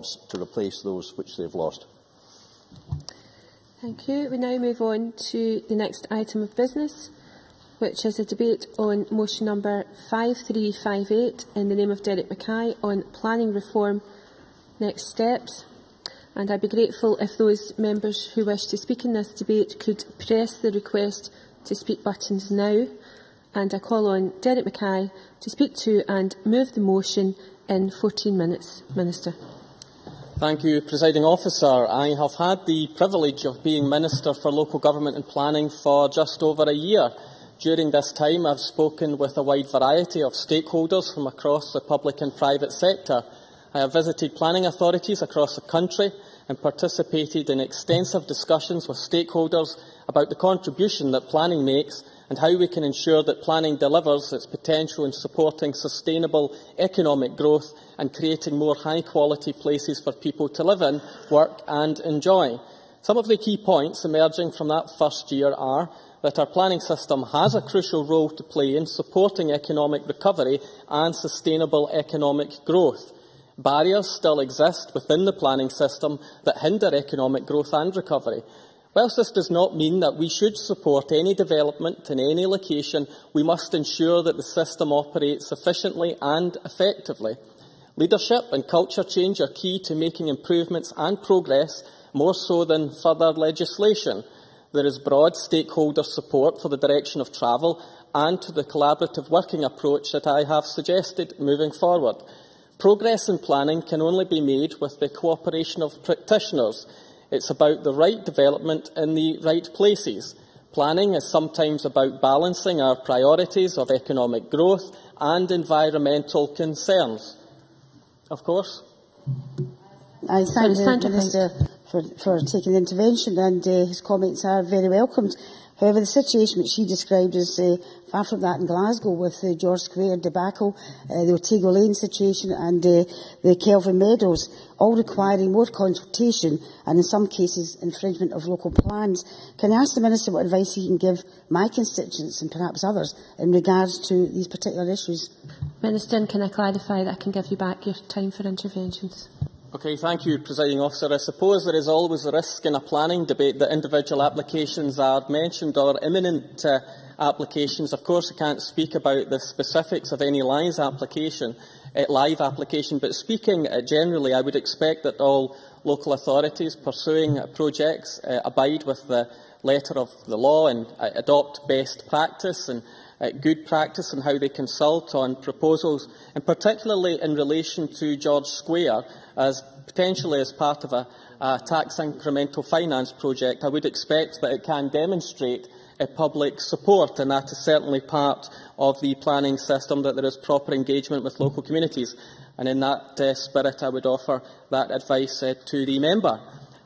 jobs to replace those which they've lost. Thank you. We now move on to the next item of business, which is a debate on motion number 5358 in the name of Derek Mackay on planning reform next steps. And I'd be grateful if those members who wish to speak in this debate could press the request to speak buttons now. And I call on Derek Mackay to speak to and move the motion in 14 minutes. Minister. Thank you, Presiding Officer. I have had the privilege of being Minister for Local Government and Planning for just over a year. During this time, I have spoken with a wide variety of stakeholders from across the public and private sector. I have visited planning authorities across the country and participated in extensive discussions with stakeholders about the contribution that planning makes and how we can ensure that planning delivers its potential in supporting sustainable economic growth and creating more high-quality places for people to live in, work and enjoy. Some of the key points emerging from that first year are that our planning system has a crucial role to play in supporting economic recovery and sustainable economic growth. Barriers still exist within the planning system that hinder economic growth and recovery. Whilst this does not mean that we should support any development in any location, we must ensure that the system operates efficiently and effectively. Leadership and culture change are key to making improvements and progress, more so than further legislation. There is broad stakeholder support for the direction of travel and to the collaborative working approach that I have suggested moving forward. Progress in planning can only be made with the cooperation of practitioners. It's about the right development in the right places. Planning is sometimes about balancing our priorities of economic growth and environmental concerns. Of course. I thank the Minister for taking the intervention, and his comments are very welcomed. However, the situation which he described is far from that in Glasgow, with the George Square debacle, the Otago Lane situation and the Kelvin Meadows, all requiring more consultation and in some cases infringement of local plans. Can I ask the Minister what advice he can give my constituents and perhaps others in regards to these particular issues? Minister, can I clarify that I can give you back your time for interventions? Okay, thank you, Presiding Officer. I suppose there is always a risk in a planning debate that individual applications are mentioned or imminent applications. Of course, I can't speak about the specifics of any live application, but speaking generally, I would expect that all local authorities pursuing projects abide with the letter of the law and adopt best practice and good practice in how they consult on proposals, and particularly in relation to George Square, as potentially as part of a tax incremental finance project. I would expect that it can demonstrate public support, and that is certainly part of the planning system, that there is proper engagement with local communities. And in that spirit, I would offer that advice to the member.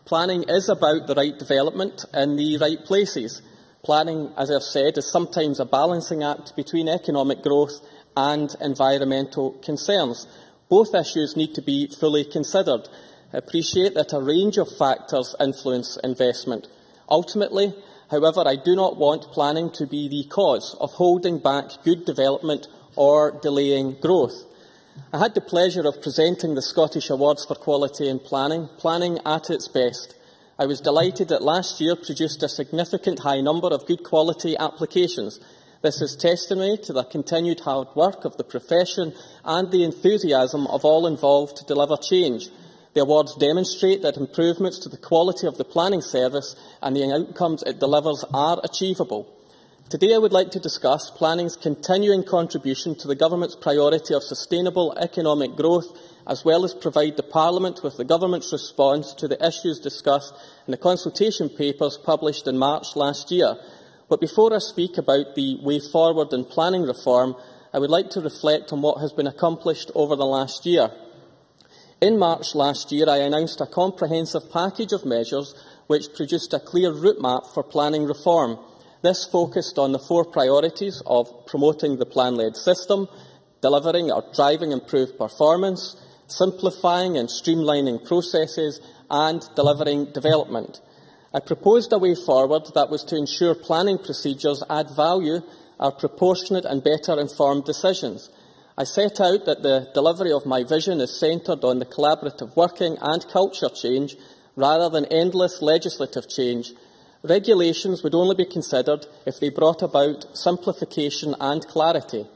Planning is about the right development in the right places. Planning, as I have said, is sometimes a balancing act between economic growth and environmental concerns. Both issues need to be fully considered. I appreciate that a range of factors influence investment. Ultimately, however, I do not want planning to be the cause of holding back good development or delaying growth. I had the pleasure of presenting the Scottish Awards for Quality in Planning, Planning at its Best. I was delighted that last year produced a significant high number of good quality applications. This is testimony to the continued hard work of the profession and the enthusiasm of all involved to deliver change. The awards demonstrate that improvements to the quality of the planning service and the outcomes it delivers are achievable. Today I would like to discuss planning's continuing contribution to the Government's priority of sustainable economic growth, as well as provide the Parliament with the Government's response to the issues discussed in the consultation papers published in March last year. But before I speak about the way forward in planning reform, I would like to reflect on what has been accomplished over the last year. In March last year, I announced a comprehensive package of measures which produced a clear route map for planning reform. This focused on the 4 priorities of promoting the plan-led system, delivering or driving improved performance, simplifying and streamlining processes, and delivering development. I proposed a way forward that was to ensure planning procedures add value, are proportionate and better informed decisions. I set out that the delivery of my vision is centred on the collaborative working and culture change rather than endless legislative change. Regulations would only be considered if they brought about simplification and clarity.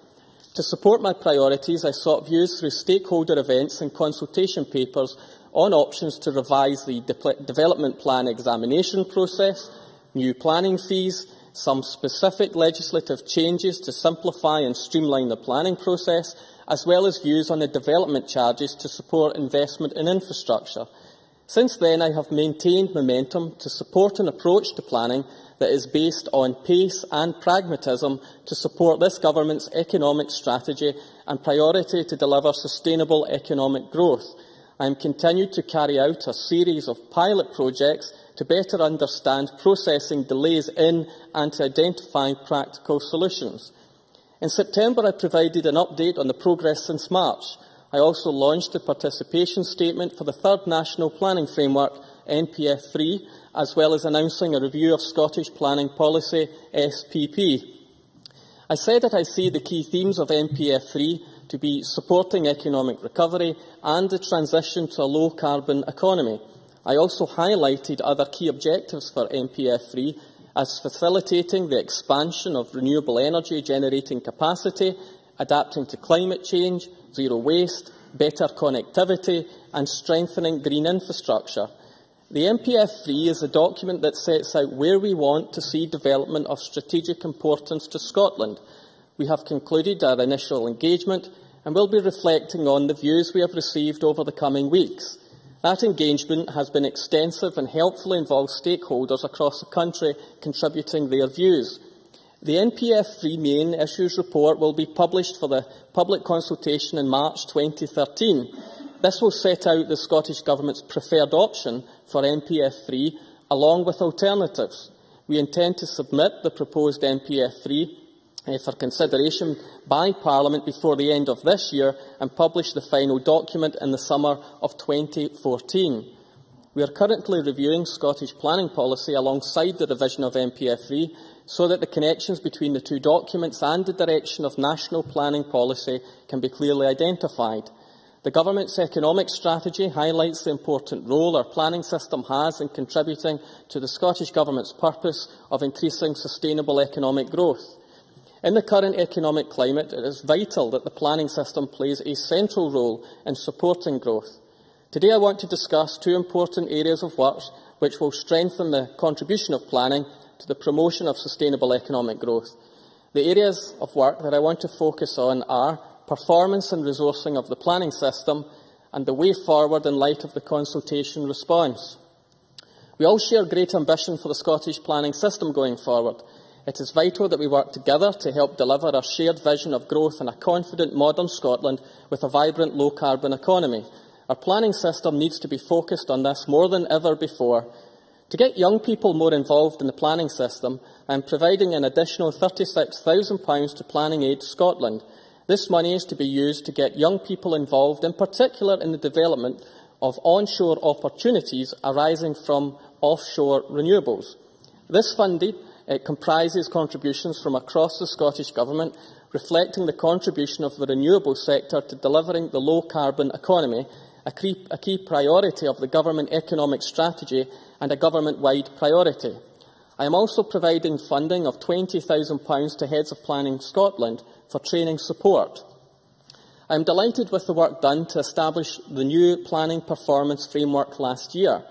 To support my priorities, I sought views through stakeholder events and consultation papers on options to revise the development plan examination process, new planning fees, some specific legislative changes to simplify and streamline the planning process, as well as views on the development charges to support investment in infrastructure. Since then, I have maintained momentum to support an approach to planning that is based on pace and pragmatism to support this government's economic strategy and priority to deliver sustainable economic growth. I am continued to carry out a series of pilot projects to better understand processing delays in and to identify practical solutions. In September, I provided an update on the progress since March. I also launched a participation statement for the Third National Planning Framework, NPF3, as well as announcing a review of Scottish Planning Policy, SPP. I said that I see the key themes of NPF3 to be supporting economic recovery and the transition to a low-carbon economy. I also highlighted other key objectives for NPF3 as facilitating the expansion of renewable energy generating capacity, adapting to climate change, zero waste, better connectivity and strengthening green infrastructure. The NPF3 is a document that sets out where we want to see development of strategic importance to Scotland. We have concluded our initial engagement and will be reflecting on the views we have received over the coming weeks. That engagement has been extensive and helpfully involved stakeholders across the country contributing their views. The NPF3 Main Issues Report will be published for the public consultation in March 2013. This will set out the Scottish Government's preferred option for NPF3 along with alternatives. We intend to submit the proposed NPF3 for consideration by Parliament before the end of this year and publish the final document in the summer of 2014. We are currently reviewing Scottish planning policy alongside the revision of NPF3 so that the connections between the two documents and the direction of national planning policy can be clearly identified. The Government's economic strategy highlights the important role our planning system has in contributing to the Scottish Government's purpose of increasing sustainable economic growth. In the current economic climate, it is vital that the planning system plays a central role in supporting growth. Today I want to discuss two important areas of work which will strengthen the contribution of planning to the promotion of sustainable economic growth. The areas of work that I want to focus on are performance and resourcing of the planning system and the way forward in light of the consultation response. We all share great ambition for the Scottish planning system going forward. It is vital that we work together to help deliver our shared vision of growth in a confident modern Scotland with a vibrant low-carbon economy. Our planning system needs to be focused on this more than ever before. To get young people more involved in the planning system, I am providing an additional £36,000 to Planning Aid Scotland. This money is to be used to get young people involved, in particular in the development of onshore opportunities arising from offshore renewables. This funding comprises contributions from across the Scottish Government, reflecting the contribution of the renewable sector to delivering the low-carbon economy, a key priority of the Government economic strategy and a government-wide priority. I am also providing funding of £20,000 to Heads of Planning Scotland for training support. I am delighted with the work done to establish the new planning performance framework last year.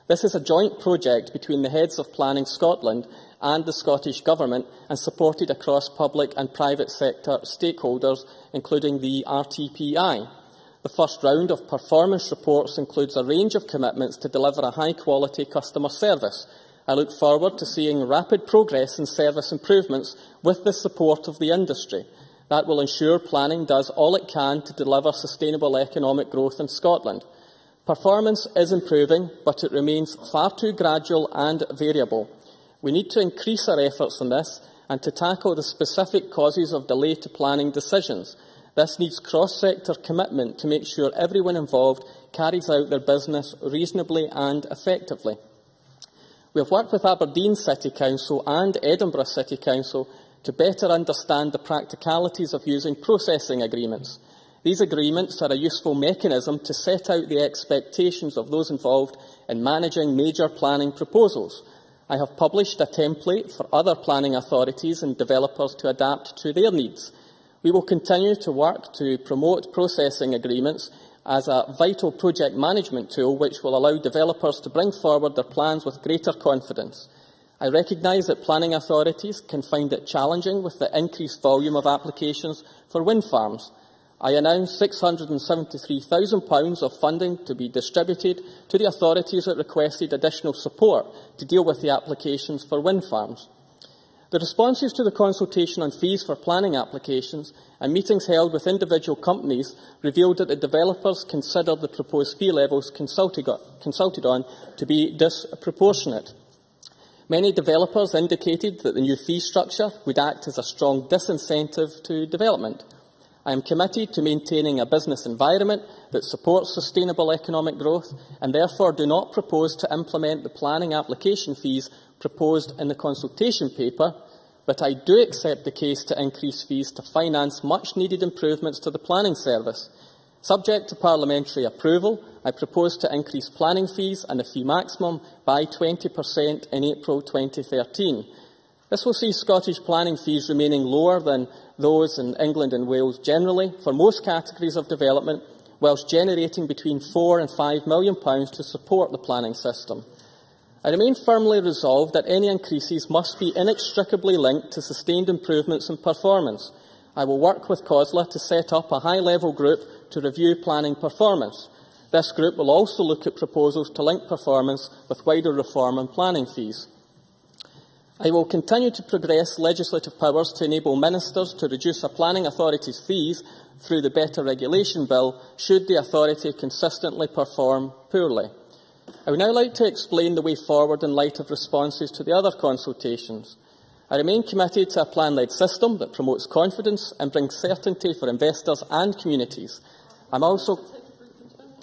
This is a joint project between the Heads of Planning Scotland and the Scottish Government and supported across public and private sector stakeholders, including the RTPI. The first round of performance reports includes a range of commitments to deliver a high-quality customer service. I look forward to seeing rapid progress in service improvements with the support of the industry. That will ensure planning does all it can to deliver sustainable economic growth in Scotland. Performance is improving, but it remains far too gradual and variable. We need to increase our efforts on this and to tackle the specific causes of delay to planning decisions. This needs cross-sector commitment to make sure everyone involved carries out their business reasonably and effectively. We have worked with Aberdeen City Council and Edinburgh City Council to better understand the practicalities of using processing agreements. These agreements are a useful mechanism to set out the expectations of those involved in managing major planning proposals. I have published a template for other planning authorities and developers to adapt to their needs. We will continue to work to promote processing agreements as a vital project management tool which will allow developers to bring forward their plans with greater confidence. I recognise that planning authorities can find it challenging with the increased volume of applications for wind farms. I announced £673,000 of funding to be distributed to the authorities that requested additional support to deal with the applications for wind farms. The responses to the consultation on fees for planning applications and meetings held with individual companies revealed that the developers considered the proposed fee levels consulted on to be disproportionate. Many developers indicated that the new fee structure would act as a strong disincentive to development. I am committed to maintaining a business environment that supports sustainable economic growth and therefore do not propose to implement the planning application fees proposed in the consultation paper, but I do accept the case to increase fees to finance much-needed improvements to the planning service. Subject to parliamentary approval, I propose to increase planning fees and the fee maximum by 20% in April 2013. This will see Scottish planning fees remaining lower than those in England and Wales generally for most categories of development, whilst generating between £4 and £5 million to support the planning system. I remain firmly resolved that any increases must be inextricably linked to sustained improvements in performance. I will work with COSLA to set up a high-level group to review planning performance. This group will also look at proposals to link performance with wider reform on planning fees. I will continue to progress legislative powers to enable ministers to reduce a planning authority's fees through the Better Regulation Bill should the authority consistently perform poorly. I would now like to explain the way forward in light of responses to the other consultations. I remain committed to a plan-led system that promotes confidence and brings certainty for investors and communities. I'm also...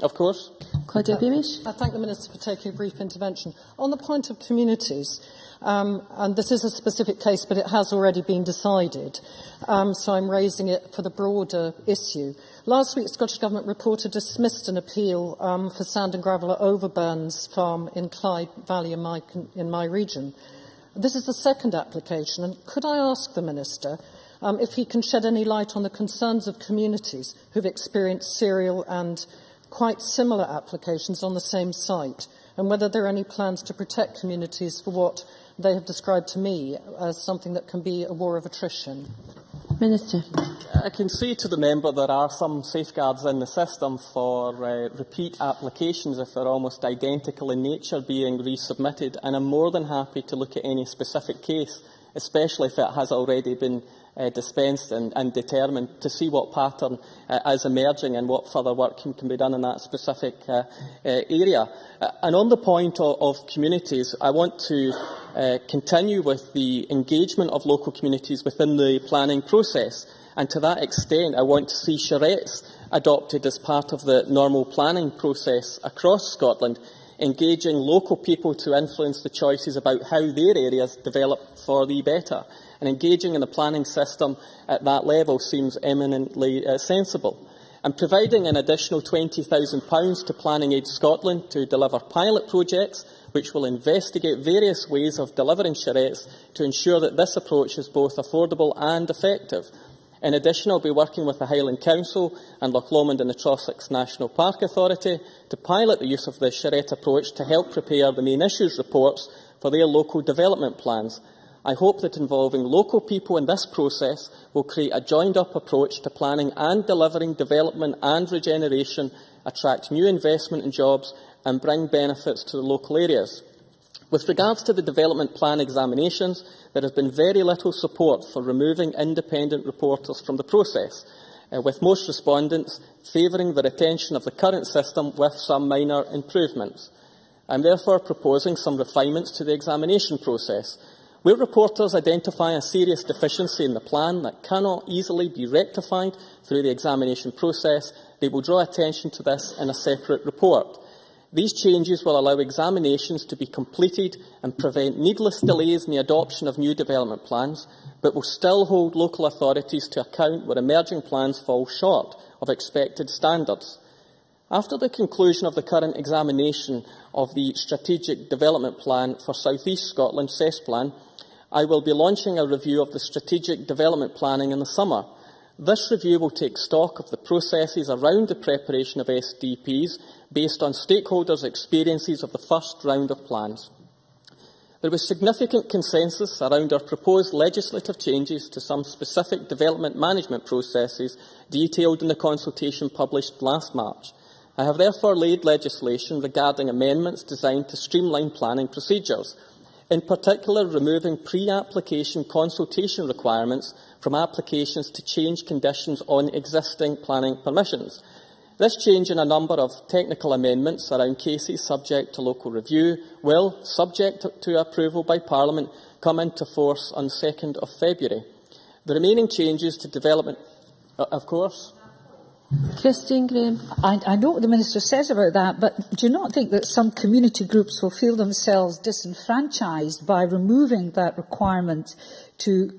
Of course. Claudia Beamish. I thank the Minister for taking a brief intervention. On the point of communities, and this is a specific case, but it has already been decided, so I'm raising it for the broader issue. Last week, the Scottish Government reported dismissed an appeal for sand and gravel at Overburns Farm in Clyde Valley in my region. This is the second application, and could I ask the Minister if he can shed any light on the concerns of communities who have experienced serial and quite similar applications on the same site, and whether there are any plans to protect communities for what they have described to me as something that can be a war of attrition. Minister. I can say to the member there are some safeguards in the system for repeat applications if they're almost identical in nature being resubmitted, and I'm more than happy to look at any specific case, especially if it has already been dispensed and determined, to see what pattern is emerging and what further work can be done in that specific area. And on the point of communities, I want to continue with the engagement of local communities within the planning process. And to that extent, I want to see charrettes adopted as part of the normal planning process across Scotland, engaging local people to influence the choices about how their areas develop for the better. And engaging in the planning system at that level seems eminently sensible. And providing an additional £20,000 to Planning Aid Scotland to deliver pilot projects which will investigate various ways of delivering charrettes to ensure that this approach is both affordable and effective. In addition, I will be working with the Highland Council and Loch Lomond and the Trossachs National Park Authority to pilot the use of the charrette approach to help prepare the main issues reports for their local development plans. I hope that involving local people in this process will create a joined-up approach to planning and delivering development and regeneration, attract new investment and jobs and bring benefits to the local areas. With regards to the development plan examinations, there has been very little support for removing independent reporters from the process, with most respondents favouring the retention of the current system with some minor improvements. I am therefore proposing some refinements to the examination process. Where reporters identify a serious deficiency in the plan that cannot easily be rectified through the examination process, they will draw attention to this in a separate report. These changes will allow examinations to be completed and prevent needless delays in the adoption of new development plans, but will still hold local authorities to account where emerging plans fall short of expected standards. After the conclusion of the current examination of the Strategic Development Plan for South East Scotland, SESPLAN, I will be launching a review of the Strategic Development Planning in the summer. This review will take stock of the processes around the preparation of SDPs based on stakeholders' experiences of the first round of plans. There was significant consensus around our proposed legislative changes to some specific development management processes detailed in the consultation published last March. I have therefore laid legislation regarding amendments designed to streamline planning procedures, in particular removing pre-application consultation requirements from applications to change conditions on existing planning permissions. This change in a number of technical amendments around cases subject to local review will, subject to approval by Parliament, come into force on 2nd of February. The remaining changes to development, of course. Christine Graham. I know what the Minister says about that, but do you not think that some community groups will feel themselves disenfranchised by removing that requirement to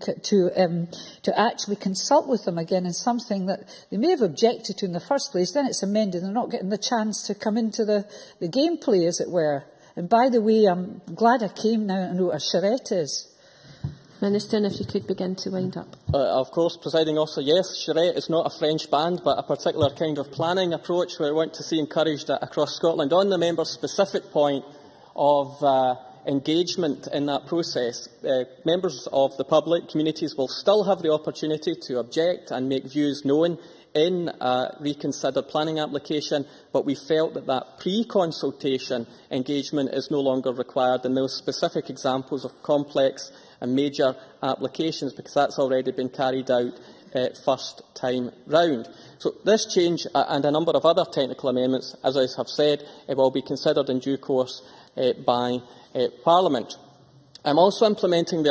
actually consult with them again in something that they may have objected to in the first place? Then it's amended and they're not getting the chance to come into the gameplay, as it were. And by the way, I'm glad I came now and know what a charrette is. Minister, and if you could begin to wind up. Of course, Presiding Officer, yes, charrette is not a French band, but a particular kind of planning approach we want to see encouraged across Scotland. On the member's specific point of engagement in that process, members of the public, communities, will still have the opportunity to object and make views known in a reconsidered planning application, but we felt that pre-consultation engagement is no longer required in those specific examples of complex and major applications, because that's already been carried out first time round. So this change and a number of other technical amendments, as I have said, will be considered in due course by Parliament. I'm also implementing the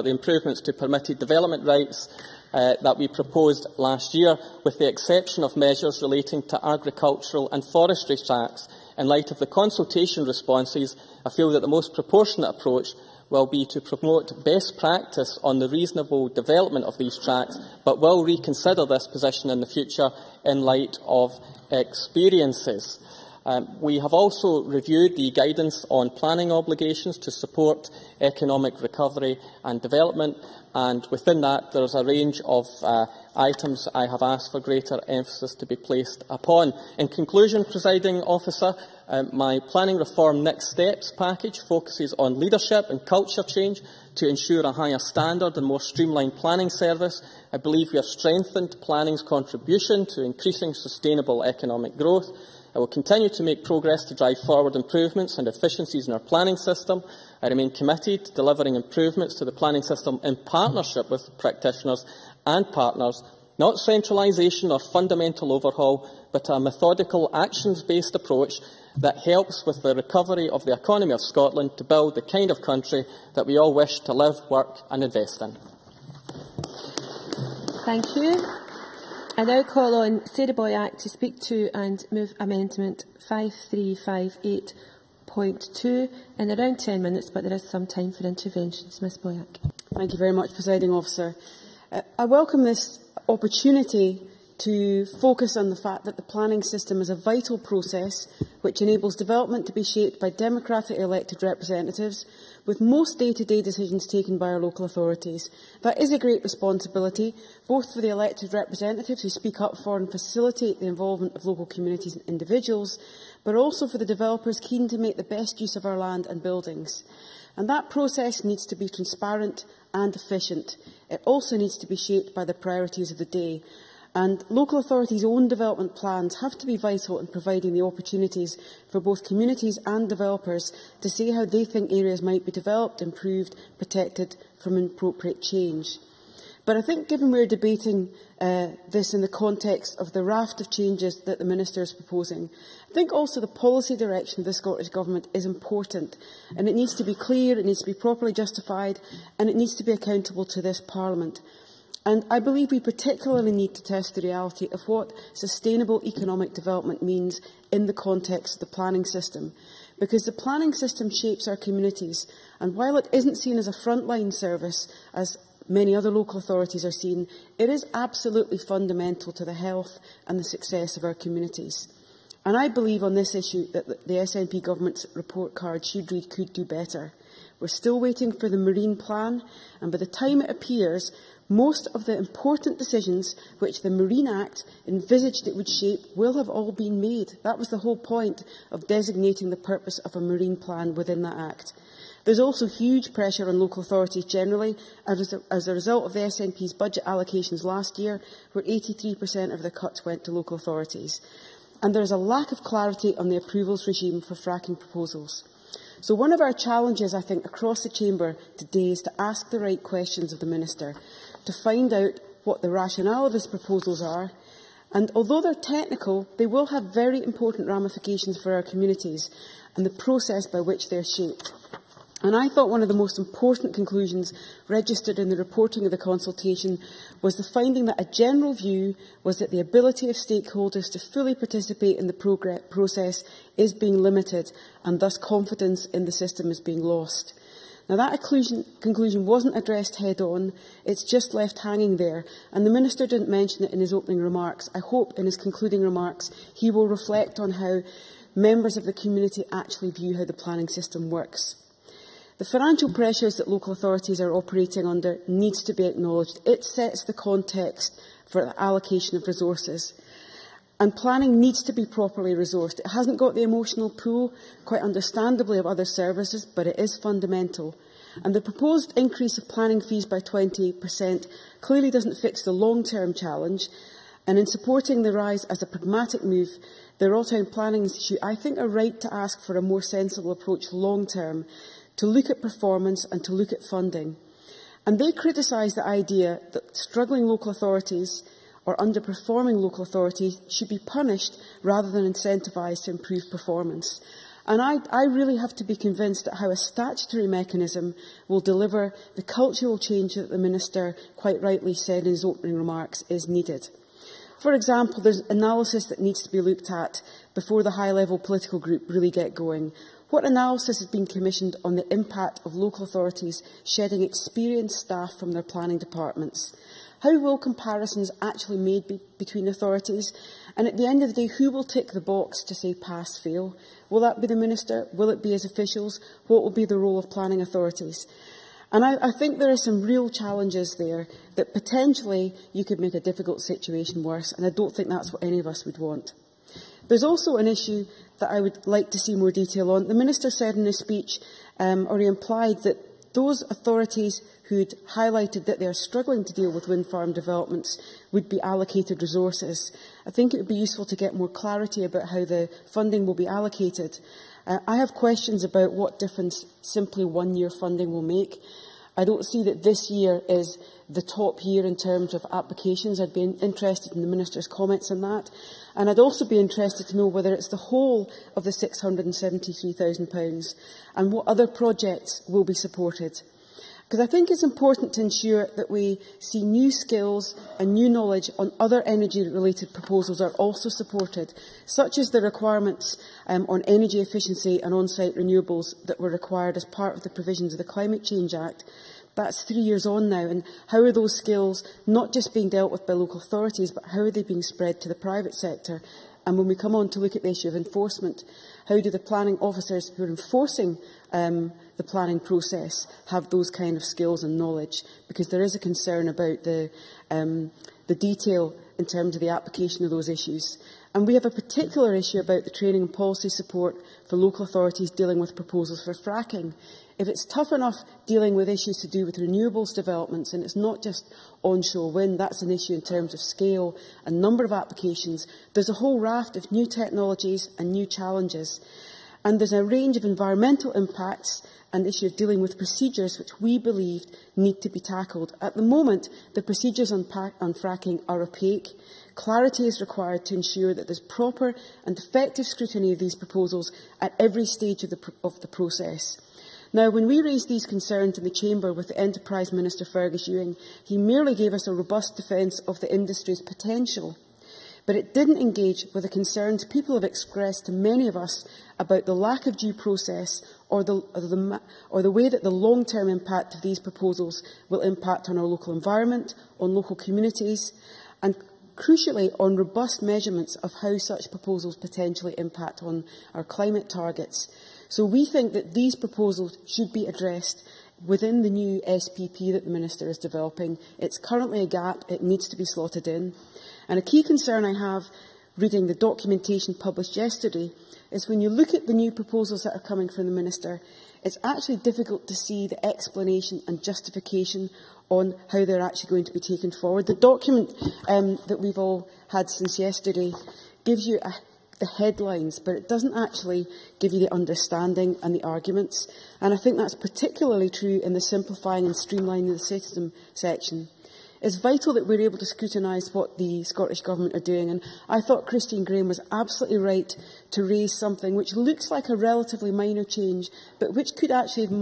improvements to permitted development rights that we proposed last year, with the exception of measures relating to agricultural and forestry tracts. In light of the consultation responses, I feel that the most proportionate approach will be to promote best practice on the reasonable development of these tracts, but will reconsider this position in the future in light of experiences. We have also reviewed the guidance on planning obligations to support economic recovery and development, and within that there is a range of items I have asked for greater emphasis to be placed upon. In conclusion, Presiding Officer, my Planning Reform Next Steps package focuses on leadership and culture change to ensure a higher standard and more streamlined planning service. I believe we have strengthened planning's contribution to increasing sustainable economic growth. I will continue to make progress to drive forward improvements and efficiencies in our planning system. I remain committed to delivering improvements to the planning system in partnership with practitioners and partners, not centralisation or fundamental overhaul, but a methodical, actions-based approach that helps with the recovery of the economy of Scotland to build the kind of country that we all wish to live, work and invest in. Thank you. I now call on Sarah Boyack to speak to and move Amendment 5358.2 in around 10 minutes, but there is some time for interventions. Ms Boyack. Thank you very much, Presiding Officer. I welcome this opportunity to focus on the fact that the planning system is a vital process which enables development to be shaped by democratically elected representatives, with most day-to-day decisions taken by our local authorities. That is a great responsibility, both for the elected representatives who speak up for and facilitate the involvement of local communities and individuals, but also for the developers keen to make the best use of our land and buildings. And that process needs to be transparent and efficient. It also needs to be shaped by the priorities of the day. And local authorities' own development plans have to be vital in providing the opportunities for both communities and developers to say how they think areas might be developed, improved, protected from inappropriate change. But I think, given we're debating this in the context of the raft of changes that the Minister is proposing, I think also the policy direction of the Scottish Government is important, and it needs to be clear, it needs to be properly justified, and it needs to be accountable to this Parliament. And I believe we particularly need to test the reality of what sustainable economic development means in the context of the planning system. Because the planning system shapes our communities, and while it isn't seen as a frontline service, as many other local authorities are seen, it is absolutely fundamental to the health and the success of our communities. And I believe on this issue that the SNP government's report card should read "could do better." We're still waiting for the Marine Plan, and by the time it appears, most of the important decisions which the Marine Act envisaged it would shape will have all been made. That was the whole point of designating the purpose of a Marine Plan within that Act. There's also huge pressure on local authorities generally as a result of the SNP's budget allocations last year, where 83% of the cuts went to local authorities. And there is a lack of clarity on the approvals regime for fracking proposals. So one of our challenges, I think, across the Chamber today is to ask the right questions of the Minister, to find out what the rationale of his proposals are, and although they're technical, they will have very important ramifications for our communities and the process by which they're shaped. And I thought one of the most important conclusions registered in the reporting of the consultation was the finding that a general view was that the ability of stakeholders to fully participate in the process is being limited, and thus confidence in the system is being lost. Now, that conclusion wasn't addressed head-on, it's just left hanging there, and the Minister didn't mention it in his opening remarks. I hope in his concluding remarks he will reflect on how members of the community actually view how the planning system works. The financial pressures that local authorities are operating under needs to be acknowledged. It sets the context for the allocation of resources. And planning needs to be properly resourced. It hasn't got the emotional pull, quite understandably, of other services, but it is fundamental. And the proposed increase of planning fees by 20% clearly doesn't fix the long-term challenge. And in supporting the rise as a pragmatic move, the Royal Town Planning Institute, I think, are right to ask for a more sensible approach long-term, to look at performance and to look at funding. And they criticise the idea that struggling local authorities or underperforming local authorities should be punished rather than incentivised to improve performance. And I really have to be convinced at how a statutory mechanism will deliver the cultural change that the Minister quite rightly said in his opening remarks is needed. For example, there's analysis that needs to be looked at before the high-level political group really get going. What analysis has been commissioned on the impact of local authorities shedding experienced staff from their planning departments? How will comparisons actually made between authorities? And at the end of the day, who will tick the box to say pass-fail? Will that be the Minister? Will it be his officials? What will be the role of planning authorities? And I think there are some real challenges there that potentially you could make a difficult situation worse, and I don't think that's what any of us would want. There's also an issue that I would like to see more detail on. The Minister said in his speech, or he implied, that those authorities who'd highlighted that they are struggling to deal with wind farm developments would be allocated resources. I think it would be useful to get more clarity about how the funding will be allocated. I have questions about what difference simply one-year funding will make. I don't see that this year is the top year in terms of applications. I'd be interested in the Minister's comments on that. And I'd also be interested to know whether it's the whole of the £673,000 and what other projects will be supported. Because I think it's important to ensure that we see new skills and new knowledge on other energy-related proposals are also supported, such as the requirements on energy efficiency and on-site renewables that were required as part of the provisions of the Climate Change Act. That's 3 years on now, and how are those skills not just being dealt with by local authorities, but how are they being spread to the private sector? And when we come on to look at the issue of enforcement, how do the planning officers who are enforcing the planning process have those kind of skills and knowledge? Because there is a concern about the detail in terms of the application of those issues. And we have a particular issue about the training and policy support for local authorities dealing with proposals for fracking. If it's tough enough dealing with issues to do with renewables developments, and it's not just onshore wind, that's an issue in terms of scale and number of applications, there's a whole raft of new technologies and new challenges. And there's a range of environmental impacts and the issue of dealing with procedures which we believe need to be tackled. At the moment, the procedures on fracking are opaque. Clarity is required to ensure that there's proper and effective scrutiny of these proposals at every stage of the process. Now, when we raised these concerns in the Chamber with the Enterprise Minister Fergus Ewing, he merely gave us a robust defence of the industry's potential. But it didn't engage with the concerns people have expressed to many of us about the lack of due process or the way that the long-term impact of these proposals will impact on our local environment, on local communities, and crucially on robust measurements of how such proposals potentially impact on our climate targets. So we think that these proposals should be addressed within the new SPP that the Minister is developing. It's currently a gap, it needs to be slotted in. And a key concern I have, reading the documentation published yesterday, is when you look at the new proposals that are coming from the Minister, it's actually difficult to see the explanation and justification on how they're actually going to be taken forward. The document that we've all had since yesterday gives you the headlines, but it doesn't actually give you the understanding and the arguments. And I think that's particularly true in the simplifying and streamlining the system section. It's vital that we're able to scrutinise what the Scottish Government are doing, and I thought Christine Graham was absolutely right to raise something which looks like a relatively minor change, but which could actually have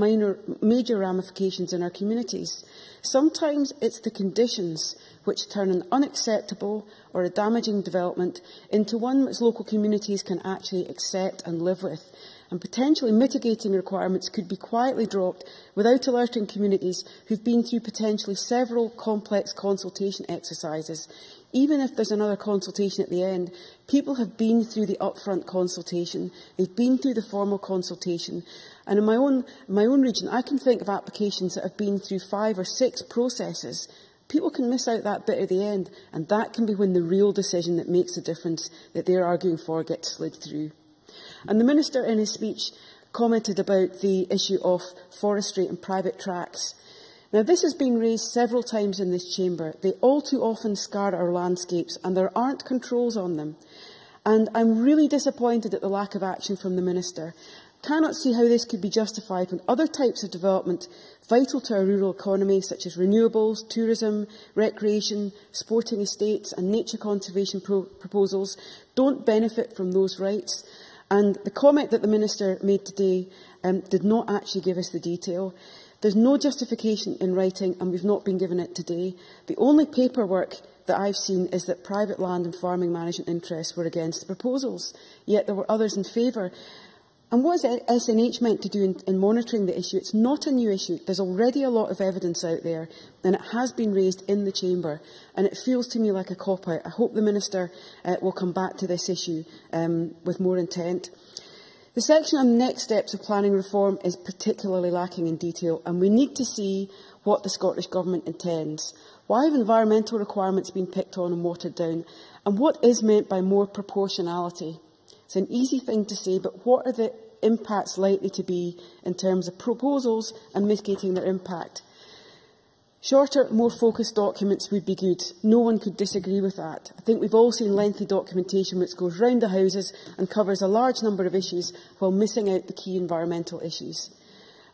major ramifications in our communities. Sometimes it's the conditions which turn an unacceptable or a damaging development into one which local communities can actually accept and live with. And potentially mitigating requirements could be quietly dropped without alerting communities who've been through potentially several complex consultation exercises. Even if there's another consultation at the end, people have been through the upfront consultation, they've been through the formal consultation, and in my own region, I can think of applications that have been through 5 or 6 processes. People can miss out that bit at the end, and that can be when the real decision that makes the difference that they're arguing for gets slid through. And the Minister, in his speech, commented about the issue of forestry and private tracks. Now, this has been raised several times in this chamber. They all too often scar our landscapes, and there aren't controls on them. And I'm really disappointed at the lack of action from the Minister. Cannot see how this could be justified when other types of development vital to our rural economy, such as renewables, tourism, recreation, sporting estates and nature conservation proposals, don't benefit from those rights. And the comment that the Minister made today did not actually give us the detail. There's no justification in writing, and we've not been given it today. The only paperwork that I've seen is that private land and farming management interests were against the proposals, yet there were others in favour. And what is SNH meant to do in monitoring the issue? It's not a new issue. There's already a lot of evidence out there, and it has been raised in the Chamber, and it feels to me like a cop-out. I hope the Minister will come back to this issue with more intent. The section on next steps of planning reform is particularly lacking in detail, and we need to see what the Scottish Government intends. Why have environmental requirements been picked on and watered down? And what is meant by more proportionality? It's an easy thing to say, but what are the impacts likely to be in terms of proposals and mitigating their impact? Shorter, more focused documents would be good. No one could disagree with that. I think we've all seen lengthy documentation which goes round the houses and covers a large number of issues while missing out the key environmental issues.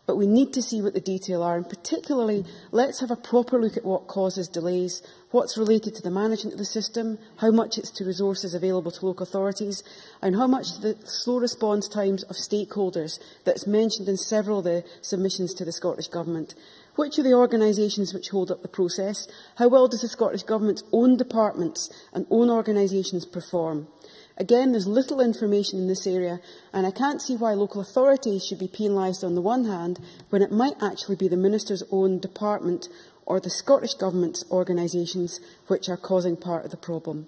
But we need to see what the detail are, and particularly, let's have a proper look at what causes delays, what's related to the management of the system, how much it's to resources available to local authorities, and how much the slow response times of stakeholders that's mentioned in several of the submissions to the Scottish Government. Which are the organisations which hold up the process? How well does the Scottish Government's own departments and own organisations perform? Again, there's little information in this area, and I can't see why local authorities should be penalised on the one hand when it might actually be the Minister's own department or the Scottish Government's organisations which are causing part of the problem.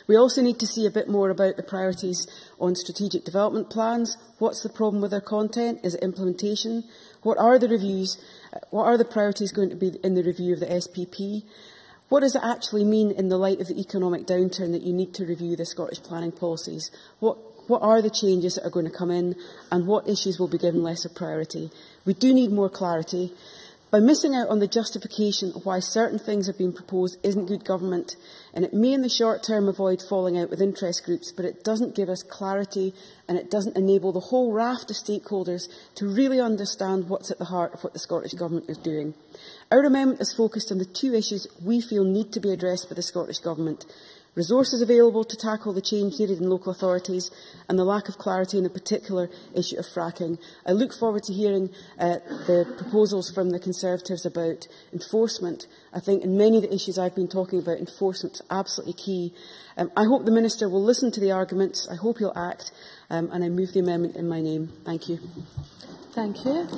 We also need to see a bit more about the priorities on strategic development plans. What's the problem with their content? Is it implementation? What are the reviews? What are the priorities going to be in the review of the SPP? What does it actually mean in the light of the economic downturn that you need to review the Scottish planning policies? What are the changes that are going to come in, and what issues will be given lesser priority? We do need more clarity. By missing out on the justification of why certain things have been proposed isn't good government, and it may in the short term avoid falling out with interest groups, but it doesn't give us clarity, and it doesn't enable the whole raft of stakeholders to really understand what's at the heart of what the Scottish Government is doing. Our amendment is focused on the 2 issues we feel need to be addressed by the Scottish Government. resources available to tackle the change needed in local authorities, and the lack of clarity on the particular issue of fracking. I look forward to hearing the proposals from the Conservatives about enforcement. I think in many of the issues I've been talking about, enforcement is absolutely key. I hope the Minister will listen to the arguments. I hope he'll act, and I move the amendment in my name. Thank you. Thank you.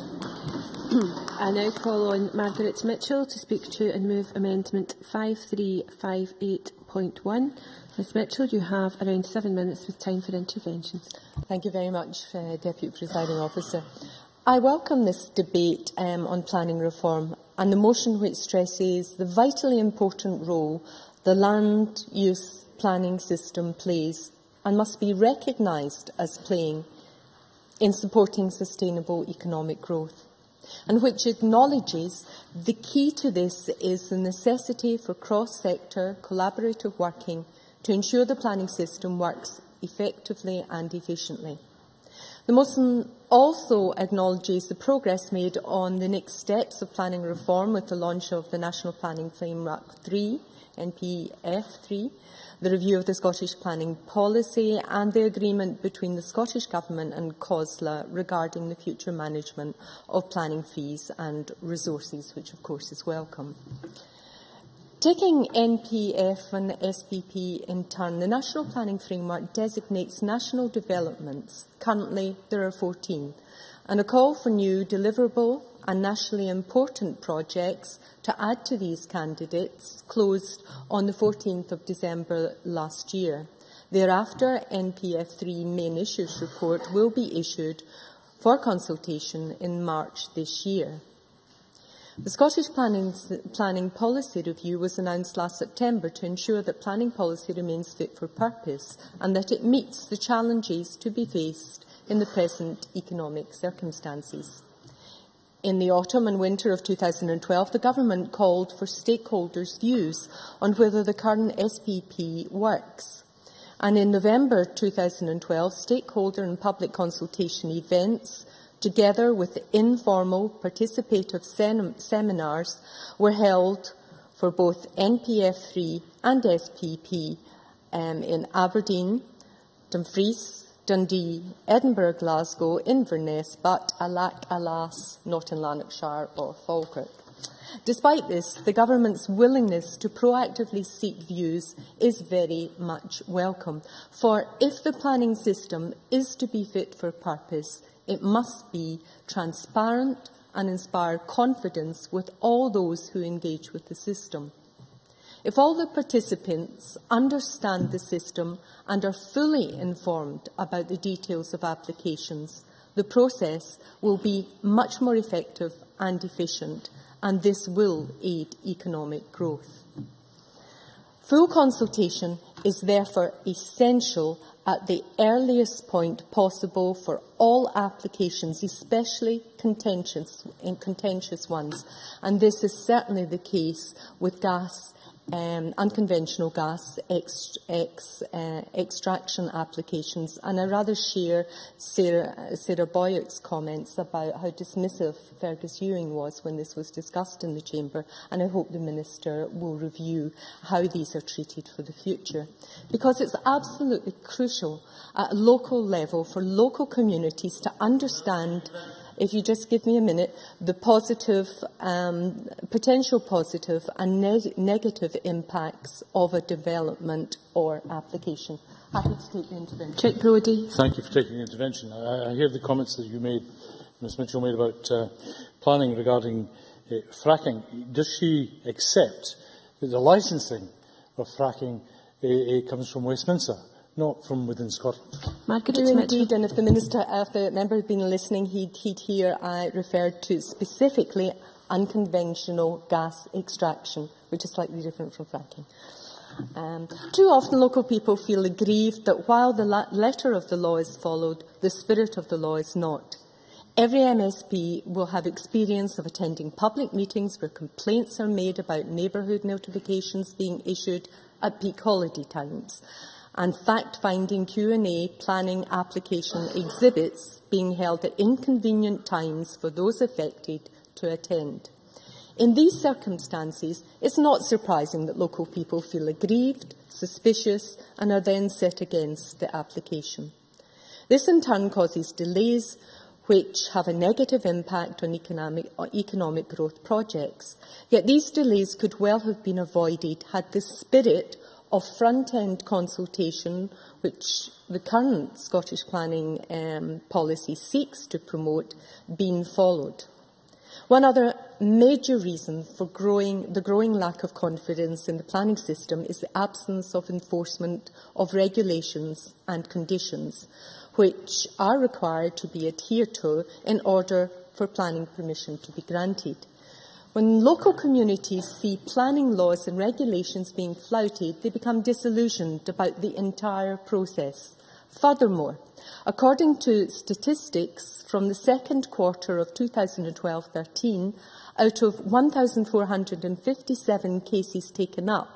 I now call on Margaret Mitchell to speak to and move Amendment 5358.1. Ms Mitchell, you have around 7 minutes with time for interventions. Thank you very much, Deputy Presiding Officer. I welcome this debate on planning reform and the motion which stresses the vitally important role the land use planning system plays and must be recognised as playing in supporting sustainable economic growth, and which acknowledges the key to this is the necessity for cross-sector collaborative working to ensure the planning system works effectively and efficiently. The motion also acknowledges the progress made on the next steps of planning reform with the launch of the National Planning Framework 3, NPF 3, the review of the Scottish planning policy and the agreement between the Scottish Government and COSLA regarding the future management of planning fees and resources, which of course is welcome. Taking NPF and SPP in turn, the National Planning Framework designates national developments. Currently, there are 14, and a call for new deliverable and nationally important projects to add to these candidates closed on the 14th of December last year. Thereafter, NPF 3 main issues report will be issued for consultation in March this year. The Scottish Planning Policy Review was announced last September to ensure that planning policy remains fit for purpose and that it meets the challenges to be faced in the present economic circumstances. In the autumn and winter of 2012, the Government called for stakeholders' views on whether the current SPP works. And in November 2012, stakeholder and public consultation events, together with informal participative seminars, were held for both NPF 3 and SPP in Aberdeen, Dumfries, Dundee, Edinburgh, Glasgow, Inverness, but alas, not in Lanarkshire or Falkirk. Despite this, the Government's willingness to proactively seek views is very much welcome, for if the planning system is to be fit for purpose, it must be transparent and inspire confidence with all those who engage with the system. If all the participants understand the system and are fully informed about the details of applications, the process will be much more effective and efficient, and this will aid economic growth. Full consultation is therefore essential at the earliest point possible for all applications, especially contentious ones, and this is certainly the case with unconventional gas extraction applications, and I rather share Sarah Boyack's comments about how dismissive Fergus Ewing was when this was discussed in the Chamber, and I hope the Minister will review how these are treated for the future, because it's absolutely crucial at a local level for local communities to understand, if you just give me a minute, the positive, potential positive and negative impacts of a development or application. Happy to take the intervention. Chick Brodie. Thank you for taking the intervention. I hear the comments that you made, Ms Mitchell made about planning regarding fracking. Does she accept that the licensing of fracking comes from Westminster, not from within Scotland? Margaret Indeed, and if the member had been listening, he'd hear I referred to specifically unconventional gas extraction, which is slightly different from fracking. Too often local people feel aggrieved that while the letter of the law is followed, the spirit of the law is not. Every MSP will have experience of attending public meetings where complaints are made about neighbourhood notifications being issued at peak holiday times, and fact-finding Q&A planning application exhibits being held at inconvenient times for those affected to attend. In these circumstances, it's not surprising that local people feel aggrieved, suspicious, and are then set against the application. This in turn causes delays which have a negative impact on economic growth projects. Yet these delays could well have been avoided had the spirit of front-end consultation, which the current Scottish planning policy seeks to promote, been followed. One other major reason for the growing lack of confidence in the planning system is the absence of enforcement of regulations and conditions, which are required to be adhered to in order for planning permission to be granted. When local communities see planning laws and regulations being flouted, they become disillusioned about the entire process. Furthermore, according to statistics from the second quarter of 2012-13, out of 1,457 cases taken up,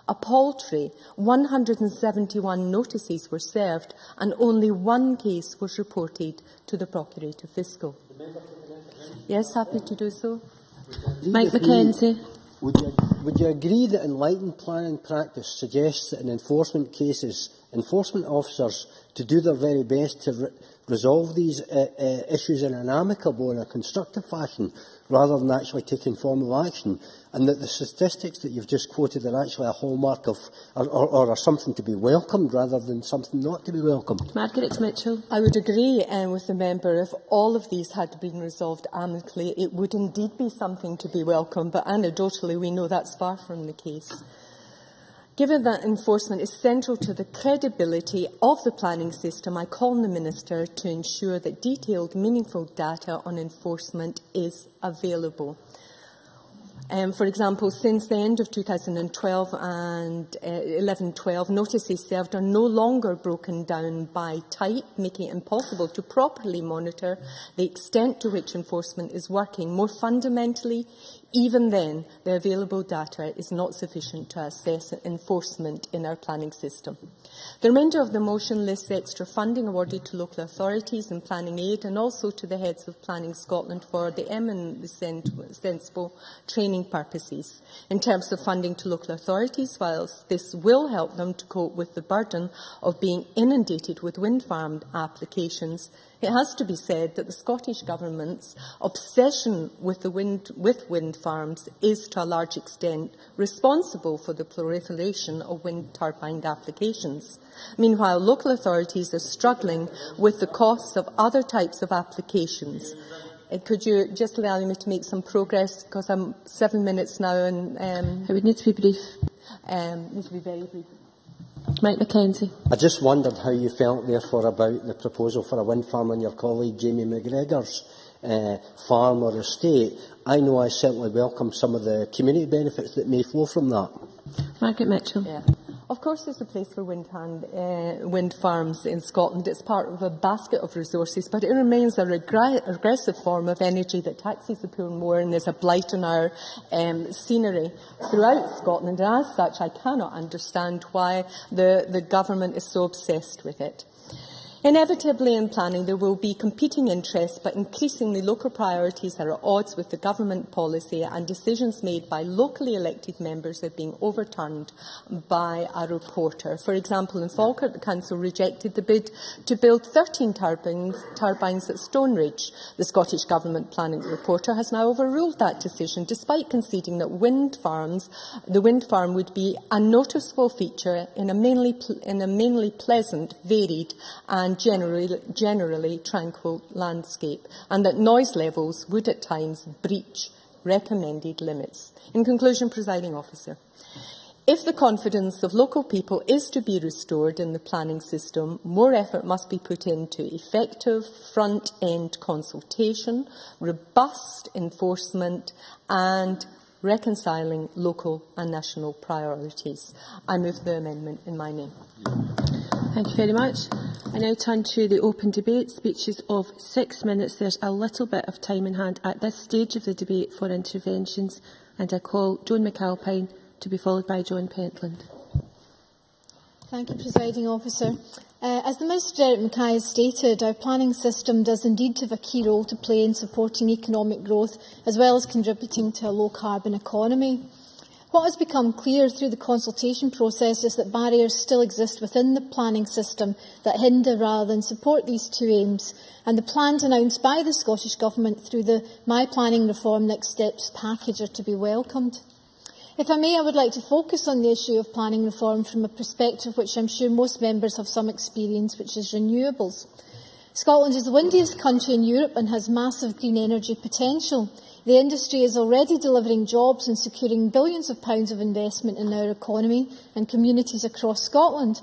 a paltry 171 notices were served and only one case was reported to the Procurator Fiscal. Yes, happy to do so. Mike Mackenzie. Would you agree that enlightened planning practice suggests that in enforcement cases, enforcement officers to do their very best to resolve these issues in an amicable and a constructive fashion, rather than actually taking formal action, and that the statistics that you've just quoted are actually a hallmark of, or are something to be welcomed rather than something not to be welcomed? Margaret Mitchell. I would agree with the member. If all of these had been resolved amicably, it would indeed be something to be welcomed, but anecdotally we know that's far from the case. Given that enforcement is central to the credibility of the planning system, I call on the Minister to ensure that detailed, meaningful data on enforcement is available. For example, since the end of 2012 and 11-12, notices served are no longer broken down by type, making it impossible to properly monitor the extent to which enforcement is working. More fundamentally, even then, the available data is not sufficient to assess enforcement in our planning system. The remainder of the motion lists extra funding awarded to local authorities and planning aid, and also to the heads of Planning Scotland for the eminently sensible training purposes. In terms of funding to local authorities, whilst this will help them to cope with the burden of being inundated with wind farm applications, it has to be said that the Scottish Government's obsession with wind farms is to a large extent responsible for the proliferation of wind turbine applications. Meanwhile, local authorities are struggling with the costs of other types of applications. Could you just allow me to make some progress, because I'm 7 minutes now and... I would need to be brief. Need to be very brief. Mike Mackenzie. I just wondered how you felt, therefore, about the proposal for a wind farm on your colleague Jamie McGregor's farm or estate. I know I certainly welcome some of the community benefits that may flow from that. Margaret Mitchell. Yeah. Of course there's a place for wind farms in Scotland. It's part of a basket of resources, but it remains a regressive form of energy that taxes the poor more, and there's a blight on our scenery throughout Scotland. And as such, I cannot understand why the government is so obsessed with it. Inevitably in planning there will be competing interests, but increasingly local priorities are at odds with the government policy, and decisions made by locally elected members are being overturned by a reporter. For example, in Falkirk, the council rejected the bid to build 13 turbines at Stoneridge. The Scottish Government planning reporter has now overruled that decision, despite conceding that the wind farm would be a noticeable feature in a mainly pleasant, varied and generally tranquil landscape, and that noise levels would at times breach recommended limits. In conclusion, Presiding Officer, if the confidence of local people is to be restored in the planning system, more effort must be put into effective front-end consultation, robust enforcement and reconciling local and national priorities. I move the amendment in my name. Thank you very much. I now turn to the open debate. Speeches of 6 minutes. There's a little bit of time in hand at this stage of the debate for interventions, and I call Joan McAlpine to be followed by John Pentland. Thank you, Presiding Officer. As the Minister Derek Mackay has stated, our planning system does indeed have a key role to play in supporting economic growth as well as contributing to a low-carbon economy. What has become clear through the consultation process is that barriers still exist within the planning system that hinder rather than support these two aims, and the plans announced by the Scottish Government through the My Planning Reform Next Steps package are to be welcomed. If I may, I would like to focus on the issue of planning reform from a perspective which I am sure most members have some experience, which is renewables. Scotland is the windiest country in Europe and has massive green energy potential. The industry is already delivering jobs and securing billions of pounds of investment in our economy and communities across Scotland.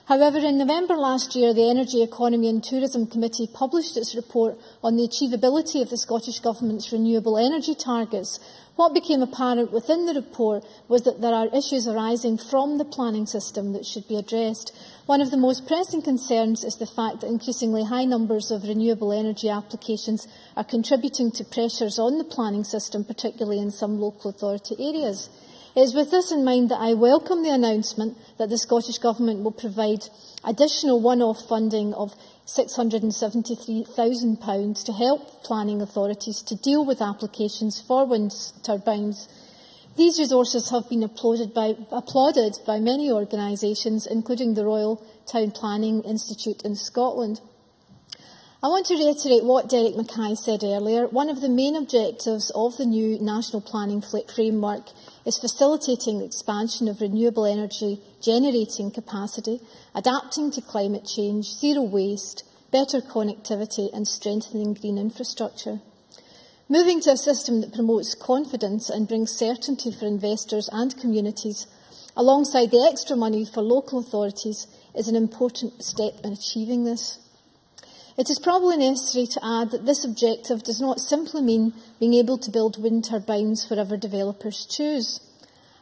However, in November last year, the Energy, Economy and Tourism Committee published its report on the achievability of the Scottish Government's renewable energy targets. What became apparent within the report was that there are issues arising from the planning system that should be addressed. One of the most pressing concerns is the fact that increasingly high numbers of renewable energy applications are contributing to pressures on the planning system, particularly in some local authority areas. It is with this in mind that I welcome the announcement that the Scottish Government will provide additional one-off funding of £673,000 to help planning authorities to deal with applications for wind turbines. These resources have been applauded by many organisations, including the Royal Town Planning Institute in Scotland. I want to reiterate what Derek Mackay said earlier. One of the main objectives of the new National Planning Framework is facilitating the expansion of renewable energy generating capacity, adapting to climate change, zero waste, better connectivity and strengthening green infrastructure. Moving to a system that promotes confidence and brings certainty for investors and communities, alongside the extra money for local authorities, is an important step in achieving this. It is probably necessary to add that this objective does not simply mean being able to build wind turbines wherever developers choose.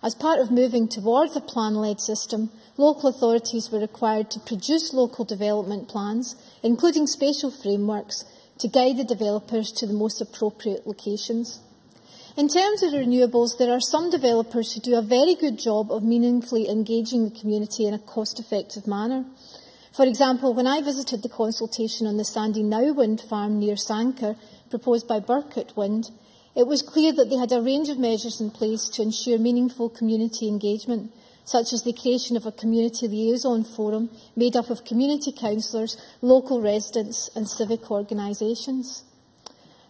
As part of moving towards a plan-led system, local authorities were required to produce local development plans, including spatial frameworks, to guide the developers to the most appropriate locations. In terms of renewables, there are some developers who do a very good job of meaningfully engaging the community in a cost-effective manner. For example, when I visited the consultation on the Sandy Now wind farm near Sanquhar, proposed by Burkett Wind, it was clear that they had a range of measures in place to ensure meaningful community engagement, such as the creation of a community liaison forum made up of community councillors, local residents and civic organisations.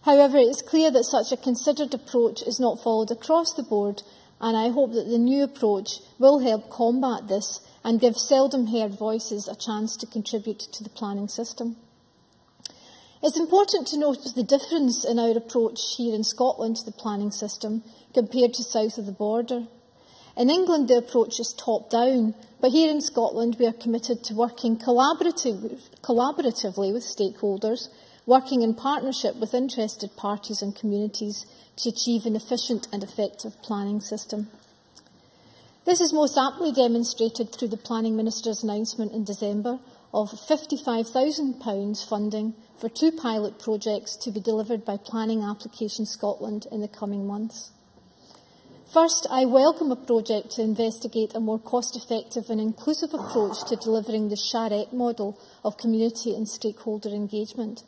However, it is clear that such a considered approach is not followed across the board, and I hope that the new approach will help combat this and give seldom heard voices a chance to contribute to the planning system. It's important to note the difference in our approach here in Scotland to the planning system compared to south of the border. In England, the approach is top-down, but here in Scotland we are committed to working collaboratively with stakeholders, working in partnership with interested parties and communities to achieve an efficient and effective planning system. This is most aptly demonstrated through the Planning Minister's announcement in December of £55,000 funding for 2 pilot projects to be delivered by Planning Application Scotland in the coming months. First, I welcome a project to investigate a more cost-effective and inclusive approach to delivering the charrette model of community and stakeholder engagement,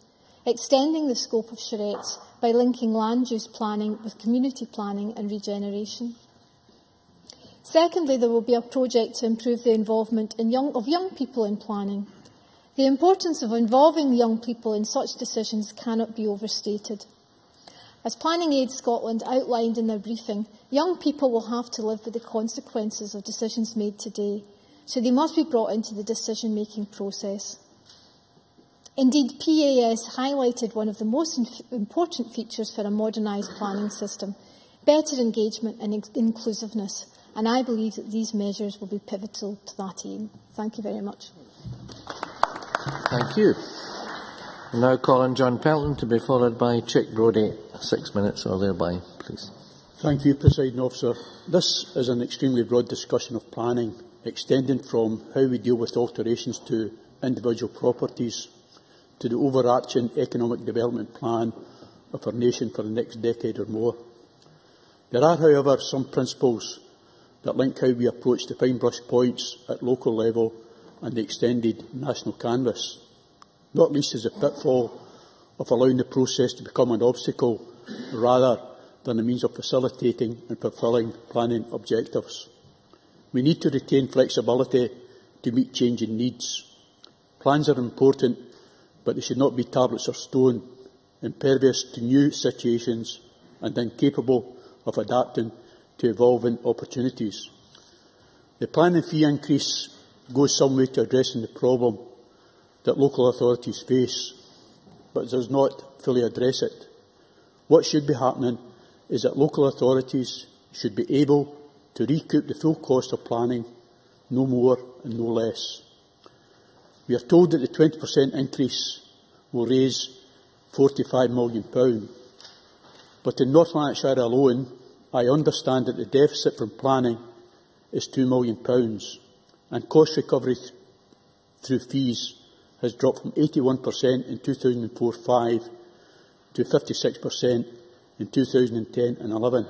extending the scope of charrettes by linking land use planning with community planning and regeneration. Secondly, there will be a project to improve the involvement of young people in planning. The importance of involving young people in such decisions cannot be overstated. As Planning Aid Scotland outlined in their briefing, young people will have to live with the consequences of decisions made today, so they must be brought into the decision-making process. Indeed, PAS highlighted one of the most important features for a modernised planning system, better engagement and inclusiveness, and I believe that these measures will be pivotal to that aim. Thank you very much. Thank you. I now call on John Pelton to be followed by Chick Brodie, 6 minutes or thereby, please. Thank you, Presiding Officer. This is an extremely broad discussion of planning, extending from how we deal with alterations to individual properties to the overarching economic development plan of our nation for the next decade or more. There are, however, some principles that link how we approach the fine brush points at local level and the extended national canvas, not least as a pitfall of allowing the process to become an obstacle rather than a means of facilitating and fulfilling planning objectives. We need to retain flexibility to meet changing needs. Plans are important, but they should not be tablets of stone, impervious to new situations and incapable of adapting to evolving opportunities. The planning fee increase goes some way to addressing the problem that local authorities face, but does not fully address it. What should be happening is that local authorities should be able to recoup the full cost of planning, no more and no less. We are told that the 20% increase will raise £45 million, but in North Lanarkshire alone, I understand that the deficit from planning is £2 million, and cost recovery through fees has dropped from 81% in 2004-05 to 56% in 2010 and 11.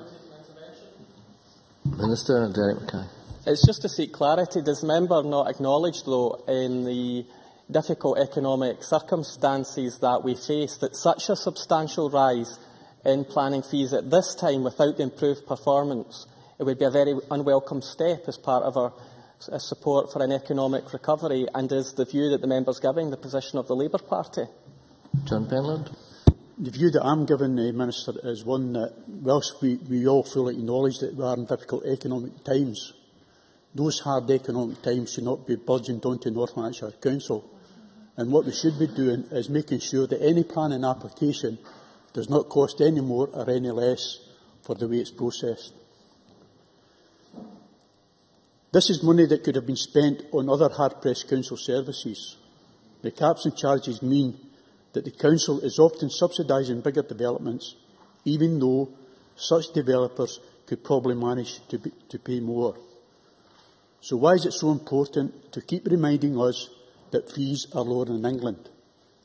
Minister Derek Mackay. It's just to seek clarity. Does the member not acknowledge, though, in the difficult economic circumstances that we face, that such a substantial rise in planning fees at this time without the improved performance, it would be a very unwelcome step as part of our support for an economic recovery, and is the view that the member is giving the position of the Labour Party? John Penland. The view that I'm giving, Minister, is one that, whilst we all fully acknowledge that we are in difficult economic times, those hard economic times should not be burdened onto North Lanarkshire Council. And what we should be doing is making sure that any planning application does not cost any more or any less for the way it's processed. This is money that could have been spent on other hard-pressed council services. The caps and charges mean that the council is often subsidising bigger developments, even though such developers could probably manage to pay more. So why is it so important to keep reminding us that fees are lower in England?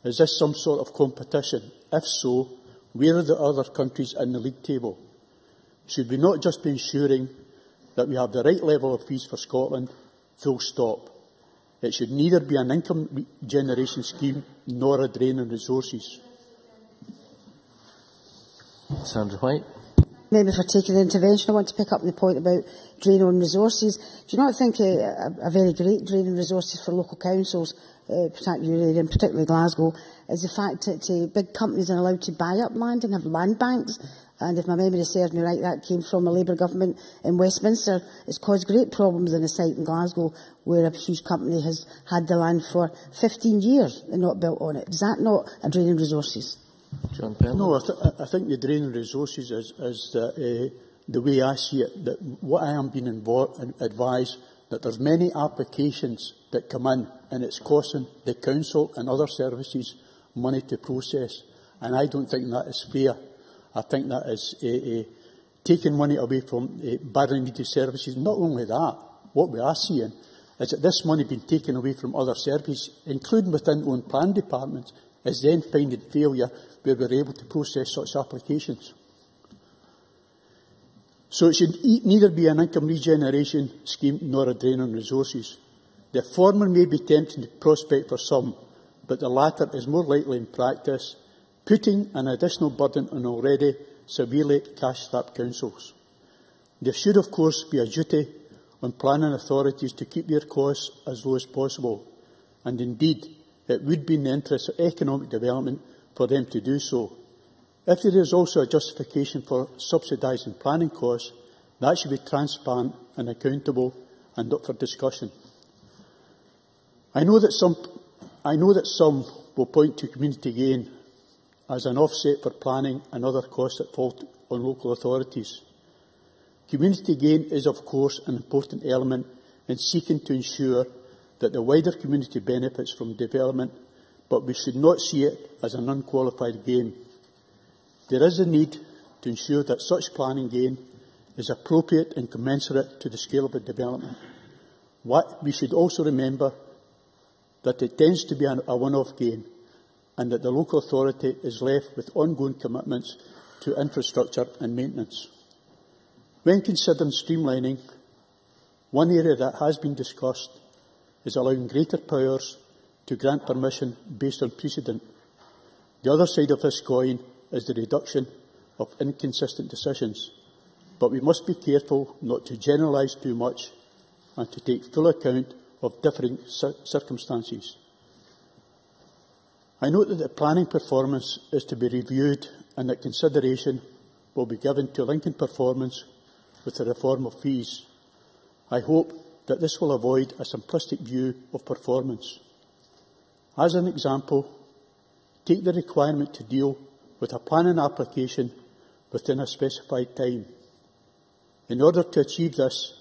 Is this some sort of competition? If so, where are the other countries in the league table? Should we not just be ensuring that we have the right level of fees for Scotland, full stop? It should neither be an income generation scheme nor a drain on resources. Sandra White. Maybe for taking the intervention, I want to pick up on the point about drain on resources. Do you not think a very great drain on resources for local councils, particularly in Glasgow, is the fact that big companies are allowed to buy up land and have land banks? And if my memory serves me right, that came from a Labour government in Westminster. It's caused great problems in a site in Glasgow where a huge company has had the land for 15 years and not built on it. Is that not a drain on resources? John Penland. No, I think the drain on resources is the way I see it, that what I am being advised, that there's many applications that come in and it's costing the council and other services money to process. And I don't think that is fair. I think that is taking money away from badly needed services. Not only that, what we are seeing is that this money being taken away from other services, including within own plan departments, is then finding failure where we're able to process such applications. So it should neither be an income regeneration scheme nor a drain on resources. The former may be tempting to prospect for some, but the latter is more likely in practice, putting an additional burden on already severely cash-strapped councils. There should, of course, be a duty on planning authorities to keep their costs as low as possible, and indeed, it would be in the interest of economic development for them to do so. If there is also a justification for subsidising planning costs, that should be transparent and accountable and up for discussion. I know that some will point to community gain as an offset for planning and other costs that fall on local authorities. Community gain is, of course, an important element in seeking to ensure that the wider community benefits from development, but we should not see it as an unqualified gain. There is a need to ensure that such planning gain is appropriate and commensurate to the scale of the development. We should also remember that it tends to be a one-off gain, and that the local authority is left with ongoing commitments to infrastructure and maintenance. When considering streamlining, one area that has been discussed is allowing greater powers to grant permission based on precedent. The other side of this coin is the reduction of inconsistent decisions, but we must be careful not to generalise too much and to take full account of differing circumstances. I note that the planning performance is to be reviewed and that consideration will be given to linking performance with the reform of fees. I hope that this will avoid a simplistic view of performance. As an example, take the requirement to deal with a planning application within a specified time. In order to achieve this,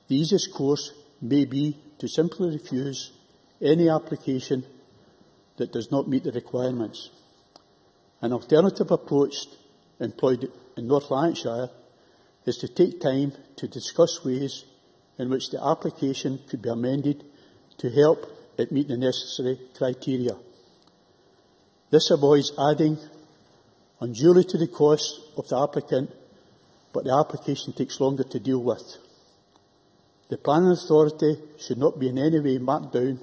the easiest course may be to simply refuse any application that does not meet the requirements. An alternative approach employed in North Lanarkshire is to take time to discuss ways in which the application could be amended to help it meet the necessary criteria. This avoids adding unduly to the cost of the applicant, but the application takes longer to deal with. The planning authority should not be in any way marked down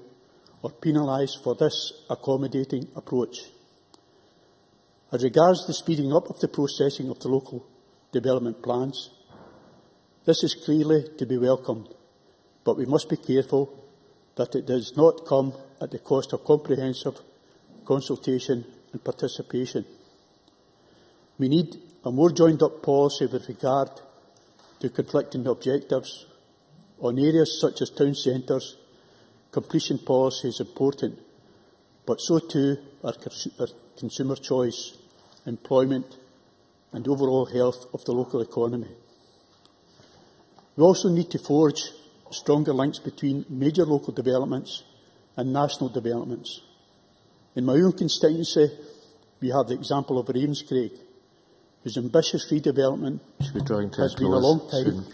or penalised for this accommodating approach. As regards the speeding up of the processing of the local development plans, this is clearly to be welcomed, but we must be careful that it does not come at the cost of comprehensive consultation and participation. We need a more joined-up policy with regard to conflicting objectives. On areas such as town centres, completion policy is important, but so too are consumer choice, employment and overall health of the local economy. We also need to forge stronger links between major local developments and national developments. In my own constituency, we have the example of Ravenscraig, whose ambitious redevelopment has been a long time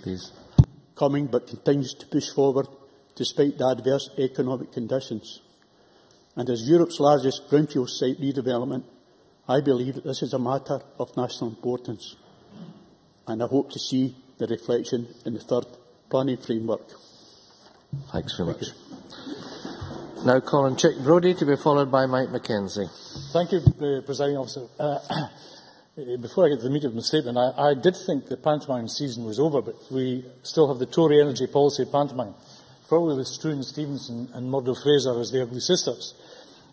coming but continues to push forward despite the adverse economic conditions. And as Europe's largest brownfield site redevelopment, I believe that this is a matter of national importance, and I hope to see the reflection in the third planning framework. Thanks very much. Now Colin Chick Brodie to be followed by Mike Mackenzie. Thank you, Presiding Officer. Before I get to the meat of my statement, I did think the pantomime season was over, but we still have the Tory energy policy pantomime, probably with Struan Stevenson and Murdo Fraser as the ugly sisters.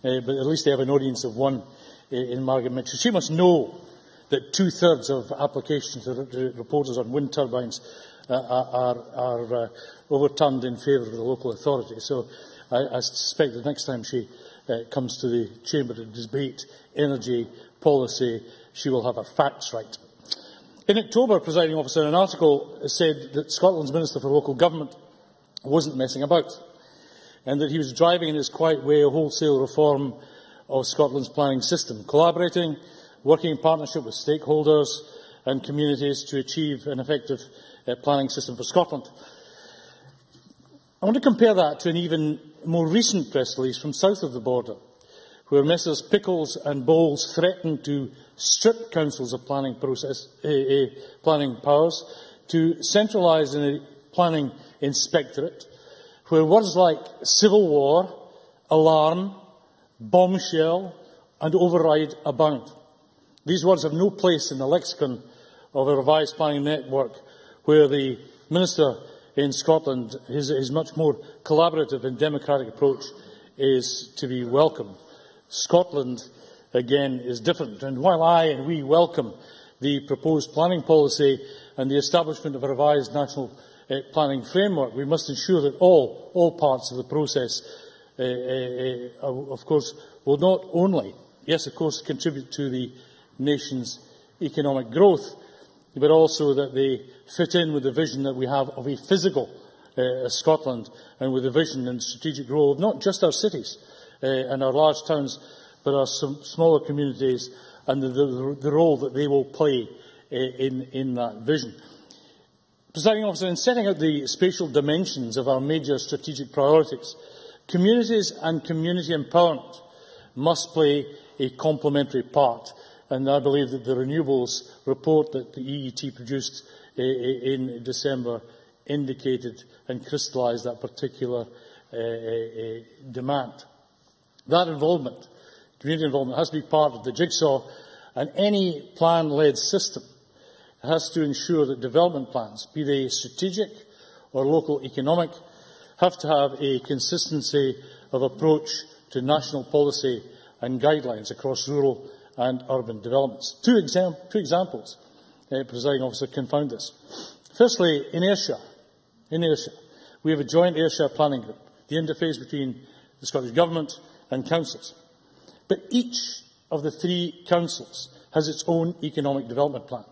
But at least they have an audience of one in Margaret Mitchell. She must know that 2/3 of applications to reporters on wind turbines are overturned in favour of the local authority. So I suspect that next time she comes to the Chamber to debate energy policy, she will have her facts right. In October, Presiding Officer, an article said that Scotland's Minister for Local Government wasn't messing about, and that he was driving in his quiet way a wholesale reform of Scotland's planning system, collaborating, working in partnership with stakeholders and communities to achieve an effective planning system for Scotland. I want to compare that to an even more recent press release from south of the border, where Messrs Pickles and Bowles threatened to strip councils of planning powers, to centralise in a planning inspectorate, where words like civil war, alarm, bombshell and override abound. These words have no place in the lexicon of a revised planning network, where the Minister in Scotland, his much more collaborative and democratic approach is to be welcomed. Scotland, again, is different. And while I and we welcome the proposed planning policy and the establishment of a revised national planning framework, we must ensure that all parts of the process, of course, will not only, yes, of course, contribute to the nation's economic growth, but also that they fit in with the vision that we have of a physical Scotland, and with the vision and strategic role of not just our cities and our large towns, but our smaller communities, and the role that they will play in that vision. Presiding Officer, in setting out the spatial dimensions of our major strategic priorities, communities and community empowerment must play a complementary part. And I believe that the renewables report that the EET produced in December indicated and crystallised that particular demand. That involvement, community involvement, has to be part of the jigsaw, and any plan-led system has to ensure that development plans, be they strategic or local economic, have to have a consistency of approach to national policy and guidelines across rural and urban developments. Two examples, Presiding Officer, can found this. Firstly, in Ayrshire, we have a joint Ayrshire planning group, the interface between the Scottish Government and councils. But each of the three councils has its own economic development plan,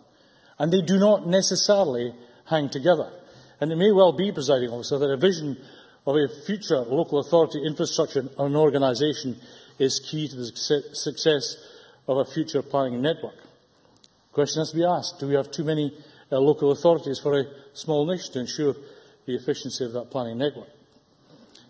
and they do not necessarily hang together. And it may well be, Presiding Officer, that a vision of a future local authority infrastructure and organisation is key to the success of a future planning network. The question has to be asked, do we have too many local authorities for a small nation to ensure the efficiency of that planning network?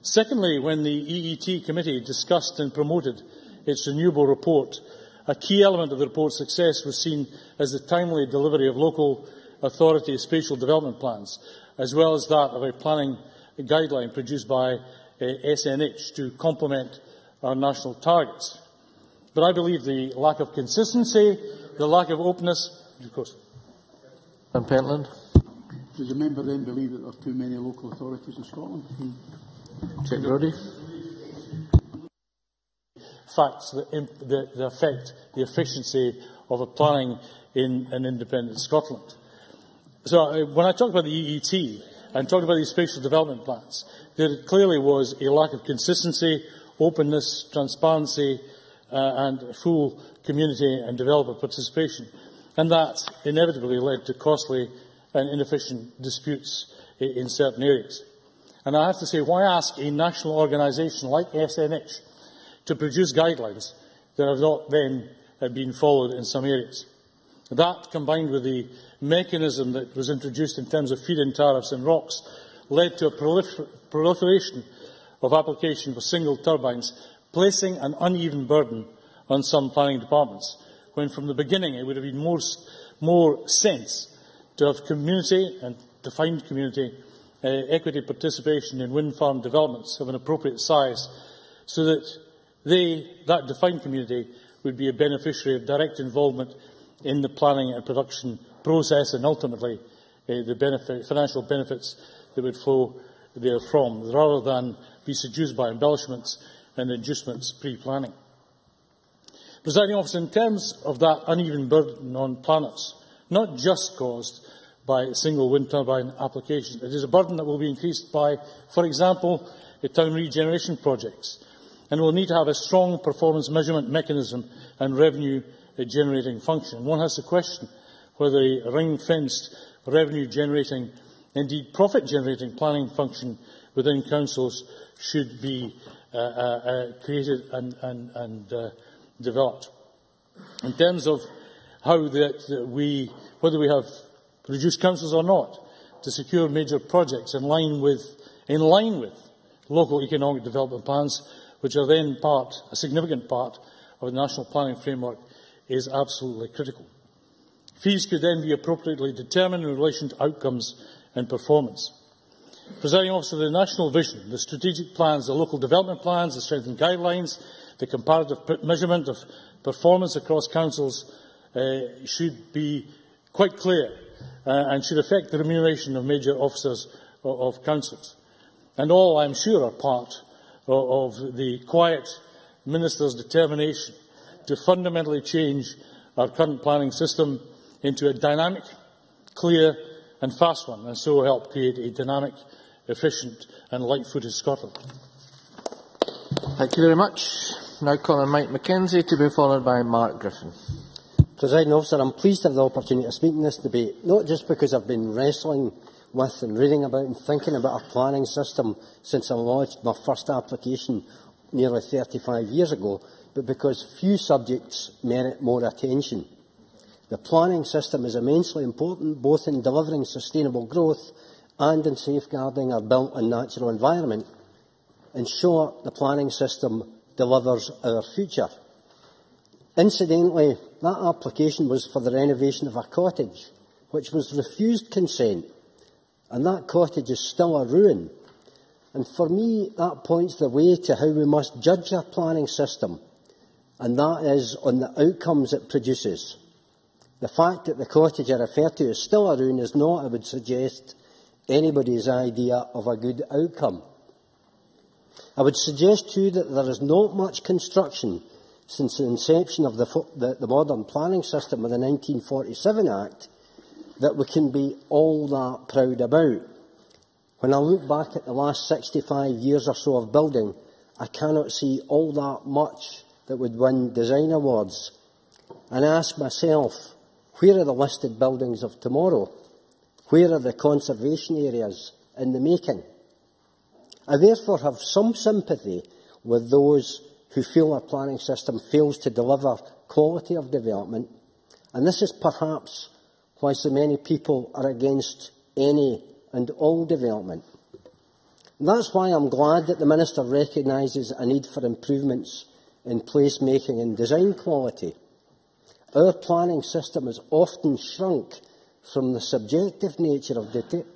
Secondly, when the EET committee discussed and promoted its renewable report, a key element of the report's success was seen as the timely delivery of local authority spatial development plans, as well as that of a planning guideline produced by SNH to complement our national targets. But I believe the lack of consistency, the lack of openness, of course. And Pentland. Does the member then believe that there are too many local authorities in Scotland? Check Roddy. Facts that affect the efficiency of a planning in an independent Scotland. So when I talked about the EET and talked about these spatial development plans, there clearly was a lack of consistency, openness, transparency and full community and developer participation. And that inevitably led to costly and inefficient disputes in certain areas. And I have to say, why ask a national organisation like SNH to produce guidelines that have not then been followed in some areas? That, combined with the mechanism that was introduced in terms of feed-in tariffs and ROCs, led to a proliferation of application for single turbines, placing an uneven burden on some planning departments, when from the beginning it would have been more sense to have community and defined community equity participation in wind farm developments of an appropriate size, so that that defined community would be a beneficiary of direct involvement in the planning and production process, and ultimately the financial benefits that would flow therefrom, rather than be seduced by embellishments and inducements pre-planning. Presiding Officer, in terms of that uneven burden on planners, not just caused by single wind turbine applications, it is a burden that will be increased by, for example, the town regeneration projects, and will need to have a strong performance measurement mechanism and revenue generating function. One has to question whether a ring-fenced revenue-generating, indeed profit-generating planning function within councils should be created and developed. In terms of how whether we have reduced councils or not to secure major projects in line with local economic development plans, which are then a significant part of the national planning framework, is absolutely critical. Fees could then be appropriately determined in relation to outcomes and performance. Presiding Officer, the national vision, the strategic plans, the local development plans, the strengthened guidelines, the comparative measurement of performance across councils should be quite clear and should affect the remuneration of major officers of councils. And all, I am sure, are part of the quiet Minister's determination to fundamentally change our current planning system into a dynamic, clear and fast one, and so help create a dynamic, efficient and light-footed Scotland. Thank you very much. Now calling Mike Mackenzie, to be followed by Mark Griffin. Presiding Officer, I'm pleased to have the opportunity to speak in this debate, not just because I've been wrestling with and reading about and thinking about our planning system since I lodged my first application nearly 35 years ago, but because few subjects merit more attention. The planning system is immensely important, both in delivering sustainable growth and in safeguarding our built and natural environment. In short, the planning system delivers our future. Incidentally, that application was for the renovation of a cottage, which was refused consent, and that cottage is still a ruin. And for me, that points the way to how we must judge our planning system, and that is on the outcomes it produces. The fact that the cottage I refer to is still around is not, I would suggest, anybody's idea of a good outcome. I would suggest too that there is not much construction since the inception of the modern planning system with the 1947 Act that we can be all that proud about. When I look back at the last 65 years or so of building, I cannot see all that much that would win design awards. And I ask myself, where are the listed buildings of tomorrow? Where are the conservation areas in the making? I therefore have some sympathy with those who feel our planning system fails to deliver quality of development, and this is perhaps why so many people are against any and all development. And that's why I'm glad that the Minister recognises a need for improvements in placemaking and design quality. Our planning system has often shrunk from the subjective nature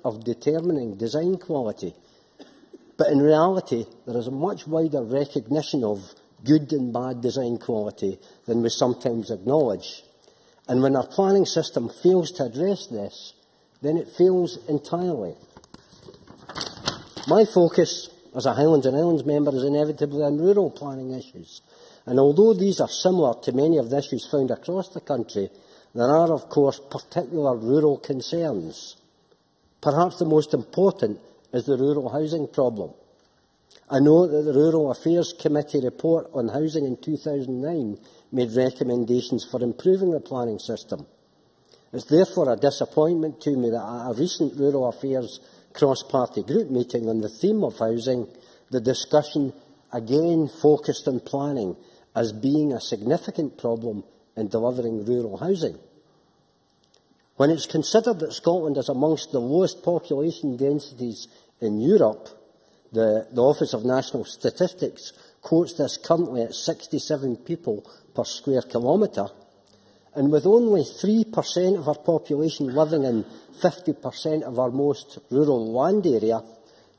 of determining design quality. But in reality, there is a much wider recognition of good and bad design quality than we sometimes acknowledge. And when our planning system fails to address this, then it fails entirely. My focus as a Highlands and Islands member is inevitably on rural planning issues. And although these are similar to many of the issues found across the country, there are, of course, particular rural concerns. Perhaps the most important is the rural housing problem. I know that the Rural Affairs Committee report on housing in 2009 made recommendations for improving the planning system. It's therefore a disappointment to me that at a recent Rural Affairs cross-party group meeting on the theme of housing, the discussion again focused on planning as being a significant problem in delivering rural housing. When it's considered that Scotland is amongst the lowest population densities in Europe, the Office of National Statistics quotes this currently at 67 people per square kilometre, and with only 3% of our population living in 50% of our most rural land area,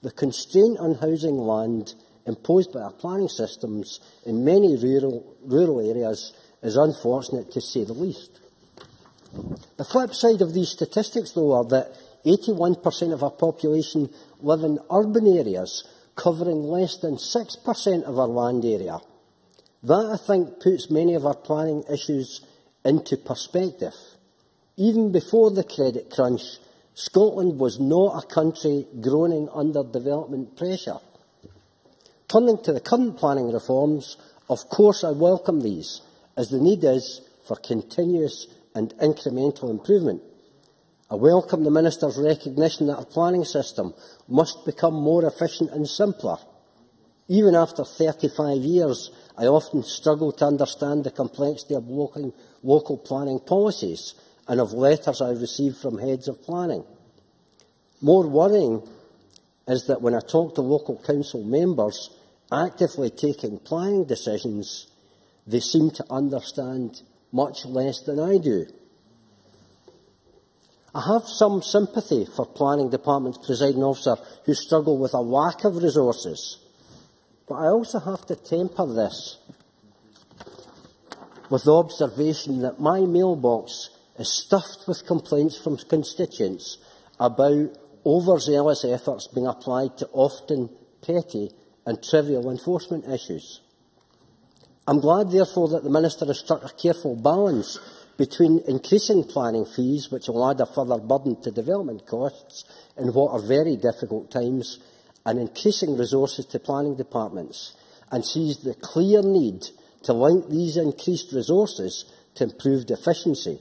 the constraint on housing land imposed by our planning systems in many rural areas is unfortunate, to say the least. The flip side of these statistics, though, are that 81% of our population live in urban areas, covering less than 6% of our land area. That, I think, puts many of our planning issues into perspective. Even before the credit crunch, Scotland was not a country groaning under development pressure. Turning to the current planning reforms, of course I welcome these, as the need is for continuous and incremental improvement. I welcome the Minister's recognition that our planning system must become more efficient and simpler. Even after 35 years, I often struggle to understand the complexity of local planning policies and of letters I receive from heads of planning. More worrying is that when I talk to local council members actively taking planning decisions, they seem to understand much less than I do. I have some sympathy for planning departments, presiding officer, who struggle with a lack of resources. But I also have to temper this with the observation that my mailbox is stuffed with complaints from constituents about overzealous efforts being applied to often petty and trivial enforcement issues. I'm glad, therefore, that the Minister has struck a careful balance between increasing planning fees, which will add a further burden to development costs in what are very difficult times, and increasing resources to planning departments, and sees the clear need to link these increased resources to improved efficiency.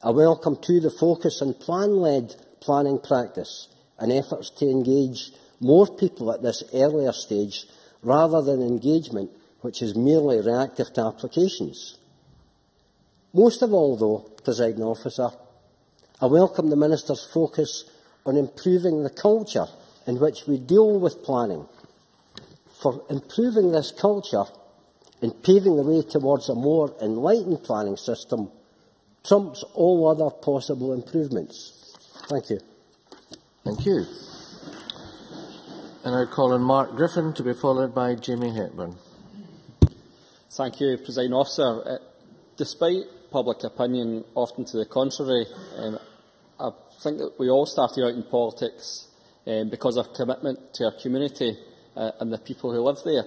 I welcome too the focus on plan-led planning practice and efforts to engage more people at this earlier stage rather than engagement which is merely reactive to applications. Most of all, though, presiding officer, I welcome the Minister's focus on improving the culture in which we deal with planning. For improving this culture and paving the way towards a more enlightened planning system trumps all other possible improvements. Thank you. Thank you. I now call on Mark Griffin to be followed by Jamie Hepburn. Thank you, Presiding Officer. Despite public opinion often to the contrary, I think that we all started out in politics because of commitment to our community and the people who live there.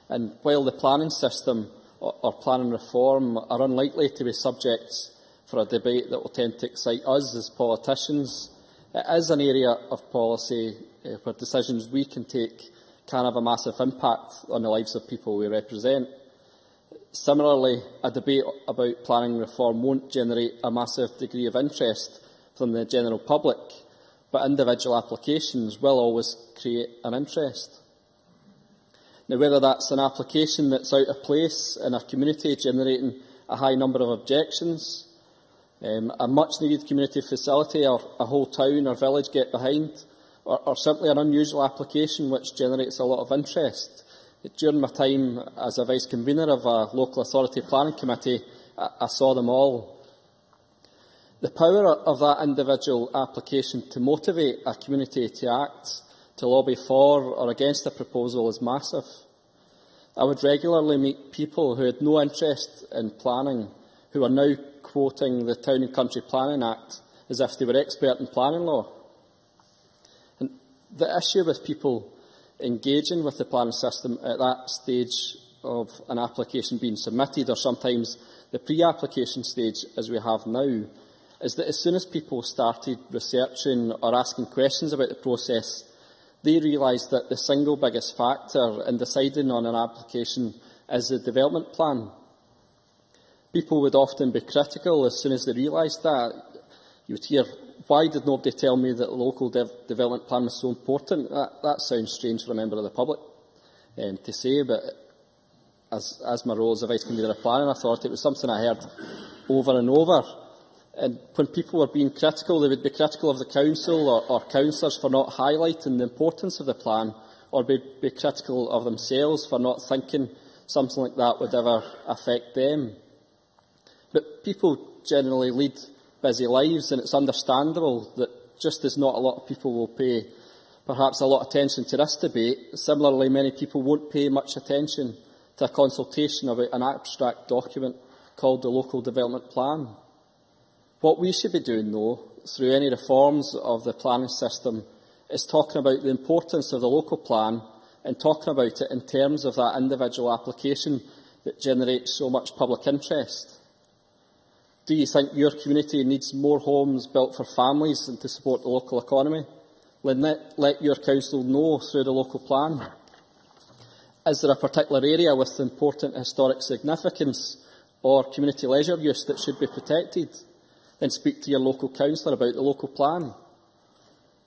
And while the planning system or planning reform are unlikely to be subjects for a debate that will tend to excite us as politicians, it is an area of policy where decisions we can take can have a massive impact on the lives of people we represent. Similarly, a debate about planning reform won't generate a massive degree of interest from the general public, but individual applications will always create an interest. Now, whether that's an application that's out of place in our community, generating a high number of objections, a much-needed community facility or a whole town or village get behind, or simply an unusual application which generates a lot of interest. During my time as a Vice-Convener of a local authority planning committee, I saw them all. The power of that individual application to motivate a community to act, to lobby for or against a proposal is massive. I would regularly meet people who had no interest in planning, who are now quoting the Town and Country Planning Act as if they were expert in planning law. And the issue with people engaging with the planning system at that stage of an application being submitted, or sometimes the pre-application stage as we have now, is that as soon as people started researching or asking questions about the process, they realised that the single biggest factor in deciding on an application is the development plan. People would often be critical as soon as they realised that. You would hear, why did nobody tell me that the local development plan was so important? That sounds strange for a member of the public to say, but as my role as a Vice-Convener of Planning, I thought it was something I heard over and over. And when people were being critical, they would be critical of the council or councillors for not highlighting the importance of the plan, or be critical of themselves for not thinking something like that would ever affect them. But people generally lead busy lives, and it's understandable that just as not a lot of people will pay perhaps a lot of attention to this debate, similarly many people won't pay much attention to a consultation about an abstract document called the Local Development Plan. What we should be doing, though, through any reforms of the planning system, is talking about the importance of the local plan and talking about it in terms of that individual application that generates so much public interest. Do you think your community needs more homes built for families and to support the local economy? Then let your council know through the local plan. Is there a particular area with important historic significance or community leisure use that should be protected? Then speak to your local councillor about the local plan.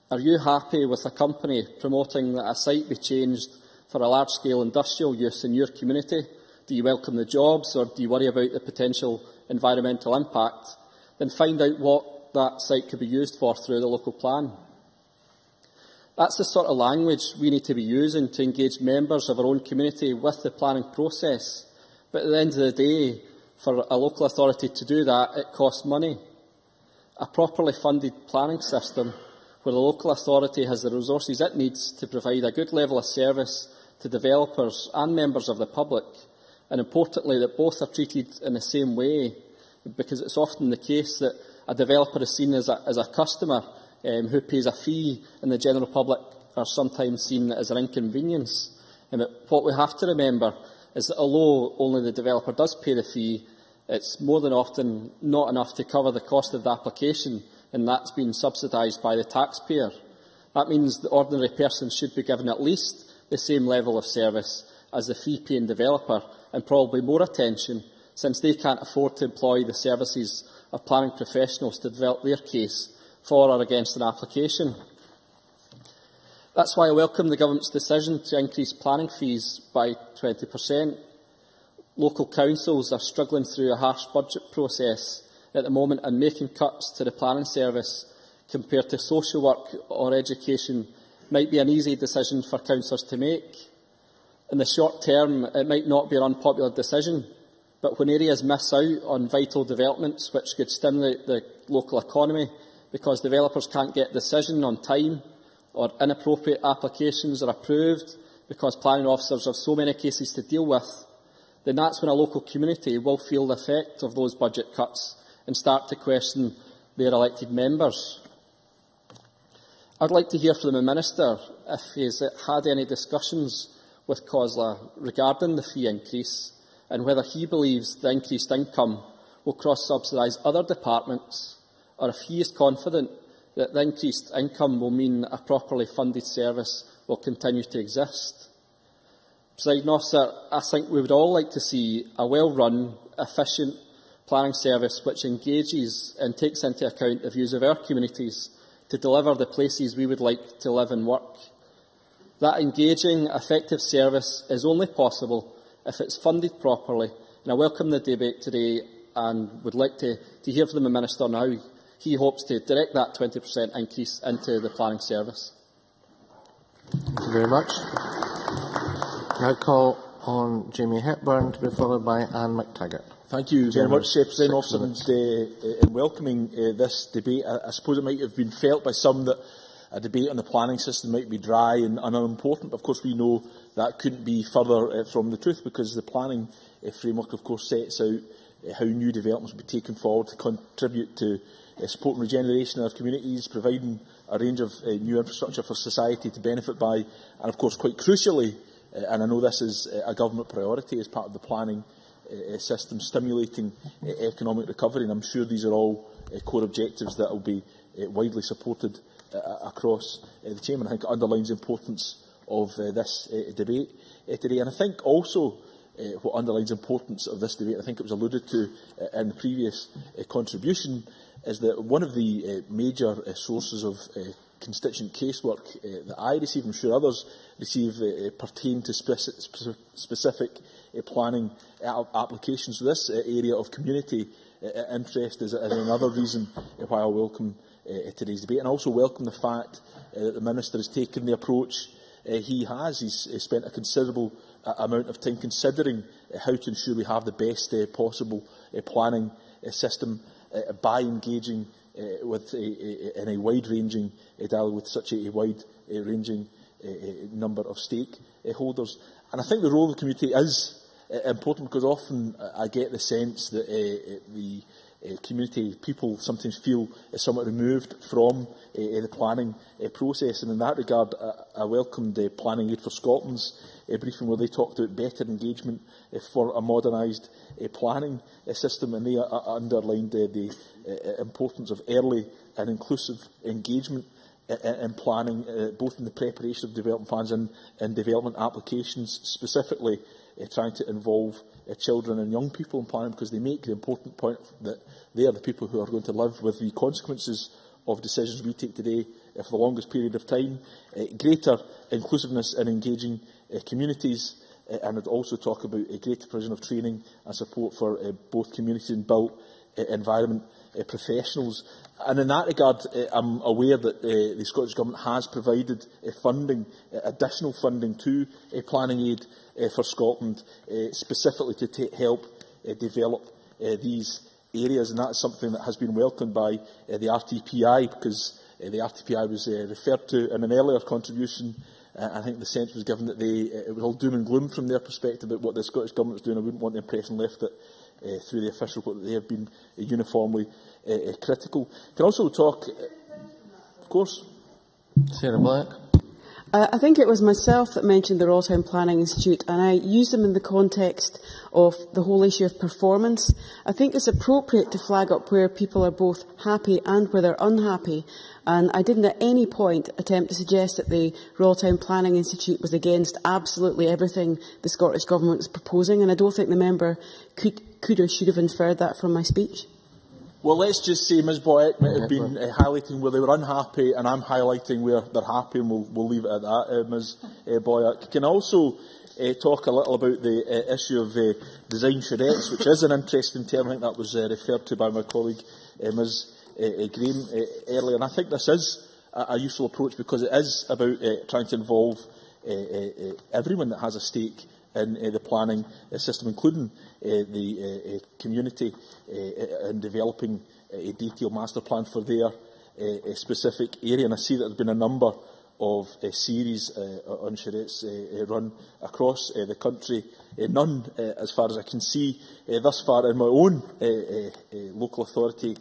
Are you happy with a company promoting that a site be changed for a large-scale industrial use in your community? Do you welcome the jobs, or do you worry about the potential environmental impact? Then find out what that site could be used for through the local plan. That's the sort of language we need to be using to engage members of our own community with the planning process. But at the end of the day, for a local authority to do that, it costs money. A properly funded planning system where the local authority has the resources it needs to provide a good level of service to developers and members of the public, and importantly that both are treated in the same way, because it's often the case that a developer is seen as a customer who pays a fee, and the general public are sometimes seen as an inconvenience. But what we have to remember is that although only the developer does pay the fee, it's more than often not enough to cover the cost of the application, and that's been subsidised by the taxpayer. That means the ordinary person should be given at least the same level of service as the fee-paying developer, and probably more attention, since they can't afford to employ the services of planning professionals to develop their case for or against an application. That's why I welcome the Government's decision to increase planning fees by 20%. Local councils are struggling through a harsh budget process at the moment, and making cuts to the planning service compared to social work or education might be an easy decision for councillors to make. In the short term, it might not be an unpopular decision, but when areas miss out on vital developments which could stimulate the local economy because developers can't get a decision on time, or inappropriate applications are approved because planning officers have so many cases to deal with, then that's when a local community will feel the effect of those budget cuts and start to question their elected members. I'd like to hear from the Minister if he has had any discussions with COSLA regarding the fee increase and whether he believes the increased income will cross-subsidise other departments, or if he is confident that the increased income will mean that a properly funded service will continue to exist. Presiding Officer, I think we would all like to see a well-run, efficient planning service which engages and takes into account the views of our communities to deliver the places we would like to live and work. That engaging, effective service is only possible if it's funded properly, and I welcome the debate today and would like to hear from the Minister on how he hopes to direct that 20% increase into the planning service. Thank you very much. Now call on Jamie Hepburn to be followed by Anne McTaggart. Thank you very much, President Officer, in welcoming this debate. I suppose it might have been felt by some that a debate on the planning system might be dry and unimportant, but of course we know that couldn't be further from the truth, because the planning framework of course sets out how new developments will be taken forward to contribute to supporting regeneration in our communities, providing a range of new infrastructure for society to benefit by, and of course quite crucially, and I know this is a government priority as part of the planning system, stimulating economic recovery, and I'm sure these are all core objectives that will be widely supported across the Chamber. I think it underlines the importance of this debate today, and I think also what underlines the importance of this debate, I think it was alluded to in the previous contribution, is that one of the major sources of constituent casework that I receive, and I'm sure others receive, pertain to specific planning applications. So this area of community interest is another reason why I welcome today's debate, and I also welcome the fact that the Minister has taken the approach he has. He's spent a considerable amount of time considering how to ensure we have the best possible planning system by engaging in a wide-ranging dialogue with such a wide-ranging number of stakeholders. And I think the role of the community is important, because often I get the sense that the community people sometimes feel somewhat removed from the planning process, and in that regard I welcomed Planning Aid for Scotland's briefing, where they talked about better engagement for a modernised planning system, and they underlined the importance of early and inclusive engagement in planning, both in the preparation of development plans and development applications, specifically trying to involve children and young people in planning, because they make the important point that they are the people who are going to live with the consequences of decisions we take today for the longest period of time. Greater inclusiveness in engaging communities, and I'd also talk about a greater provision of training and support for both communities and built environment professionals. And in that regard, I'm aware that the Scottish Government has provided funding, additional funding to Planning Aid for Scotland, specifically to help develop these areas, and that's something that has been welcomed by the RTPI, because the RTPI was referred to in an earlier contribution. I think the sense was given that it was all doom and gloom from their perspective about what the Scottish Government was doing. I wouldn't want the impression left that through the official report that they have been uniformly critical. Can also talk, of course. Sarah Black. I think it was myself that mentioned the Royal Town Planning Institute, and I used them in the context of the whole issue of performance. I think it's appropriate to flag up where people are both happy and where they're unhappy, and I didn't at any point attempt to suggest that the Royal Town Planning Institute was against absolutely everything the Scottish Government was proposing, and I don't think the member could or should have inferred that from my speech. Well, let's just say Ms Boyack might have been highlighting where they were unhappy, and I'm highlighting where they're happy, and we'll leave it at that, Ms Boyack. Can I also talk a little about the issue of design charrettes, which is an interesting term. I think that was referred to by my colleague Ms Graham earlier, and I think this is a useful approach, because it is about trying to involve everyone that has a stake in the planning system, including the community, in developing a detailed master plan for their specific area. And I see that there have been a number of a series on charrettes run across the country. None, as far as I can see, thus far in my own local authority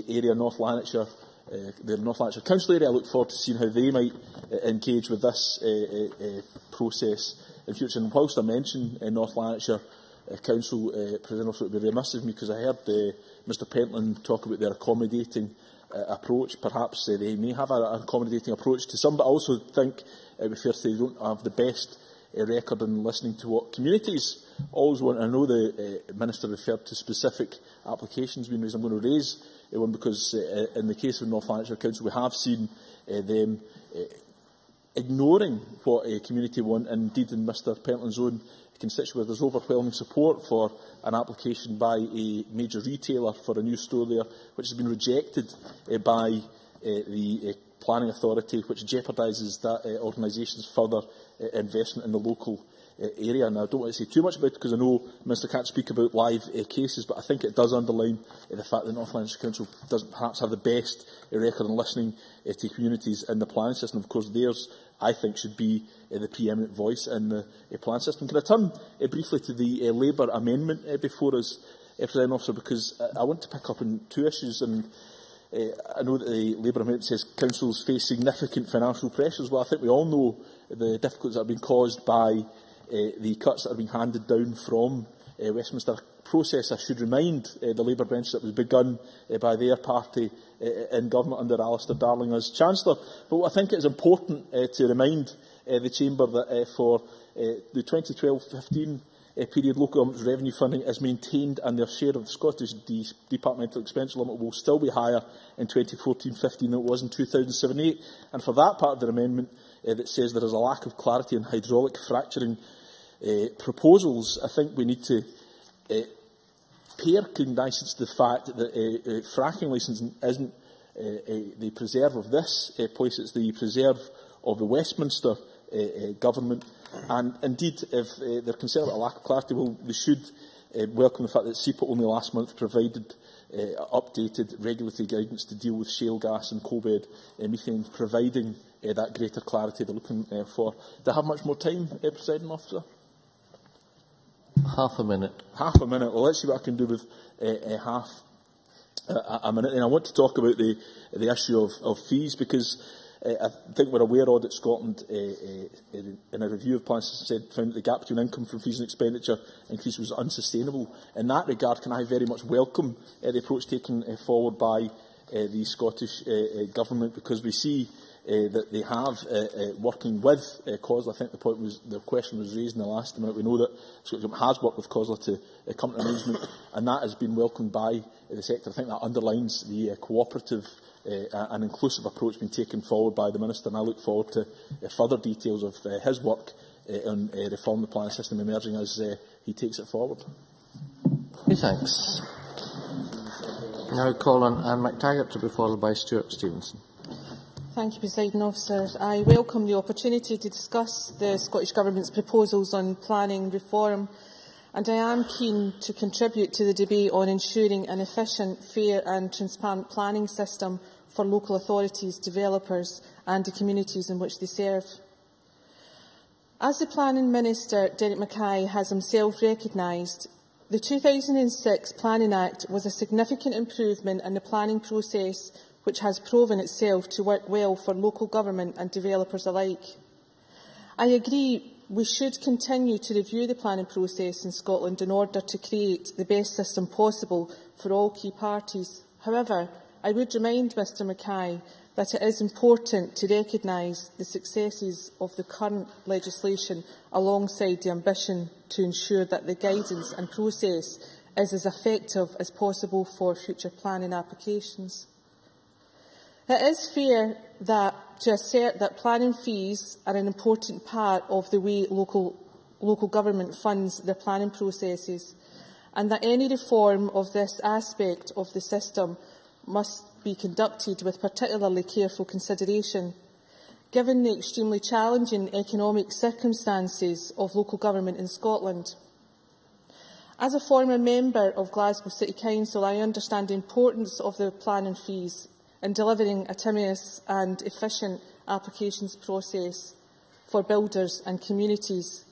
area, North Lanarkshire, the North Lanarkshire Council area. I look forward to seeing how they might engage with this process in future. And whilst I mention North Lanarkshire Council, President Officer, it would be remiss of me because I heard Mr Pentland talk about their accommodating approach. Perhaps they may have an accommodating approach to some, but I also think it would be fair to say they don't have the best record in listening to what communities always want. I know the Minister referred to specific applications being raised. I'm going to raise one because in the case of North Lanarkshire Council we have seen them ignoring what a community want, and indeed in Mr Pentland's own constituency there's overwhelming support for an application by a major retailer for a new store there, which has been rejected by the planning authority, which jeopardises that organisation's further investment in the local area. And I don't want to say too much about it because I know Minister can't speak about live cases, but I think it does underline the fact that North Lanarkshire Council doesn't perhaps have the best record in listening to communities in the planning system. Of course, theirs, I think, should be the pre-eminent voice in the planning system. Can I turn briefly to the Labour amendment before us, President Officer, because I want to pick up on two issues. And I know that the Labour amendment says councils face significant financial pressures. Well, I think we all know the difficulties that have been caused by the cuts that have been handed down from Westminster process. I should remind the Labour bench that was begun by their party in government under Alistair Darling as Chancellor. But I think it is important to remind the Chamber that for the 2012-15 period, local government's revenue funding is maintained and their share of the Scottish Departmental Expenditure Limit will still be higher in 2014-15 than it was in 2007-8. And for that part of the amendment that says there is a lack of clarity on hydraulic fracturing proposals, I think we need to pay recognisance to the fact that fracking licensing isn't the preserve of this place, it's the preserve of the Westminster government. And indeed, if they're concerned about a lack of clarity, well, they should welcome the fact that CEPA only last month provided updated regulatory guidance to deal with shale gas and coal bed methane, providing that greater clarity they're looking for. Do I have much more time, Presiding Officer? Half a minute. Half a minute. Well, let's see what I can do with half a minute. And I want to talk about the issue of fees, because I think we're aware Audit Scotland, in a review of plans, found that the gap between income from fees and expenditure increase was unsustainable. In that regard, can I very much welcome the approach taken forward by the Scottish Government, because we see that they have, working with COSLA, I think the question was raised in the last minute. We know that Scottish Government has worked with COSLA to come to an arrangement, and that has been welcomed by the sector. I think that underlines the cooperative and inclusive approach being taken forward by the Minister, and I look forward to further details of his work on reform the planning system emerging as he takes it forward. Thanks. Now call on Anne McTaggart to be followed by Stuart Stevenson. Thank you, Presiding Officer. I welcome the opportunity to discuss the Scottish Government's proposals on planning reform, and I am keen to contribute to the debate on ensuring an efficient, fair and transparent planning system for local authorities, developers and the communities in which they serve. As the Planning Minister, Derek Mackay, has himself recognised, the 2006 Planning Act was a significant improvement in the planning process, which has proven itself to work well for local government and developers alike. I agree we should continue to review the planning process in Scotland in order to create the best system possible for all key parties. However, I would remind Mr Mackay that it is important to recognise the successes of the current legislation alongside the ambition to ensure that the guidance and process is as effective as possible for future planning applications. It is fair to assert that planning fees are an important part of the way local government funds their planning processes, and that any reform of this aspect of the system must be conducted with particularly careful consideration, given the extremely challenging economic circumstances of local government in Scotland. As a former member of Glasgow City Council, I understand the importance of the planning fees in delivering a timely and efficient applications process for builders and communities,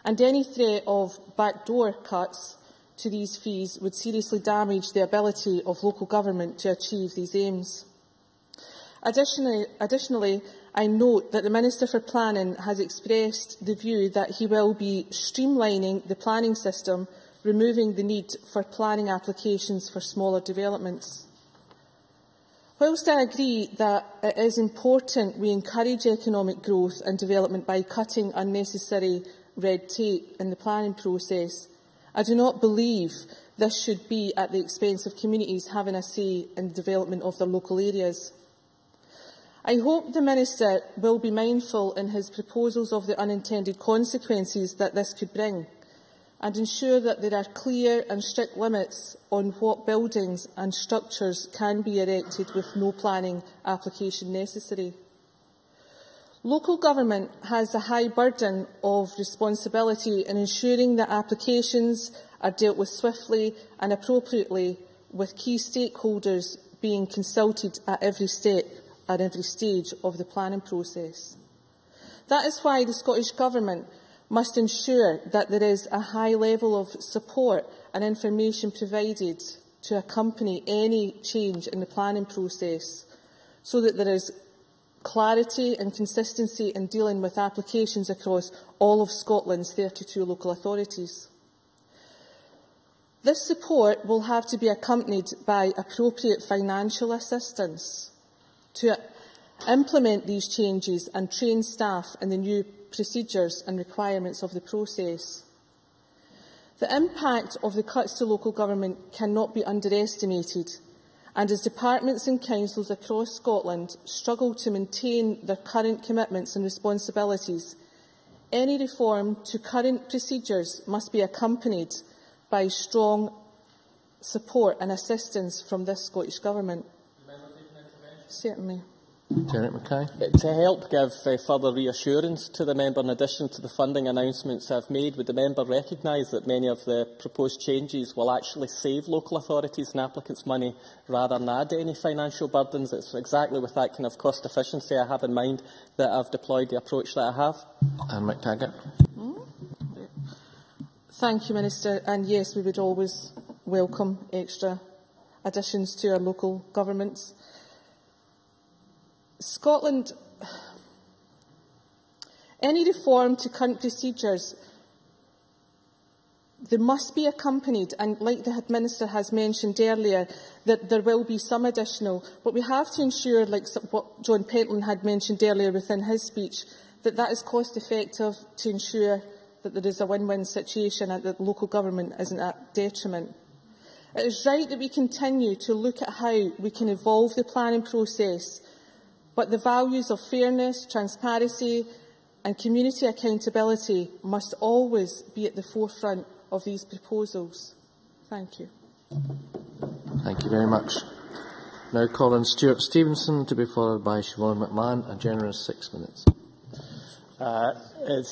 and any threat of backdoor cuts to these fees would seriously damage the ability of local government to achieve these aims. Additionally, I note that the Minister for Planning has expressed the view that he will be streamlining the planning system, removing the need for planning applications for smaller developments. Whilst I agree that it is important we encourage economic growth and development by cutting unnecessary red tape in the planning process, I do not believe this should be at the expense of communities having a say in the development of their local areas. I hope the Minister will be mindful in his proposals of the unintended consequences that this could bring, and ensure that there are clear and strict limits on what buildings and structures can be erected with no planning application necessary. Local government has a high burden of responsibility in ensuring that applications are dealt with swiftly and appropriately, with key stakeholders being consulted at every step and every stage of the planning process. That is why the Scottish Government must ensure that there is a high level of support and information provided to accompany any change in the planning process, so that there is clarity and consistency in dealing with applications across all of Scotland's 32 local authorities. This support will have to be accompanied by appropriate financial assistance to implement these changes and train staff in the new procedures and requirements of the process. The impact of the cuts to local government cannot be underestimated, and as departments and councils across Scotland struggle to maintain their current commitments and responsibilities, any reform to current procedures must be accompanied by strong support and assistance from this Scottish Government. Certainly. Derek Mackay. To help give further reassurance to the member, in addition to the funding announcements I've made, would the member recognise that many of the proposed changes will actually save local authorities and applicants money rather than add any financial burdens? It's exactly with that kind of cost efficiency I have in mind that I've deployed the approach that I have. Anne McTaggart. Thank you, Minister. And yes, we would always welcome extra additions to our local governments. Scotland, any reform to current procedures, they must be accompanied, and like the Minister has mentioned earlier, that there will be some additional, but we have to ensure, like what John Pentland had mentioned earlier within his speech, that that is cost effective to ensure that there is a win-win situation and that local government isn't at detriment. It is right that we continue to look at how we can evolve the planning process, but the values of fairness, transparency and community accountability must always be at the forefront of these proposals. Thank you. Thank you very much. Now call on Stuart Stevenson, to be followed by Siobhan McMahon, a generous 6 minutes.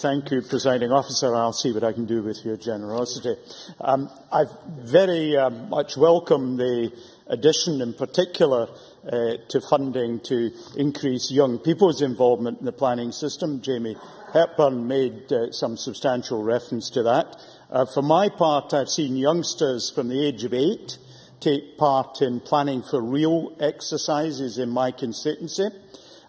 Thank you, Presiding Officer. I'll see what I can do with your generosity. I very much welcome the addition, in particular, to funding to increase young people's involvement in the planning system. Jamie Hepburn made some substantial reference to that. For my part, I've seen youngsters from the age of 8 take part in planning for real exercises in my constituency.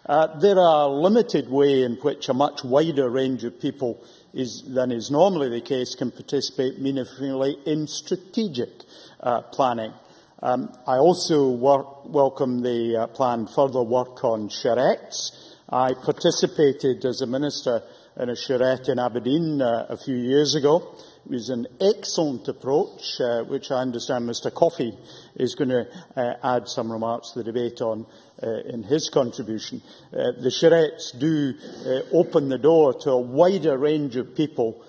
There are a limited way in which a much wider range of people than is normally the case can participate meaningfully in strategic planning. I also welcome the planned further work on charrettes. I participated as a minister in a charrette in Aberdeen a few years ago. It was an excellent approach, which I understand Mr Coffey is going to add some remarks to the debate on in his contribution. The charrettes do open the door to a wider range of people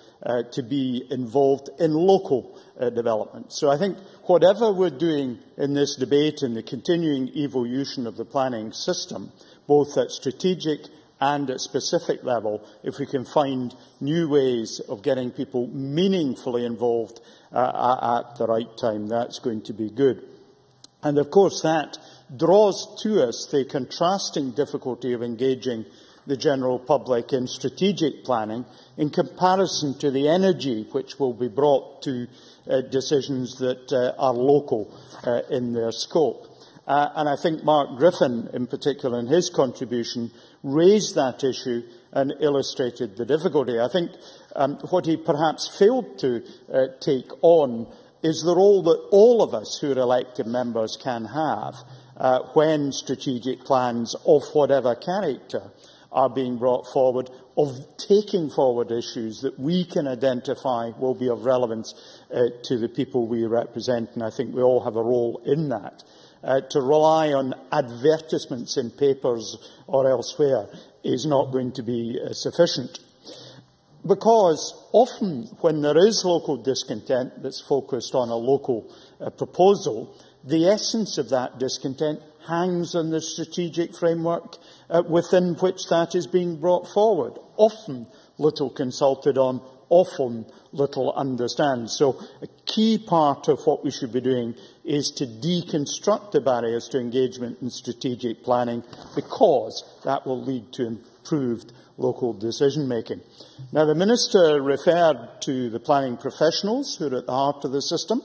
to be involved in local development. So I think whatever we're doing in this debate and the continuing evolution of the planning system, both at strategic and at specific level, if we can find new ways of getting people meaningfully involved at the right time, that's going to be good. And of course that draws to us the contrasting difficulty of engaging the general public in strategic planning in comparison to the energy which will be brought to decisions that are local in their scope. And I think Mark Griffin, in particular, in his contribution, raised that issue and illustrated the difficulty. I think what he perhaps failed to take on is the role that all of us who are elected members can have when strategic plans of whatever character are being brought forward, of taking forward issues that we can identify will be of relevance to the people we represent, and I think we all have a role in that. To rely on advertisements in papers or elsewhere is not going to be sufficient. Because often when there is local discontent that's focused on a local proposal, the essence of that discontent hangs on the strategic framework within which that is being brought forward. Often little consulted on, often little understood. So a key part of what we should be doing is to deconstruct the barriers to engagement in strategic planning, because that will lead to improved local decision making. Now, the Minister referred to the planning professionals who are at the heart of the system.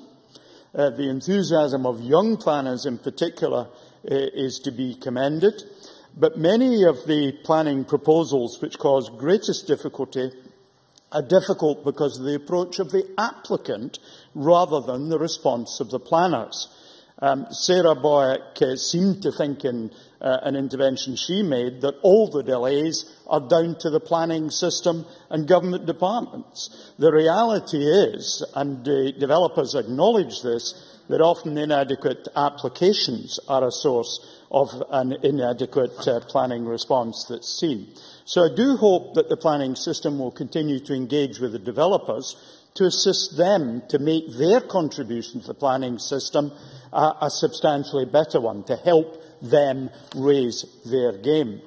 The enthusiasm of young planners in particular is to be commended, but many of the planning proposals which cause greatest difficulty are difficult because of the approach of the applicant rather than the response of the planners. Sarah Boyack seemed to think in an intervention she made that all the delays are down to the planning system and government departments. The reality is, and developers acknowledge this, that often inadequate applications are a source of an inadequate planning response that's seen. So I do hope that the planning system will continue to engage with the developers to assist them to make their contribution to the planning system a substantially better one, to help them raise their game.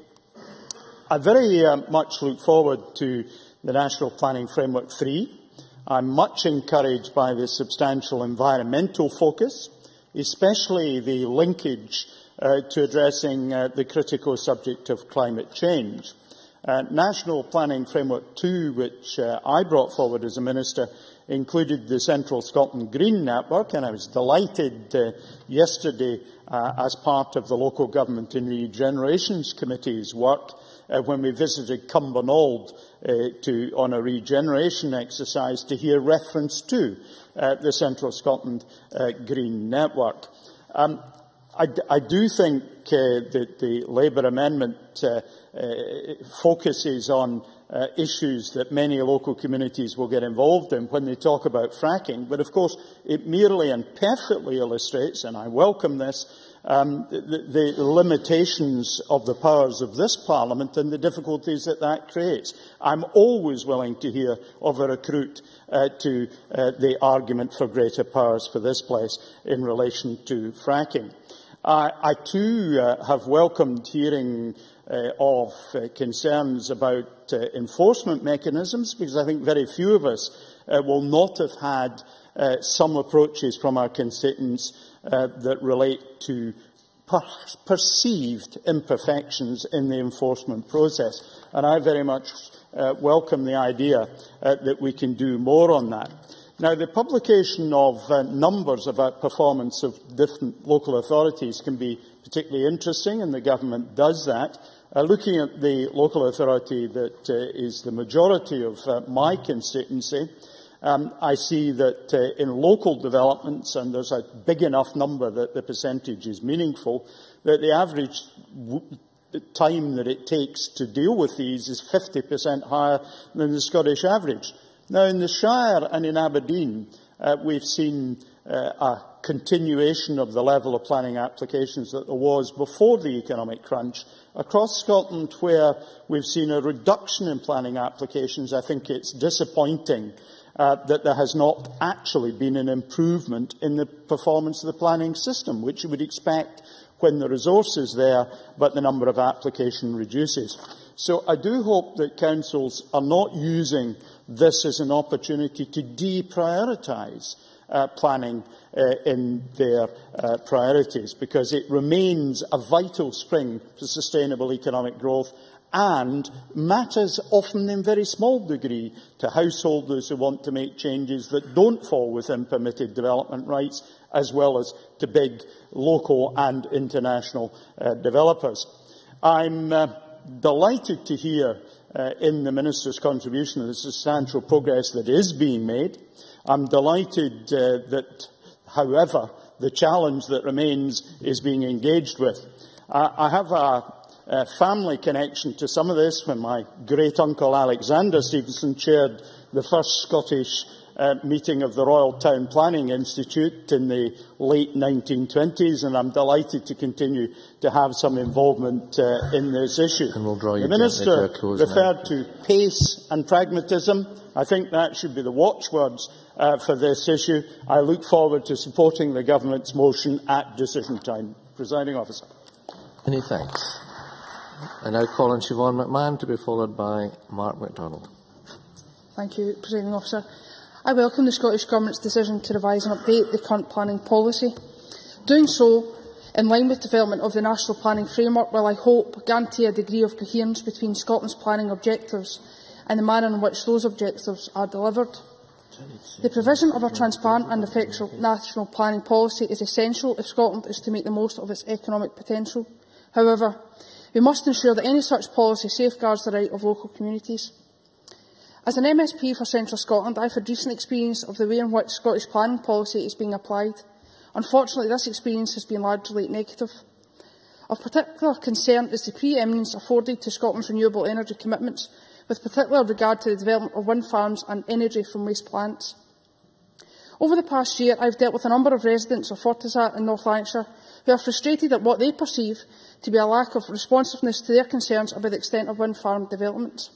I very much look forward to the National Planning Framework 3. I'm much encouraged by the substantial environmental focus, especially the linkage to addressing the critical subject of climate change. National Planning Framework 2, which I brought forward as a Minister, included the Central Scotland Green Network, and I was delighted yesterday as part of the Local Government and Regenerations Committee's work when we visited Cumbernauld on a regeneration exercise to hear reference to the Central Scotland Green Network. I do think that the Labour amendment focuses on issues that many local communities will get involved in when they talk about fracking, but of course it merely and perfectly illustrates, and I welcome this, the limitations of the powers of this Parliament and the difficulties that that creates. I'm always willing to hear of a recruit to the argument for greater powers for this place in relation to fracking. I too have welcomed hearing of concerns about enforcement mechanisms, because I think very few of us will not have had some approaches from our constituents that relate to perceived imperfections in the enforcement process. And I very much welcome the idea that we can do more on that. Now, the publication of numbers about performance of different local authorities can be particularly interesting, and the government does that. Looking at the local authority that is the majority of my constituency, I see that in local developments, and there's a big enough number that the percentage is meaningful, that the average time that it takes to deal with these is 50% higher than the Scottish average. Now, in the Shire and in Aberdeen, we've seen a continuation of the level of planning applications that there was before the economic crunch. Across Scotland, where we've seen a reduction in planning applications, I think it's disappointing that there has not actually been an improvement in the performance of the planning system, which you would expect when the resource is there, but the number of applications reduces. So I do hope that councils are not using this as an opportunity to deprioritise planning in their priorities, because it remains a vital spring for sustainable economic growth and matters often in very small degree to householders who want to make changes that don't fall within permitted development rights, as well as to big local and international developers. I'm delighted to hear in the Minister's contribution the substantial progress that is being made. I'm delighted that, however, the challenge that remains is being engaged with. I have a family connection to some of this when my great-uncle Alexander Stevenson chaired the first Scottish meeting of the Royal Town Planning Institute in the late 1920s, and I'm delighted to continue to have some involvement in this issue. And we'll draw you the Minister to referred to pace and pragmatism. I think that should be the watchwords for this issue. I look forward to supporting the Government's motion at decision time. Presiding Officer. Many thanks. I now call on Siobhan McMahon to be followed by Mark MacDonald. Thank you, Presiding Officer. I welcome the Scottish Government's decision to revise and update the current planning policy. Doing so, in line with development of the National Planning Framework, will, I hope, guarantee a degree of coherence between Scotland's planning objectives and the manner in which those objectives are delivered. The provision of a transparent and effective national planning policy is essential if Scotland is to make the most of its economic potential. However, we must ensure that any such policy safeguards the right of local communities. As an MSP for Central Scotland, I have had recent experience of the way in which Scottish planning policy is being applied. Unfortunately, this experience has been largely negative. Of particular concern is the pre-eminence afforded to Scotland's renewable energy commitments, with particular regard to the development of wind farms and energy from waste plants. Over the past year, I have dealt with a number of residents of Fortizat in North Lanarkshire who are frustrated at what they perceive to be a lack of responsiveness to their concerns about the extent of wind farm development.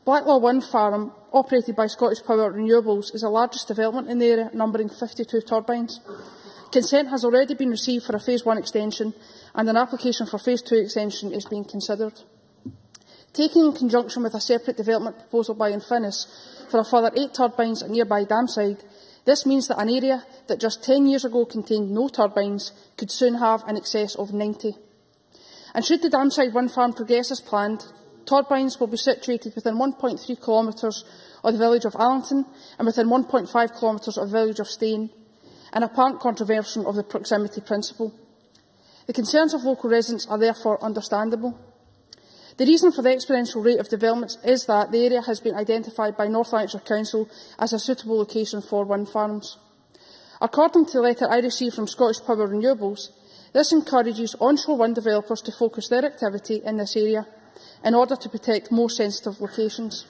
Blacklaw Wind Farm, operated by Scottish Power Renewables, is the largest development in the area, numbering 52 turbines. Consent has already been received for a Phase 1 extension, and an application for Phase 2 extension is being considered. Taken in conjunction with a separate development proposal by Infinis for a further 8 turbines at nearby Damside, this means that an area that just 10 years ago contained no turbines could soon have in excess of 90. And should the Damside wind farm progress as planned, turbines will be situated within 1.3 kilometres of the village of Allington and within 1.5 kilometres of the village of Staine, an apparent contravention of the proximity principle. The concerns of local residents are therefore understandable. The reason for the exponential rate of development is that the area has been identified by North Lanarkshire Council as a suitable location for wind farms. According to the letter I received from Scottish Power Renewables, this encourages onshore wind developers to focus their activity in this area in order to protect more sensitive locations.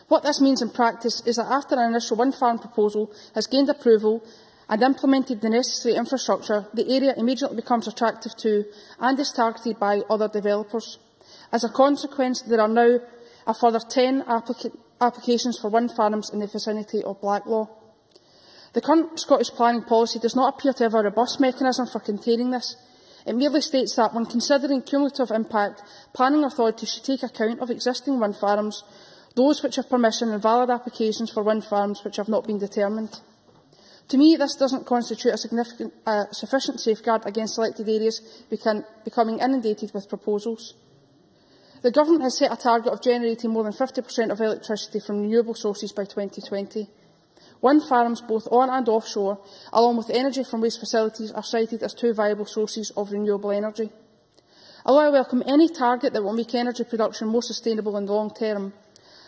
What this means in practice is that after an initial wind farm proposal has gained approval and implemented the necessary infrastructure, the area immediately becomes attractive to and is targeted by other developers. As a consequence, there are now a further 10 applications for wind farms in the vicinity of Blacklaw. The current Scottish planning policy does not appear to have a robust mechanism for containing this. It merely states that, when considering cumulative impact, planning authorities should take account of existing wind farms, those which have permission and valid applications for wind farms which have not been determined. To me, this does not constitute a sufficient safeguard against selected areas becoming inundated with proposals. The Government has set a target of generating more than 50% of electricity from renewable sources by 2020. Wind farms, both on and offshore, along with energy from waste facilities, are cited as 2 viable sources of renewable energy. Although I welcome any target that will make energy production more sustainable in the long term,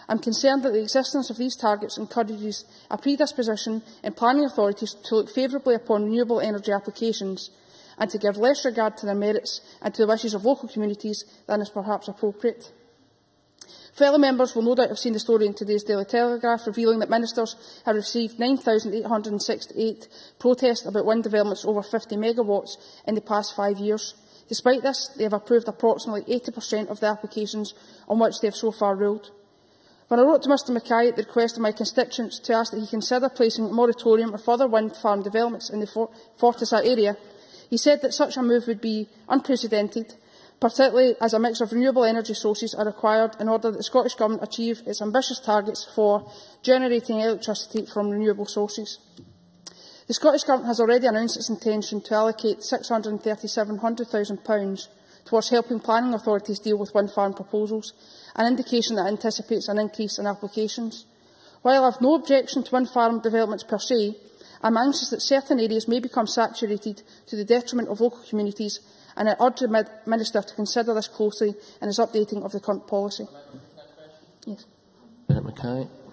I am concerned that the existence of these targets encourages a predisposition in planning authorities to look favourably upon renewable energy applications and to give less regard to their merits and to the wishes of local communities than is perhaps appropriate. Fellow members will no doubt have seen the story in today's Daily Telegraph revealing that ministers have received 9,868 protests about wind developments over 50 megawatts in the past 5 years. Despite this, they have approved approximately 80% of the applications on which they have so far ruled. When I wrote to Mr Mackay at the request of my constituents to ask that he consider placing a moratorium on further wind farm developments in the Fortizat area, he said that such a move would be unprecedented, particularly as a mix of renewable energy sources are required in order that the Scottish Government achieve its ambitious targets for generating electricity from renewable sources. The Scottish Government has already announced its intention to allocate £637,000 towards helping planning authorities deal with wind farm proposals, an indication that anticipates an increase in applications. While I have no objection to wind farm developments per se, I am anxious that certain areas may become saturated to the detriment of local communities, and I urge the Minister to consider this closely in his updating of the current policy. Yes.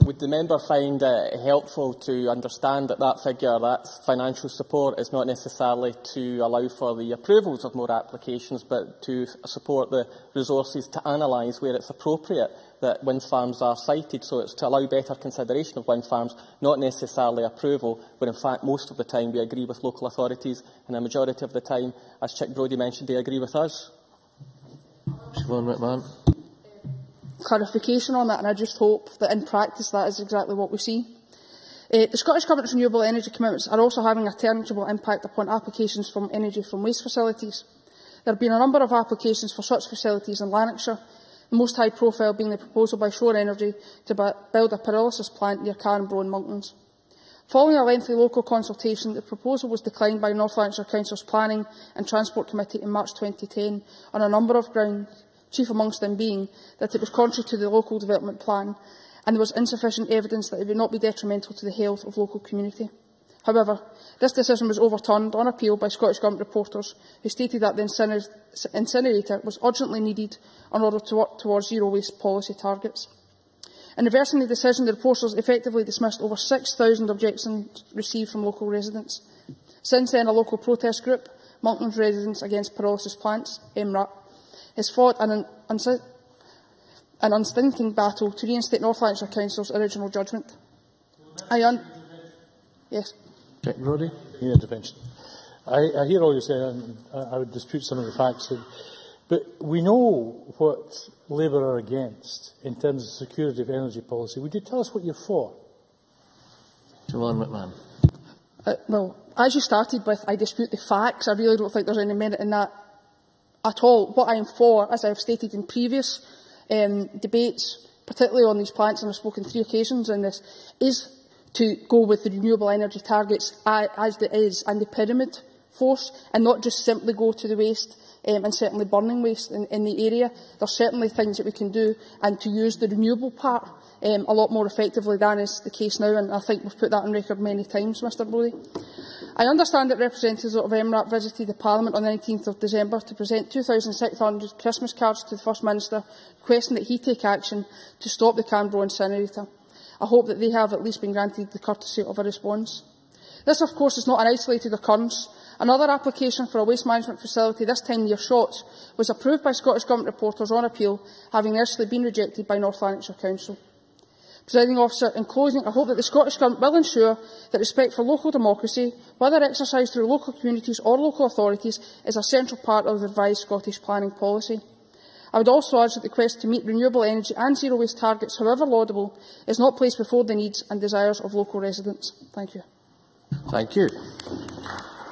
Would the member find it helpful to understand that that figure, that financial support, is not necessarily to allow for the approvals of more applications, but to support the resources to analyse where it's appropriate that wind farms are sited? So it's to allow better consideration of wind farms, not necessarily approval, but in fact most of the time we agree with local authorities, and a majority of the time, as Chick Brodie mentioned, they agree with us. Siobhan McMahon. Clarification on that, and I just hope that in practice that is exactly what we see. The Scottish Government's renewable energy commitments are also having a tangible impact upon applications from energy from waste facilities. There have been a number of applications for such facilities in Lanarkshire, the most high profile being the proposal by Shore Energy to build a pyrolysis plant near Carnbrough and Monklands. Following a lengthy local consultation, the proposal was declined by North Lanarkshire Council's Planning and Transport Committee in March 2010 on a number of grounds, chief amongst them being that it was contrary to the local development plan and there was insufficient evidence that it would not be detrimental to the health of local community. However, this decision was overturned on appeal by Scottish Government reporters who stated that the incinerator was urgently needed in order to work towards zero waste policy targets. In reversing the decision, the reporters effectively dismissed over 6,000 objections received from local residents. Since then, a local protest group, Monklands Residents Against Pyrolysis Plants, MRAP, has fought an unstinting battle to reinstate North Lanarkshire Council's original judgment. Yes. Chick Brodie? Intervention. I hear all you say, and I would dispute some of the facts. But we know what Labour are against in terms of security of energy policy. Would you tell us what you're for? Siobhan McMahon. Well, as you started with, I dispute the facts. I really don't think there's any merit in that at all. What I am for, as I have stated in previous debates, particularly on these plants, and I've spoken 3 occasions on this, is to go with the renewable energy targets as it is, and the pyramid force, and not just simply go to the waste and certainly burning waste in the area. There are certainly things that we can do, and to use the renewable part a lot more effectively than is the case now, and I think we've put that on record many times, Mr Brodie. I understand that representatives of MRAP visited the Parliament on the 19th of December to present 2,600 Christmas cards to the First Minister requesting that he take action to stop the Carnbrough incinerator. I hope that they have at least been granted the courtesy of a response. This, of course, is not an isolated occurrence. Another application for a waste management facility, this time near Shotts, was approved by Scottish Government reporters on appeal, having initially been rejected by North Lanarkshire Council. Presiding Officer, in closing, I hope that the Scottish Government will ensure that respect for local democracy, whether exercised through local communities or local authorities, is a central part of the revised Scottish planning policy. I would also urge that the quest to meet renewable energy and zero waste targets, however laudable, is not placed before the needs and desires of local residents. Thank you. Thank you.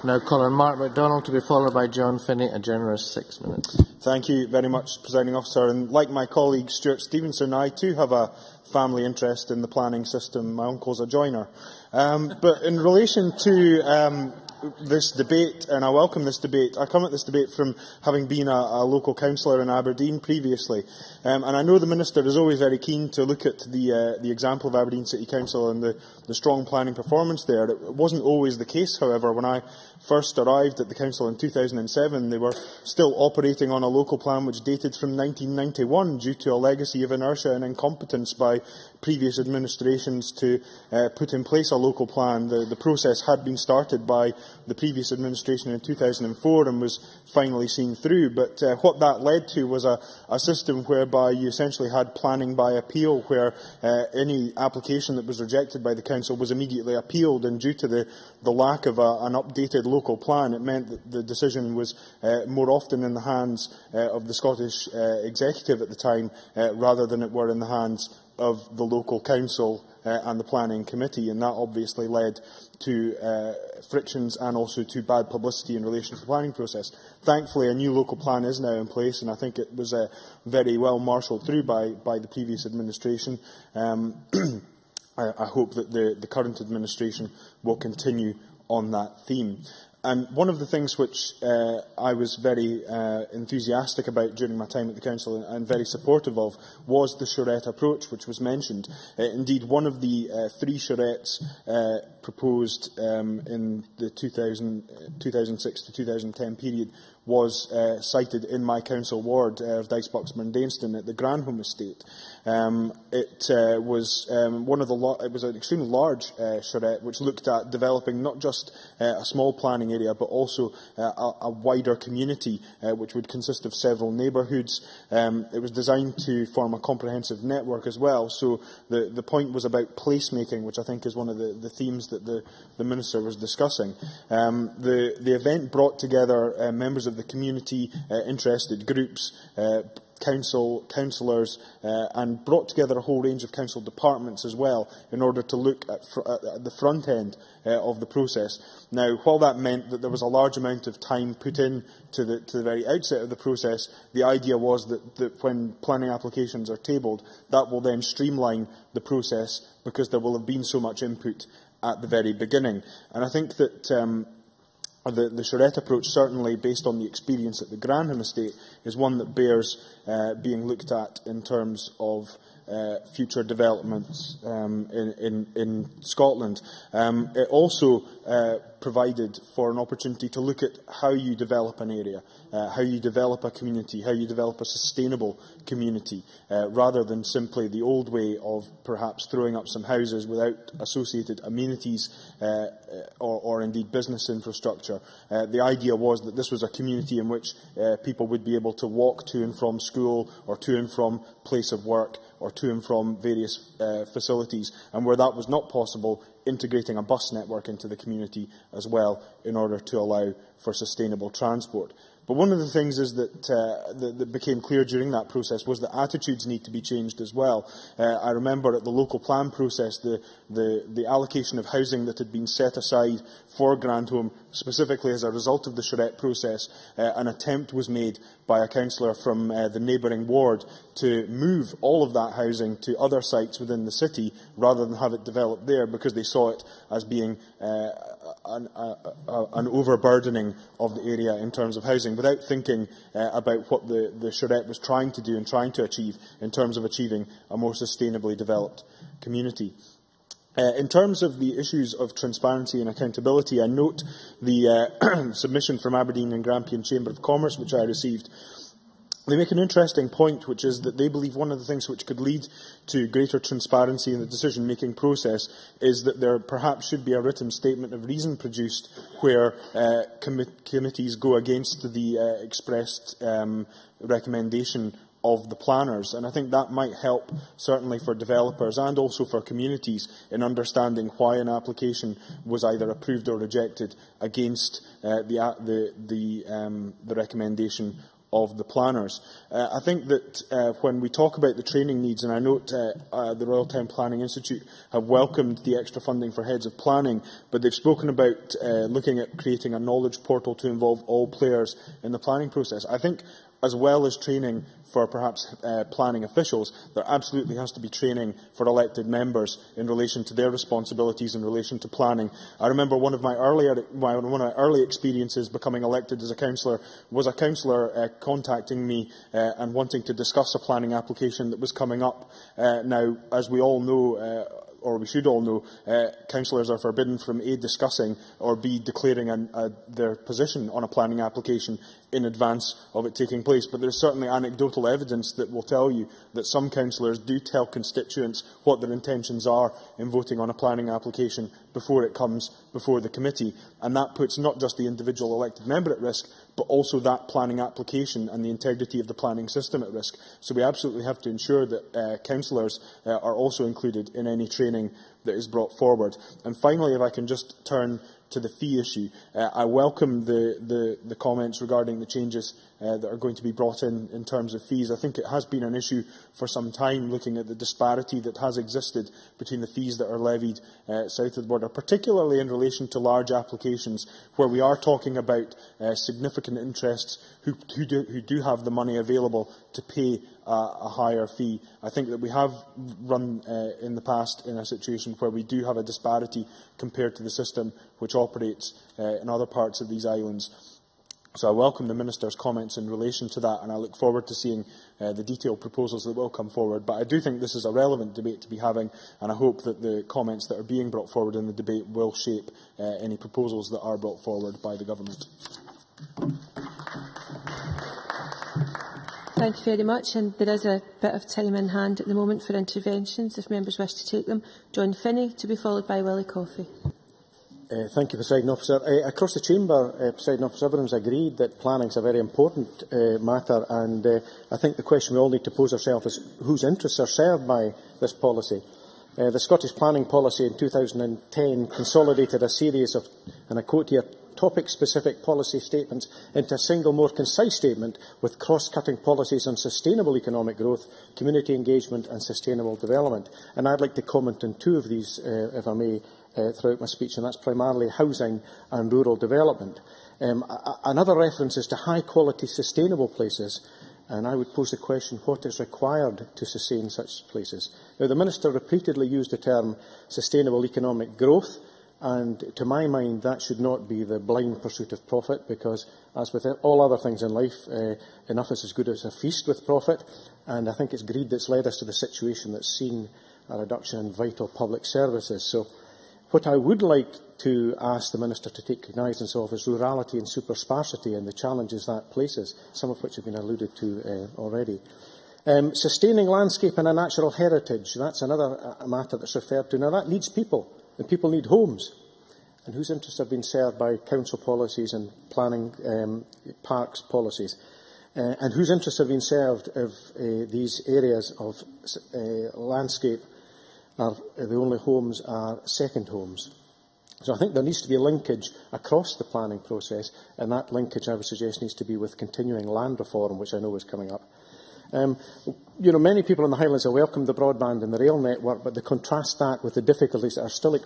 Now call on Mark MacDonald to be followed by John Finney, a generous 6 minutes. Thank you very much, Presiding Officer. And like my colleague Stuart Stevenson, I too have a family interest in the planning system. My uncle's a joiner. But in relation to this debate, and I welcome this debate, I come at this debate from having been a local councillor in Aberdeen previously. And I know the Minister is always very keen to look at the example of Aberdeen City Council and the strong planning performance there. It wasn't always the case, however. When I first arrived at the Council in 2007, they were still operating on a local plan which dated from 1991 due to a legacy of inertia and incompetence by previous administrations to put in place a local plan. The process had been started by the previous administration in 2004 and was finally seen through. But what that led to was a system whereby you essentially had planning by appeal, where any application that was rejected by the Council was immediately appealed, and due to the lack of an updated local plan, it meant that the decision was more often in the hands of the Scottish Executive at the time, rather than it were in the hands of the local council and the planning committee, and that obviously led to frictions and also to bad publicity in relation to the planning process. Thankfully, a new local plan is now in place, and I think it was very well marshalled through by the previous administration. I hope that the current administration will continue on that theme. And one of the things which I was very enthusiastic about during my time at the Council and very supportive of was the charrette approach, which was mentioned. Indeed, one of the 3 charrettes proposed in the 2006 to 2010 period was cited in my council ward of Dicebox-Mundainston at the Granholm estate. It was an extremely large charrette which looked at developing not just a small planning area but also a wider community which would consist of several neighbourhoods. It was designed to form a comprehensive network as well, so the point was about placemaking, which I think is one of the themes that the Minister was discussing. The event brought together members of the community, interested groups, councillors, and brought together a whole range of council departments as well in order to look at the front end of the process. Now, while that meant that there was a large amount of time put in to the very outset of the process, the idea was that when planning applications are tabled, that will then streamline the process because there will have been so much input at the very beginning. And I think that the charrette approach, certainly based on the experience at the Granholm estate, is one that bears being looked at in terms of future developments in Scotland. It also provided for an opportunity to look at how you develop an area, how you develop a community, how you develop a sustainable community, rather than simply the old way of perhaps throwing up some houses without associated amenities or indeed business infrastructure. The idea was that this was a community in which people would be able to walk to and from school or to and from place of work or to and from various facilities, and where that was not possible, integrating a bus network into the community as well in order to allow for sustainable transport. But one of the things is that became clear during that process was that attitudes need to be changed as well. I remember at the local plan process the allocation of housing that had been set aside for Granholm, specifically as a result of the charrette process. An attempt was made by a councillor from the neighbouring ward to move all of that housing to other sites within the city rather than have it developed there, because they saw it as being an overburdening of the area in terms of housing, without thinking about what the charrette was trying to do and trying to achieve in terms of achieving a more sustainably developed community. In terms of the issues of transparency and accountability, I note the submission from Aberdeen and Grampian Chamber of Commerce, which I received. They make an interesting point, which is that they believe one of the things which could lead to greater transparency in the decision-making process is that there perhaps should be a written statement of reason produced where committees go against the expressed recommendation of the planners. And I think that might help, certainly for developers and also for communities, in understanding why an application was either approved or rejected against the recommendation of the planners. I think that when we talk about the training needs, and I note the Royal Town Planning Institute have welcomed the extra funding for heads of planning, but they've spoken about looking at creating a knowledge portal to involve all players in the planning process. I think, as well as training for perhaps planning officials, there absolutely has to be training for elected members in relation to their responsibilities in relation to planning. I remember one of my early experiences becoming elected as a councillor was a councillor contacting me and wanting to discuss a planning application that was coming up. Now, as we all know, or we should all know, councillors are forbidden from A, discussing, or B, declaring their position on a planning application in advance of it taking place. But there's certainly anecdotal evidence that will tell you that some councillors do tell constituents what their intentions are in voting on a planning application before it comes before the committee. And that puts not just the individual elected member at risk, but also that planning application and the integrity of the planning system at risk. So we absolutely have to ensure that councillors are also included in any training that is brought forward. And finally, if I can just turn to the fee issue, I welcome the comments regarding the changes that are going to be brought in terms of fees. I think it has been an issue for some time, looking at the disparity that has existed between the fees that are levied south of the border, particularly in relation to large applications where we are talking about significant interests who do have the money available to pay a higher fee. I think that we have run in the past in a situation where we do have a disparity compared to the system which operates in other parts of these islands. So I welcome the Minister's comments in relation to that, and I look forward to seeing the detailed proposals that will come forward. But I do think this is a relevant debate to be having, and I hope that the comments that are being brought forward in the debate will shape any proposals that are brought forward by the Government. Thank you very much. And there is a bit of time in hand at the moment for interventions, if members wish to take them. John Finney, to be followed by Willie Coffey. Thank you, Presiding Officer. Across the Chamber, Presiding Officer, everyone has agreed that planning is a very important matter, and I think the question we all need to pose ourselves is whose interests are served by this policy. The Scottish planning policy in 2010 consolidated a series of, and I quote here, topic-specific policy statements into a single, more concise statement with cross-cutting policies on sustainable economic growth, community engagement and sustainable development. And I'd like to comment on two of these, if I may, throughout my speech, and that's primarily housing and rural development. Another reference is to high-quality sustainable places, and I would pose the question, what is required to sustain such places? Now, the Minister repeatedly used the term sustainable economic growth, and to my mind that should not be the blind pursuit of profit, because as with all other things in life, enough is as good as a feast with profit, and I think it's greed that's led us to the situation that's seen a reduction in vital public services. So what I would like to ask the Minister to take cognizance of is rurality and super-sparsity and the challenges that places, some of which have been alluded to already. Sustaining landscape and a natural heritage, that's another matter that's referred to. Now, that needs people, and people need homes. And whose interests have been served by council policies and planning parks policies? And whose interests have been served if these areas of landscape are the only homes are second homes? So I think there needs to be a linkage across the planning process, and that linkage, I would suggest, needs to be with continuing land reform, which I know is coming up. Many people in the Highlands have welcomed the broadband and the rail network, but they contrast that with the difficulties that are still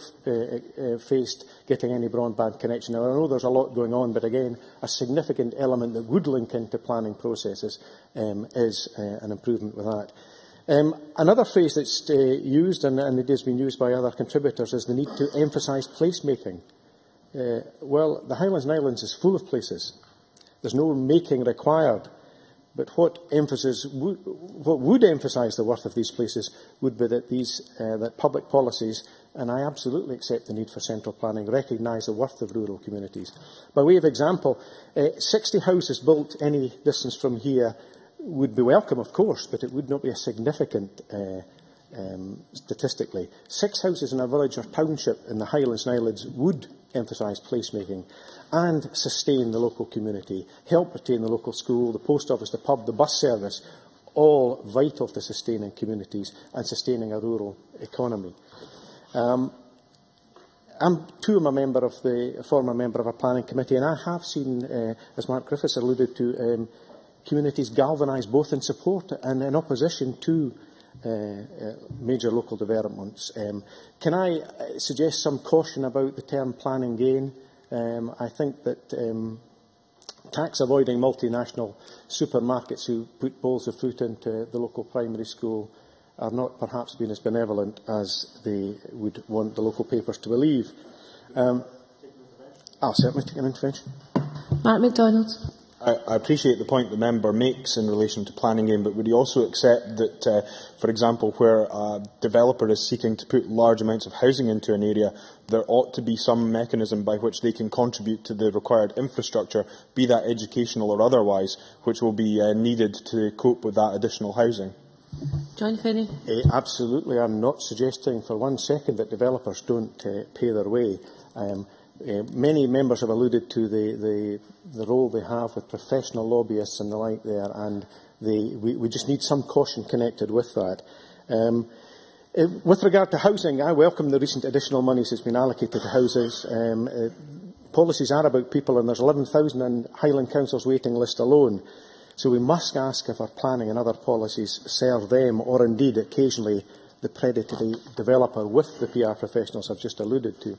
faced getting any broadband connection. Now, I know there's a lot going on, but again, a significant element that would link into planning processes is an improvement with that. Another phrase that's used, and it has been used by other contributors, is the need to emphasise placemaking. Well, the Highlands and Islands is full of places. There's no making required. But what would emphasise the worth of these places would be that that public policies, and I absolutely accept the need for central planning, recognise the worth of rural communities. By way of example, 60 houses built any distance from here would be welcome, of course, but it would not be a significant statistically. 6 houses in a village or township in the Highlands and Islands would emphasise placemaking and sustain the local community, help retain the local school, the post office, the pub, the bus service, all vital to sustaining communities and sustaining a rural economy. I'm a former member of a planning committee, and I have seen, as Mark Griffiths alluded to, communities galvanised both in support and in opposition to major local developments. Can I suggest some caution about the term planning gain? I think that tax-avoiding multinational supermarkets who put bowls of fruit into the local primary school are not perhaps being as benevolent as they would want the local papers to believe. I'll certainly take an intervention. Mark MacDonald. I appreciate the point the member makes in relation to planning gain, but would he also accept that, for example, where a developer is seeking to put large amounts of housing into an area, there ought to be some mechanism by which they can contribute to the required infrastructure, be that educational or otherwise, which will be needed to cope with that additional housing? John Finney. Absolutely. I'm not suggesting for one second that developers don't pay their way. Many members have alluded to the role they have with professional lobbyists and the like there, and we just need some caution connected with that. With regard to housing, I welcome the recent additional monies that's been allocated to houses. Policies are about people, and there's 11,000 on Highland Council's waiting list alone. So we must ask if our planning and other policies serve them, or indeed occasionally the predatory developer with the PR professionals I've just alluded to.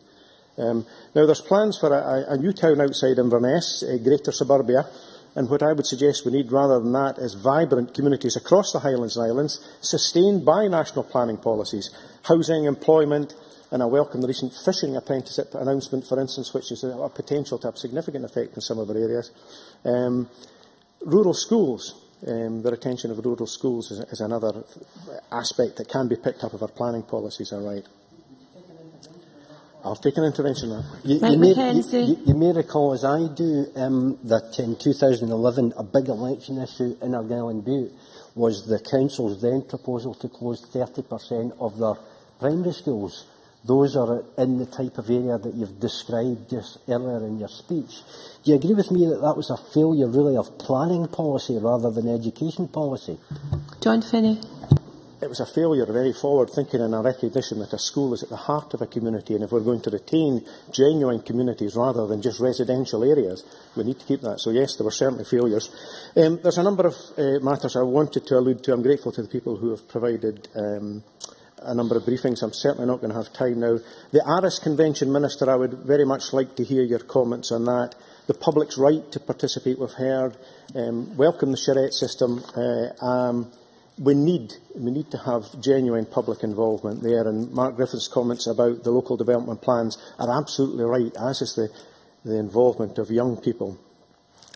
Now, there's plans for a new town outside Inverness, Greater Suburbia, And what I would suggest we need rather than that is vibrant communities across the Highlands and Islands, sustained by national planning policies, housing, employment, and I welcome the recent fishing apprenticeship announcement, for instance, which is a potential to have significant effect in some of our areas. Rural schools, the retention of rural schools is another aspect that can be picked up if our planning policies are right. I'll take an intervention now. You may recall, as I do, that in 2011 a big election issue in Argyll and Bute was the Council's then proposal to close 30% of their primary schools. Those are in the type of area that you've described just earlier in your speech. Do you agree with me that that was a failure really of planning policy rather than education policy? John Finney. It was a failure of very forward thinking and a recognition that a school is at the heart of a community, and if we're going to retain genuine communities rather than just residential areas, we need to keep that. So yes, there were certainly failures. There's a number of matters I wanted to allude to. I'm grateful to the people who have provided a number of briefings. I'm certainly not going to have time now. The Aris Convention, Minister, I would very much like to hear your comments on that. The public's right to participate, we've heard. Welcome the charrette system. We need to have genuine public involvement there, and Mark Griffith's comments about the local development plans are absolutely right, as is the involvement of young people.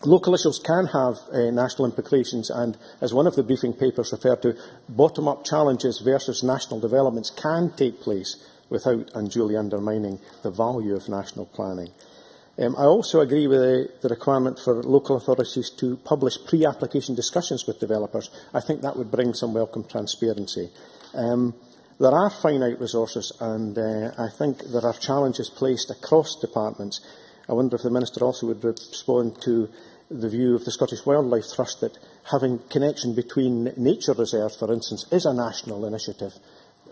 Local issues can have national implications, and as one of the briefing papers referred to, bottom-up challenges versus national developments can take place without unduly undermining the value of national planning. I also agree with the requirement for local authorities to publish pre-application discussions with developers. I think that would bring some welcome transparency. There are finite resources, and I think there are challenges placed across departments. I wonder if the Minister also would respond to the view of the Scottish Wildlife Trust that having connection between nature reserves, for instance, is a national initiative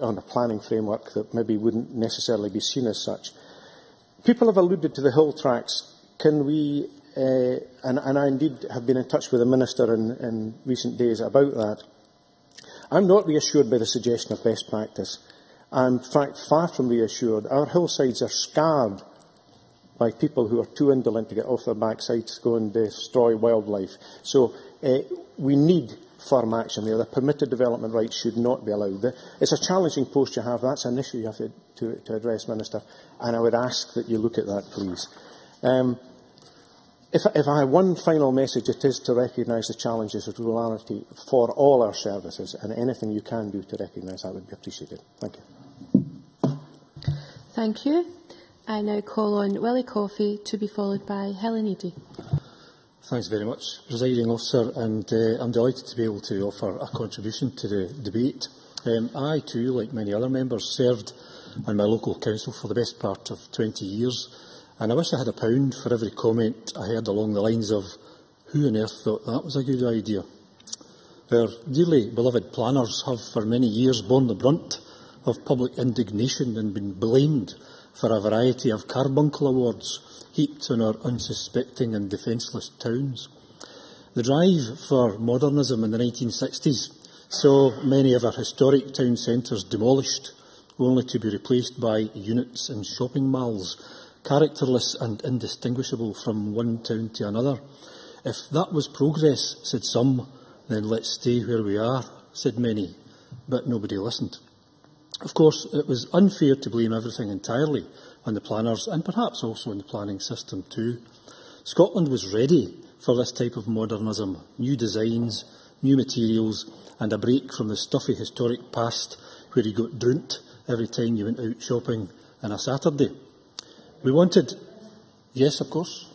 on a planning framework that maybe wouldn't necessarily be seen as such. People have alluded to the hill tracks. Can we, and I indeed have been in touch with the Minister in recent days about that. I'm not reassured by the suggestion of best practice. I'm, in fact, far from reassured. Our hillsides are scarred by people who are too indolent to get off their backsides to go and destroy wildlife. So we need firm action there. The permitted development rights should not be allowed. It's a challenging post you have. That's an issue you have to address, Minister, and I would ask that you look at that, please. If I have one final message, it is to recognise the challenges of rurality for all our services, and anything you can do to recognise that would be appreciated. Thank you. Thank you. I now call on Willie Coffey to be followed by Helen Eady. Thanks very much, Presiding Officer, and I'm delighted to be able to offer a contribution to the debate. I too, like many other members, served on my local council for the best part of 20 years, and I wish I had £1 for every comment I heard along the lines of who on earth thought that was a good idea. Our dearly beloved planners have for many years borne the brunt of public indignation and been blamed for a variety of carbuncle awards heaped on our unsuspecting and defenceless towns. The drive for modernism in the 1960s saw many of our historic town centres demolished, only to be replaced by units and shopping malls, characterless and indistinguishable from one town to another. If that was progress, said some, then let's stay where we are, said many, but nobody listened. Of course, it was unfair to blame everything entirely on the planners, and perhaps also on the planning system too. Scotland was ready for this type of modernism, new designs, new materials, and a break from the stuffy historic past where you got drunk every time you went out shopping on a Saturday. We wanted... Yes, of course.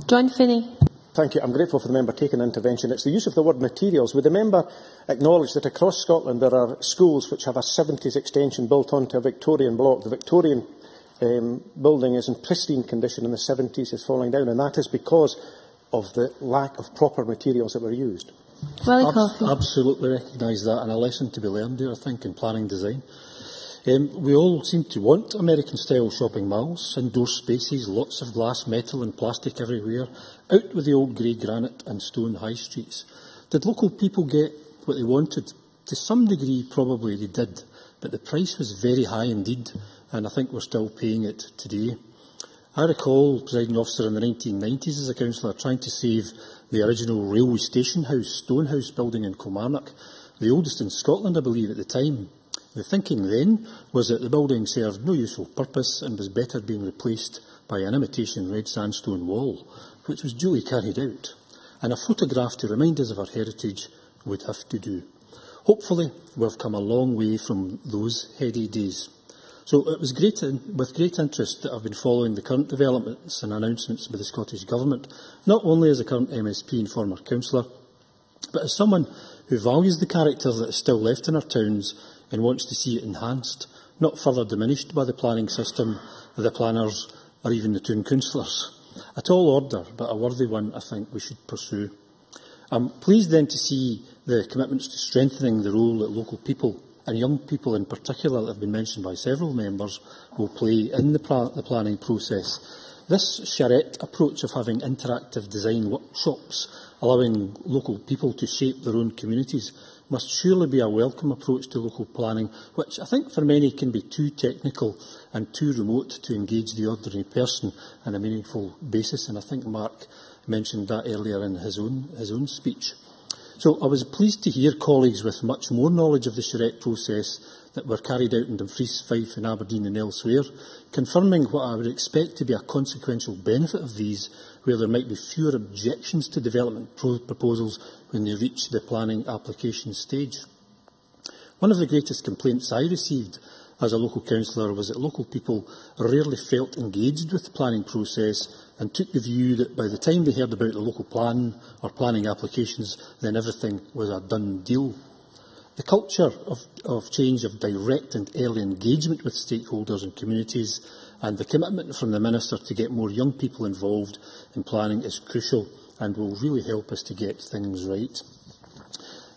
John Finney. Thank you. I'm grateful for the member taking intervention. It's the use of the word materials. Would the member acknowledge that across Scotland there are schools which have a 70s extension built onto a Victorian block? The Victorian building is in pristine condition, and the 70s is falling down, and that is because of the lack of proper materials that were used. Absolutely recognise that, and a lesson to be learned there, I think, in planning design. We all seem to want American-style shopping malls, indoor spaces, lots of glass, metal and plastic everywhere, out with the old grey granite and stone high streets. Did local people get what they wanted? To some degree, probably they did, but the price was very high indeed, and I think we're still paying it today. I recall, Presiding Officer, in the 1990s as a councillor trying to save the original railway station house, Stonehouse building in Kilmarnock, the oldest in Scotland, I believe, at the time. The thinking then was that the building served no useful purpose and was better being replaced by an imitation red sandstone wall, which was duly carried out, and a photograph to remind us of our heritage would have to do. Hopefully, we've come a long way from those heady days. So it was with great interest that I've been following the current developments and announcements by the Scottish Government, not only as a current MSP and former councillor, but as someone who values the character that is still left in our towns and wants to see it enhanced, not further diminished by the planning system, the planners, or even the town councillors. A tall order, but a worthy one I think we should pursue. I'm pleased then to see the commitments to strengthening the role that local people, and young people in particular that have been mentioned by several members, will play in the planning process. This charrette approach of having interactive design workshops, allowing local people to shape their own communities, must surely be a welcome approach to local planning, which I think for many can be too technical and too remote to engage the ordinary person on a meaningful basis, and I think Mark mentioned that earlier in his own speech. So I was pleased to hear colleagues with much more knowledge of the charrette process that were carried out in Dumfries, Fife and Aberdeen and elsewhere, confirming what I would expect to be a consequential benefit of these, where there might be fewer objections to development proposals when they reach the planning application stage. One of the greatest complaints I received as a local councillor was that local people rarely felt engaged with the planning process and took the view that by the time they heard about the local plan or planning applications, then everything was a done deal. The culture of change of direct and early engagement with stakeholders and communities and the commitment from the Minister to get more young people involved in planning is crucial and will really help us to get things right.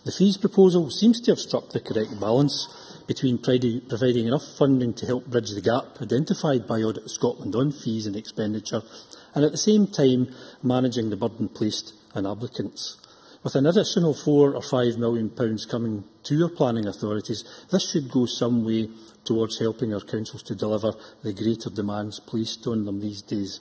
The fees proposal seems to have struck the correct balance between providing enough funding to help bridge the gap identified by Audit Scotland on fees and expenditure, and at the same time managing the burden placed on applicants. With an additional £4 or £5 million coming to our planning authorities, this should go some way towards helping our councils to deliver the greater demands placed on them these days.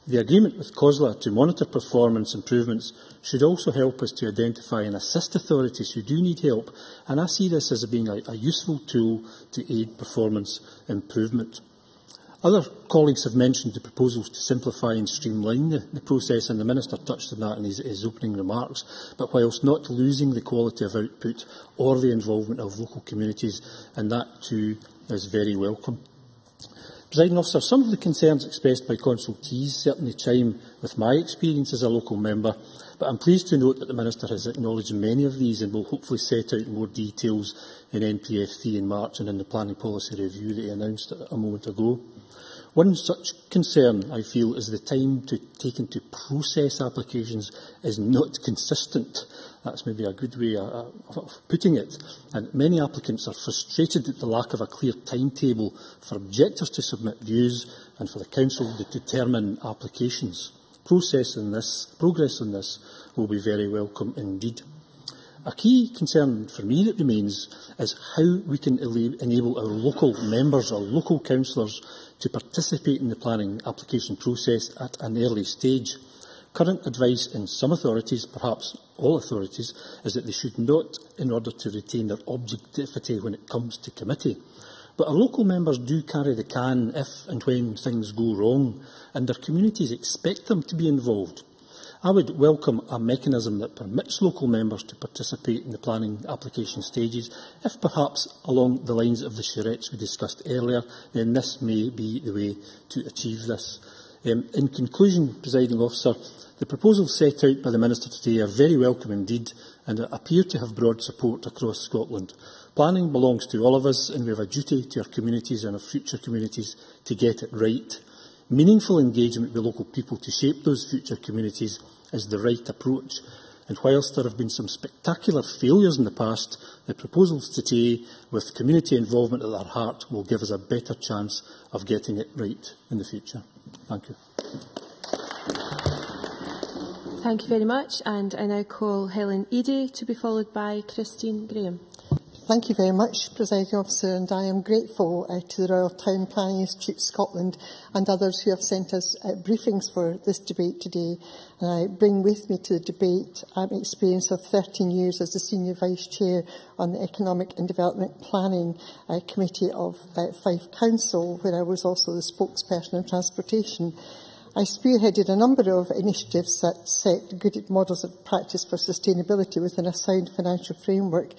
The agreement with COSLA to monitor performance improvements should also help us to identify and assist authorities who do need help, and I see this as being a useful tool to aid performance improvement. Other colleagues have mentioned the proposals to simplify and streamline the process, and the Minister touched on that in his opening remarks, but whilst not losing the quality of output or the involvement of local communities, and that too is very welcome. Presiding Officer, some of the concerns expressed by consultees certainly chime with my experience as a local member, but I'm pleased to note that the Minister has acknowledged many of these and will hopefully set out more details in NPF3 in March and in the planning policy review that he announced a moment ago. One such concern, I feel, is the time taken to process applications is not consistent. That's maybe a good way of putting it. And many applicants are frustrated at the lack of a clear timetable for objectors to submit views and for the Council to determine applications. Progress on this will be very welcome indeed. A key concern for me that remains is how we can enable our local members or local councillors to participate in the planning application process at an early stage. Current advice in some authorities, perhaps all authorities, is that they should not, in order to retain their objectivity when it comes to committee. But our local members do carry the can if and when things go wrong, and their communities expect them to be involved. I would welcome a mechanism that permits local members to participate in the planning application stages. If perhaps along the lines of the charrettes we discussed earlier, then this may be the way to achieve this. In conclusion, Presiding Officer, the proposals set out by the Minister today are very welcome indeed and appear to have broad support across Scotland. Planning belongs to all of us, and we have a duty to our communities and our future communities to get it right. Meaningful engagement with local people to shape those future communities is the right approach. And whilst there have been some spectacular failures in the past, the proposals today, with community involvement at their heart, will give us a better chance of getting it right in the future. Thank you. Thank you very much. And I now call Helen Eadie to be followed by Christine Graham. Thank you very much, Presiding Officer, and I am grateful to the Royal Town Planning Institute Scotland and others who have sent us briefings for this debate today. And I bring with me to the debate experience of 13 years as the Senior Vice Chair on the Economic and Development Planning Committee of Fife Council, where I was also the spokesperson on transportation. I spearheaded a number of initiatives that set good models of practice for sustainability within a sound financial framework.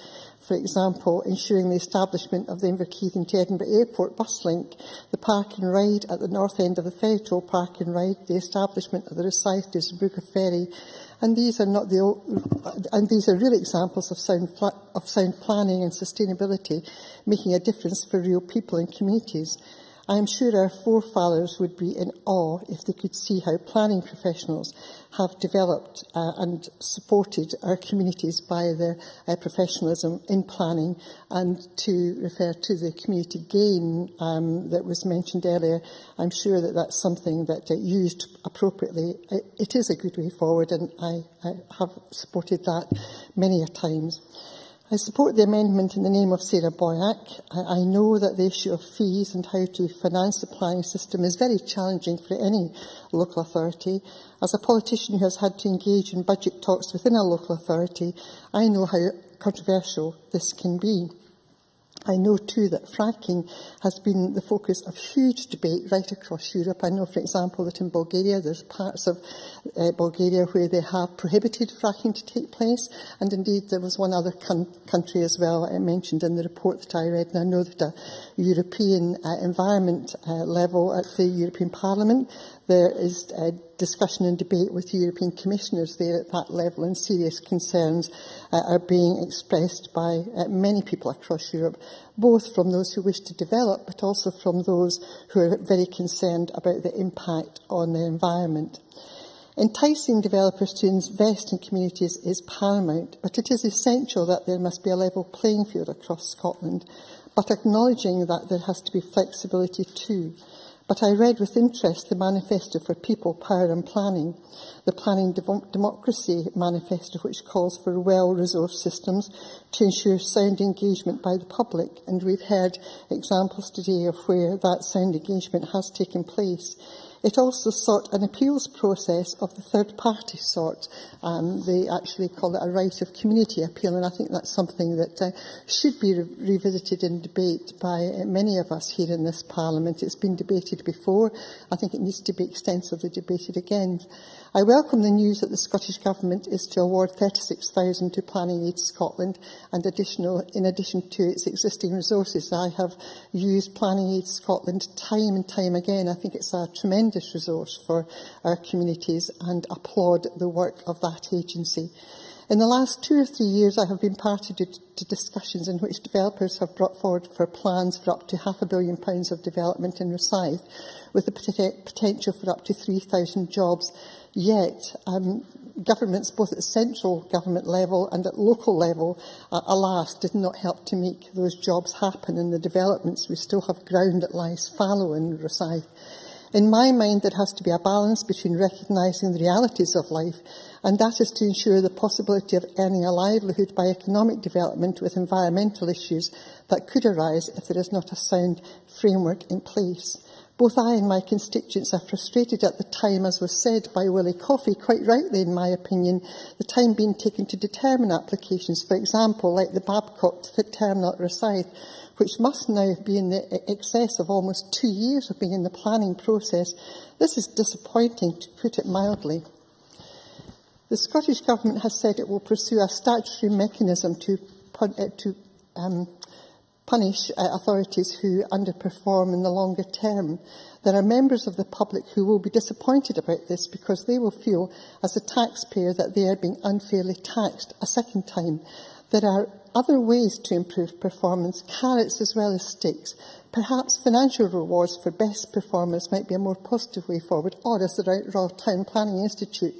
For example, ensuring the establishment of the Inverkeithing to Edinburgh Airport bus link, the park and ride at the north end of the Ferrytoll park and ride, the establishment of the Rosyth to Zeebrugge ferry, and these are real examples of sound planning and sustainability, making a difference for real people and communities. I am sure our forefathers would be in awe if they could see how planning professionals have developed and supported our communities by their professionalism in planning. And to refer to the community gain that was mentioned earlier, I'm sure that that's something that used appropriately, it is a good way forward, and I have supported that many a times. I support the amendment in the name of Sarah Boyack. I know that the issue of fees and how to finance the planning system is very challenging for any local authority. As a politician who has had to engage in budget talks within a local authority, I know how controversial this can be. I know too that fracking has been the focus of huge debate right across Europe. I know, for example, that in Bulgaria, there's parts of Bulgaria where they have prohibited fracking to take place, and indeed there was one other country as well mentioned in the report that I read, and I know that at a European environment level at the European Parliament, there is discussion and debate with European commissioners there at that level, and serious concerns are being expressed by many people across Europe, both from those who wish to develop, but also from those who are very concerned about the impact on the environment. Enticing developers to invest in communities is paramount, but it is essential that there must be a level playing field across Scotland, but acknowledging that there has to be flexibility too. But I read with interest the Manifesto for People, Power and Planning, the Planning Democracy Manifesto, which calls for well-resourced systems to ensure sound engagement by the public. And we've heard examples today of where that sound engagement has taken place. It also sought an appeals process of the third-party sort. They actually call it a right of community appeal, and I think that's something that should be revisited in debate by many of us here in this Parliament. It's been debated before. I think it needs to be extensively debated again. I welcome the news that the Scottish Government is to award £36,000 to Planning Aid Scotland, and in addition to its existing resources. I have used Planning Aid Scotland time and time again. I think it's a tremendous resource for our communities and applaud the work of that agency. In the last 2 or 3 years, I have been party to discussions in which developers have brought forward for plans for up to £500 million of development in Rosyth, with the potential for up to 3,000 jobs. Yet, governments, both at central government level and at local level, alas, did not help to make those jobs happen in the developments. We still have ground that lies fallow in Rosyth. In my mind, there has to be a balance between recognising the realities of life, and that is to ensure the possibility of earning a livelihood by economic development with environmental issues that could arise if there is not a sound framework in place. Both I and my constituents are frustrated at the time, as was said by Willie Coffey, quite rightly in my opinion, the time being taken to determine applications, for example, like the Babcock terminal at Rosyth, which must now be in the excess of almost 2 years of being in the planning process. This is disappointing, to put it mildly. The Scottish Government has said it will pursue a statutory mechanism to punish authorities who underperform in the longer term. There are members of the public who will be disappointed about this because they will feel, as a taxpayer, that they are being unfairly taxed a second time. There are other ways to improve performance, carrots as well as sticks. Perhaps financial rewards for best performers might be a more positive way forward, or as the Royal Town Planning Institute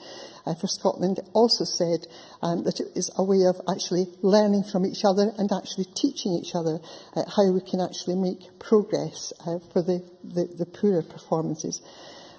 for Scotland also said, that it is a way of actually learning from each other and actually teaching each other how we can actually make progress for the poorer performances.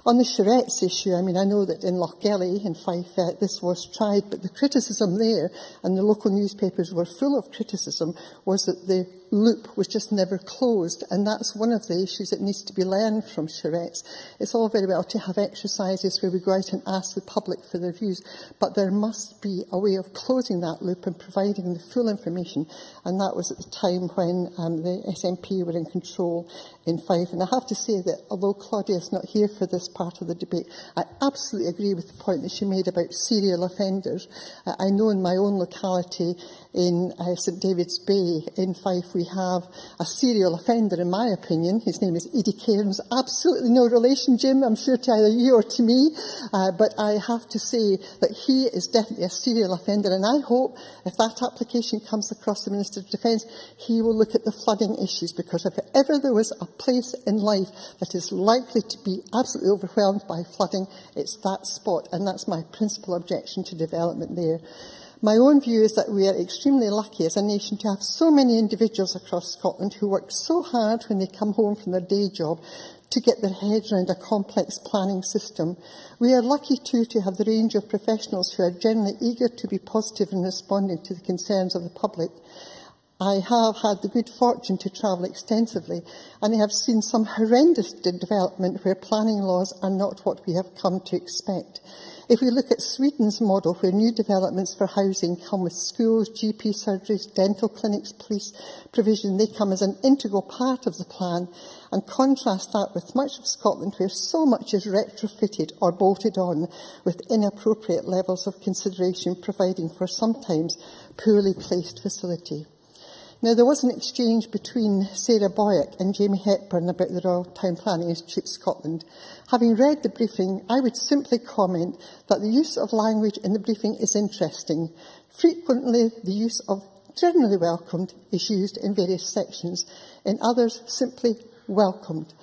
On the charrettes issue, I mean, I know that in Lochgelly, in Fife, this was tried, but the criticism there, and the local newspapers were full of criticism, was that the loop was just never closed, and that's one of the issues that needs to be learned from charrettes. It's all very well to have exercises where we go out and ask the public for their views, but there must be a way of closing that loop and providing the full information, and that was at the time when the SNP were in control in Fife. And I have to say that although Claudia is not here for this part of the debate, I absolutely agree with the point that she made about serial offenders. I know in my own locality in St David's Bay in Fife we have a serial offender, in my opinion. His name is Edie Cairns. Absolutely no relation, Jim, I'm sure, to either you or to me, but I have to say that he is definitely a serial offender, and I hope if that application comes across the Minister of Defence, he will look at the flooding issues, because if ever there was a place in life that is likely to be absolutely overwhelmed by flooding, it's that spot, and that's my principal objection to development there. My own view is that we are extremely lucky as a nation to have so many individuals across Scotland who work so hard when they come home from their day job to get their heads around a complex planning system. We are lucky too to have the range of professionals who are generally eager to be positive in responding to the concerns of the public. I have had the good fortune to travel extensively, and I have seen some horrendous development where planning laws are not what we have come to expect. If we look at Sweden's model, where new developments for housing come with schools, GP surgeries, dental clinics, police provision, they come as an integral part of the plan, and contrast that with much of Scotland, where so much is retrofitted or bolted on with inappropriate levels of consideration, providing for sometimes poorly placed facility. Now, there was an exchange between Sarah Boyack and Jamie Hepburn about the Royal Town Planning Institute Scotland. Having read the briefing, I would simply comment that the use of language in the briefing is interesting. Frequently, the use of generally welcomed is used in various sections, in others simply welcomed.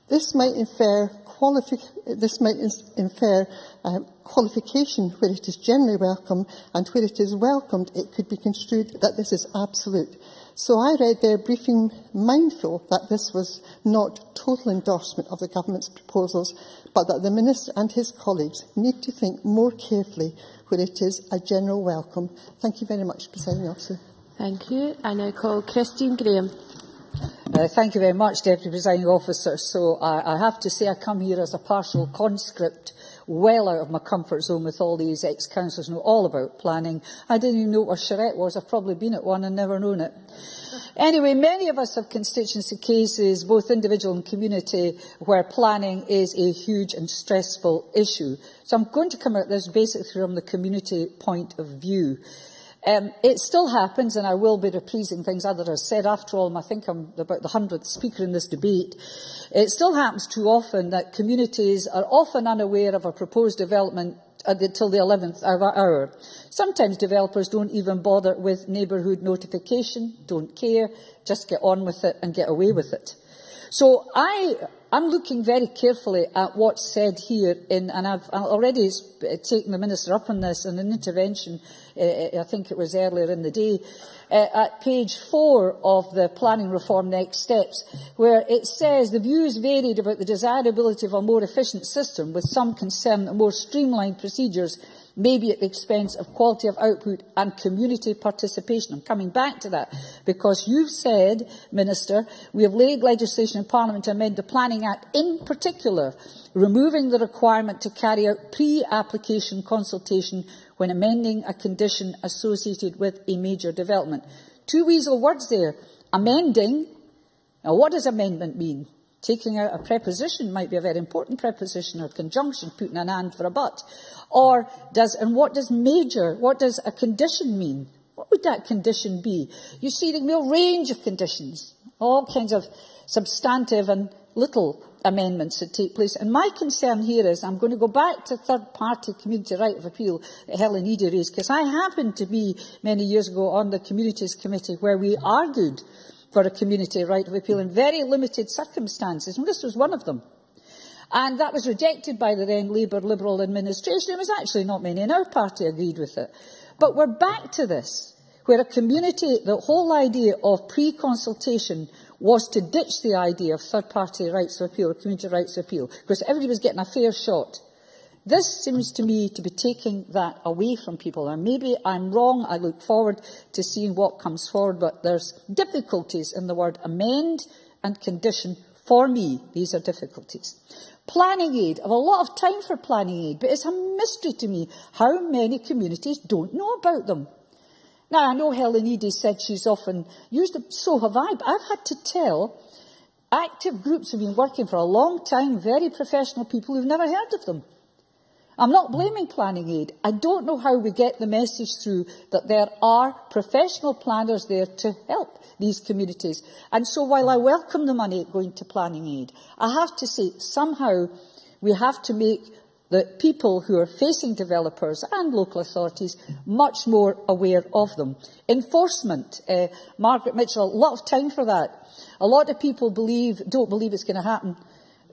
This might infer qualification where it is generally welcome, and where it is welcomed, it could be construed that this is absolute. So I read their briefing mindful that this was not total endorsement of the government's proposals, but that the Minister and his colleagues need to think more carefully where it is a general welcome. Thank you very much, Presiding Officer. Thank you. I now call Christine Graham. Thank you very much, Deputy Presiding Officer. So I have to say I come here as a partial conscript, well out of my comfort zone with all these ex-councillors know all about planning. I didn't even know what a charrette was. I've probably been at one and never known it. Anyway, many of us have constituency cases, both individual and community, where planning is a huge and stressful issue. So I'm going to come at this basically from the community point of view. It still happens, and I will be reprising things others have said. After all, I think I'm about the 100th speaker in this debate. It still happens too often that communities are often unaware of a proposed development until the 11th hour. Sometimes developers don't even bother with neighbourhood notification, don't care, just get on with it and get away with it. So I'm looking very carefully at what's said here, and I've already taken the Minister up on this in an intervention, I think it was earlier in the day, at page 4 of the Planning Reform Next Steps, where it says the views varied about the desirability of a more efficient system, with some concern that more streamlined procedures may be at the expense of quality of output and community participation. I'm coming back to that, because you've said, Minister, we have laid legislation in Parliament to amend the Planning Act, in particular, removing the requirement to carry out pre-application consultation when amending a condition associated with a major development. Two weasel words there. Amending. Now, what does amendment mean? Taking out a preposition might be a very important preposition, or conjunction, putting an and for a but. And what does major, what does a condition mean? What would that condition be? You see the real range of conditions, all kinds of substantive and little amendments that take place. And my concern here is, I'm going to go back to third-party community right of appeal that Helen Eady raised, because I happened to be, many years ago, on the Communities Committee where we argued for a community right of appeal in very limited circumstances, and this was one of them. And that was rejected by the then Labour Liberal administration. It was actually not many in our party agreed with it. But we're back to this, where a community, the whole idea of pre-consultation was to ditch the idea of third-party rights of appeal or community rights of appeal, because everybody was getting a fair shot. This seems to me to be taking that away from people. And maybe I'm wrong. I look forward to seeing what comes forward, but there's difficulties in the word amend and condition. For me, these are difficulties. Planning aid. I have a lot of time for planning aid, but it's a mystery to me how many communities don't know about them. Now, I know Helen Eady said she's often used them, so have I, but I've had to tell active groups who've been working for a long time, very professional people who've never heard of them. I'm not blaming planning aid. I don't know how we get the message through that there are professional planners there to help these communities. And so while I welcome the money going to planning aid, I have to say somehow we have to make the people who are facing developers and local authorities much more aware of them. Enforcement. Margaret Mitchell, a lot of time for that. A lot of people don't believe it's going to happen.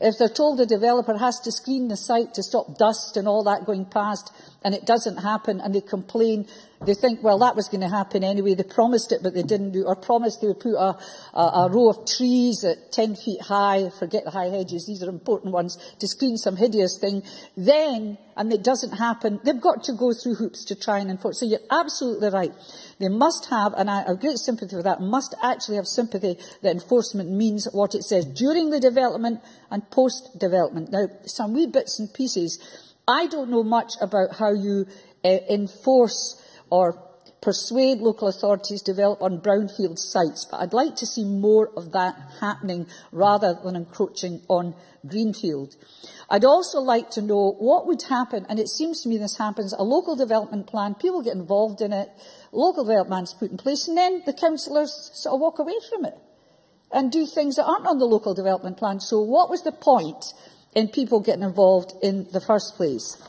If they're told the developer has to screen the site to stop dust and all that going past, and it doesn't happen, and they complain, they think, well, that was going to happen anyway. They promised it, but they didn't do, or promised they would put a row of trees at 10 feet high, forget the high hedges, these are important ones, to screen some hideous thing. Then, and it doesn't happen, they've got to go through hoops to try and enforce. So you're absolutely right. They must have, and I have great sympathy for that, must actually have sympathy that enforcement means what it says during the development and post-development. Now, some wee bits and pieces. I don't know much about how you enforce or persuade local authorities to develop on brownfield sites, but I'd like to see more of that happening rather than encroaching on greenfield. I'd also like to know what would happen, and it seems to me this happens, a local development plan, people get involved in it, local development plan is put in place, and then the councillors sort of walk away from it and do things that aren't on the local development plan. So what was the point in people getting involved in the first place?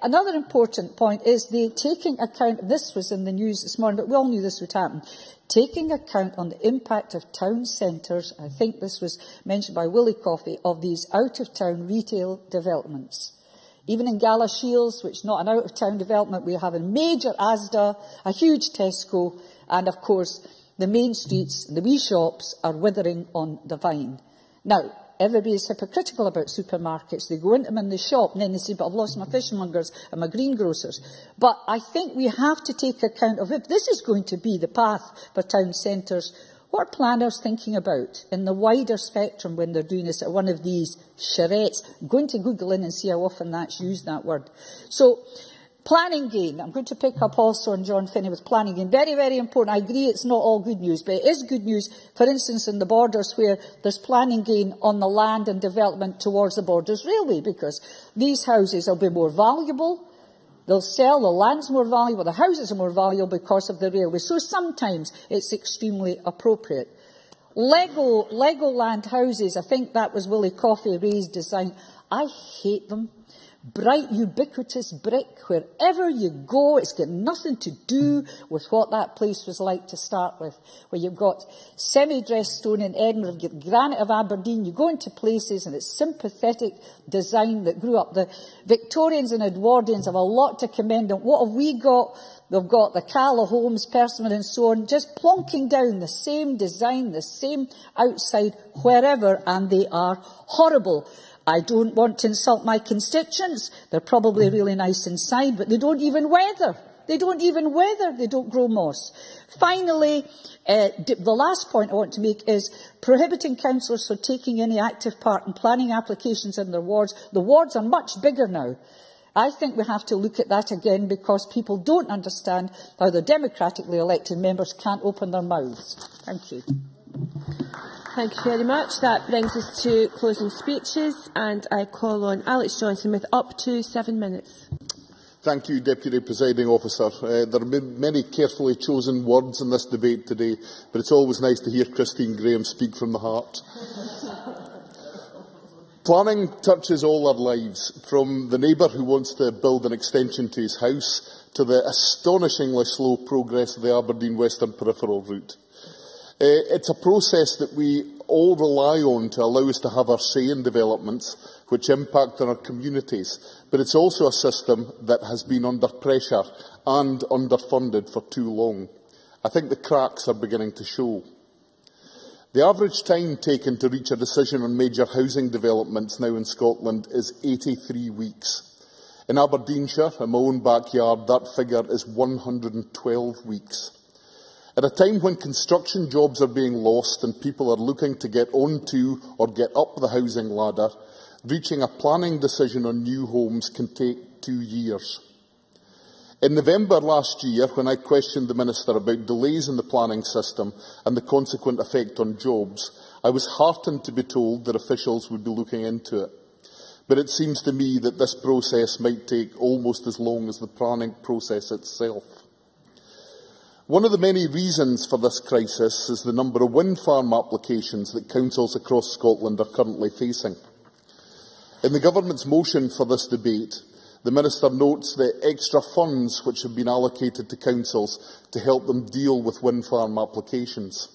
Another important point is the taking account, this was in the news this morning, but we all knew this would happen, taking account on the impact of town centres, I think this was mentioned by Willie Coffey, of these out-of-town retail developments. Even in Galashiels, which is not an out-of-town development, we have a major Asda, a huge Tesco, and of course the main streets, the wee shops are withering on the vine. Now, everybody is hypocritical about supermarkets. They go into them in the shop and then they say, but I've lost my fishmongers and my greengrocers. But I think we have to take account of, if this is going to be the path for town centres, what are planners thinking about in the wider spectrum when they're doing this at one of these charrettes? I'm going to Google in and see how often that's used, that word. So, planning gain. I'm going to pick up also on John Finney with planning gain. Very, very important. I agree it's not all good news, but it is good news, for instance, in the borders where there's planning gain on the land and development towards the Borders Railway, because these houses will be more valuable. They'll sell, the land's more valuable, the houses are more valuable because of the railway. So sometimes it's extremely appropriate. Lego land houses, I think that was Willie Coffey raised design. I hate them. Bright, ubiquitous brick, wherever you go, it's got nothing to do with what that place was like to start with. Where you've got semi-dressed stone in Edinburgh, you've got granite of Aberdeen, you go into places and it's sympathetic design that grew up. The Victorians and Edwardians have a lot to commend them. What have we got? We've got the Calla Holmes, Persimmon and so on, just plonking down the same design, the same outside, wherever, and they are horrible. I don't want to insult my constituents. They're probably really nice inside, but they don't even weather. They don't even weather. They don't grow moss. Finally, the last point I want to make is prohibiting councillors from taking any active part in planning applications in their wards. The wards are much bigger now. I think we have to look at that again, because people don't understand how the democratically elected members can't open their mouths. Thank you. Thank you very much. That brings us to closing speeches, and I call on Alex Johnson with up to 7 minutes. Thank you, Deputy Presiding Officer. There have been many carefully chosen words in this debate today, but it's always nice to hear Christine Graham speak from the heart. Planning touches all our lives, from the neighbour who wants to build an extension to his house to the astonishingly slow progress of the Aberdeen Western Peripheral route. It's a process that we all rely on to allow us to have our say in developments which impact on our communities, but it's also a system that has been under pressure and underfunded for too long. I think the cracks are beginning to show. The average time taken to reach a decision on major housing developments now in Scotland is 83 weeks. In Aberdeenshire, in my own backyard, that figure is 112 weeks. At a time when construction jobs are being lost and people are looking to get onto or get up the housing ladder, reaching a planning decision on new homes can take 2 years. In November last year, when I questioned the Minister about delays in the planning system and the consequent effect on jobs, I was heartened to be told that officials would be looking into it. But it seems to me that this process might take almost as long as the planning process itself. One of the many reasons for this crisis is the number of wind farm applications that councils across Scotland are currently facing. In the Government's motion for this debate, the Minister notes the extra funds which have been allocated to councils to help them deal with wind farm applications.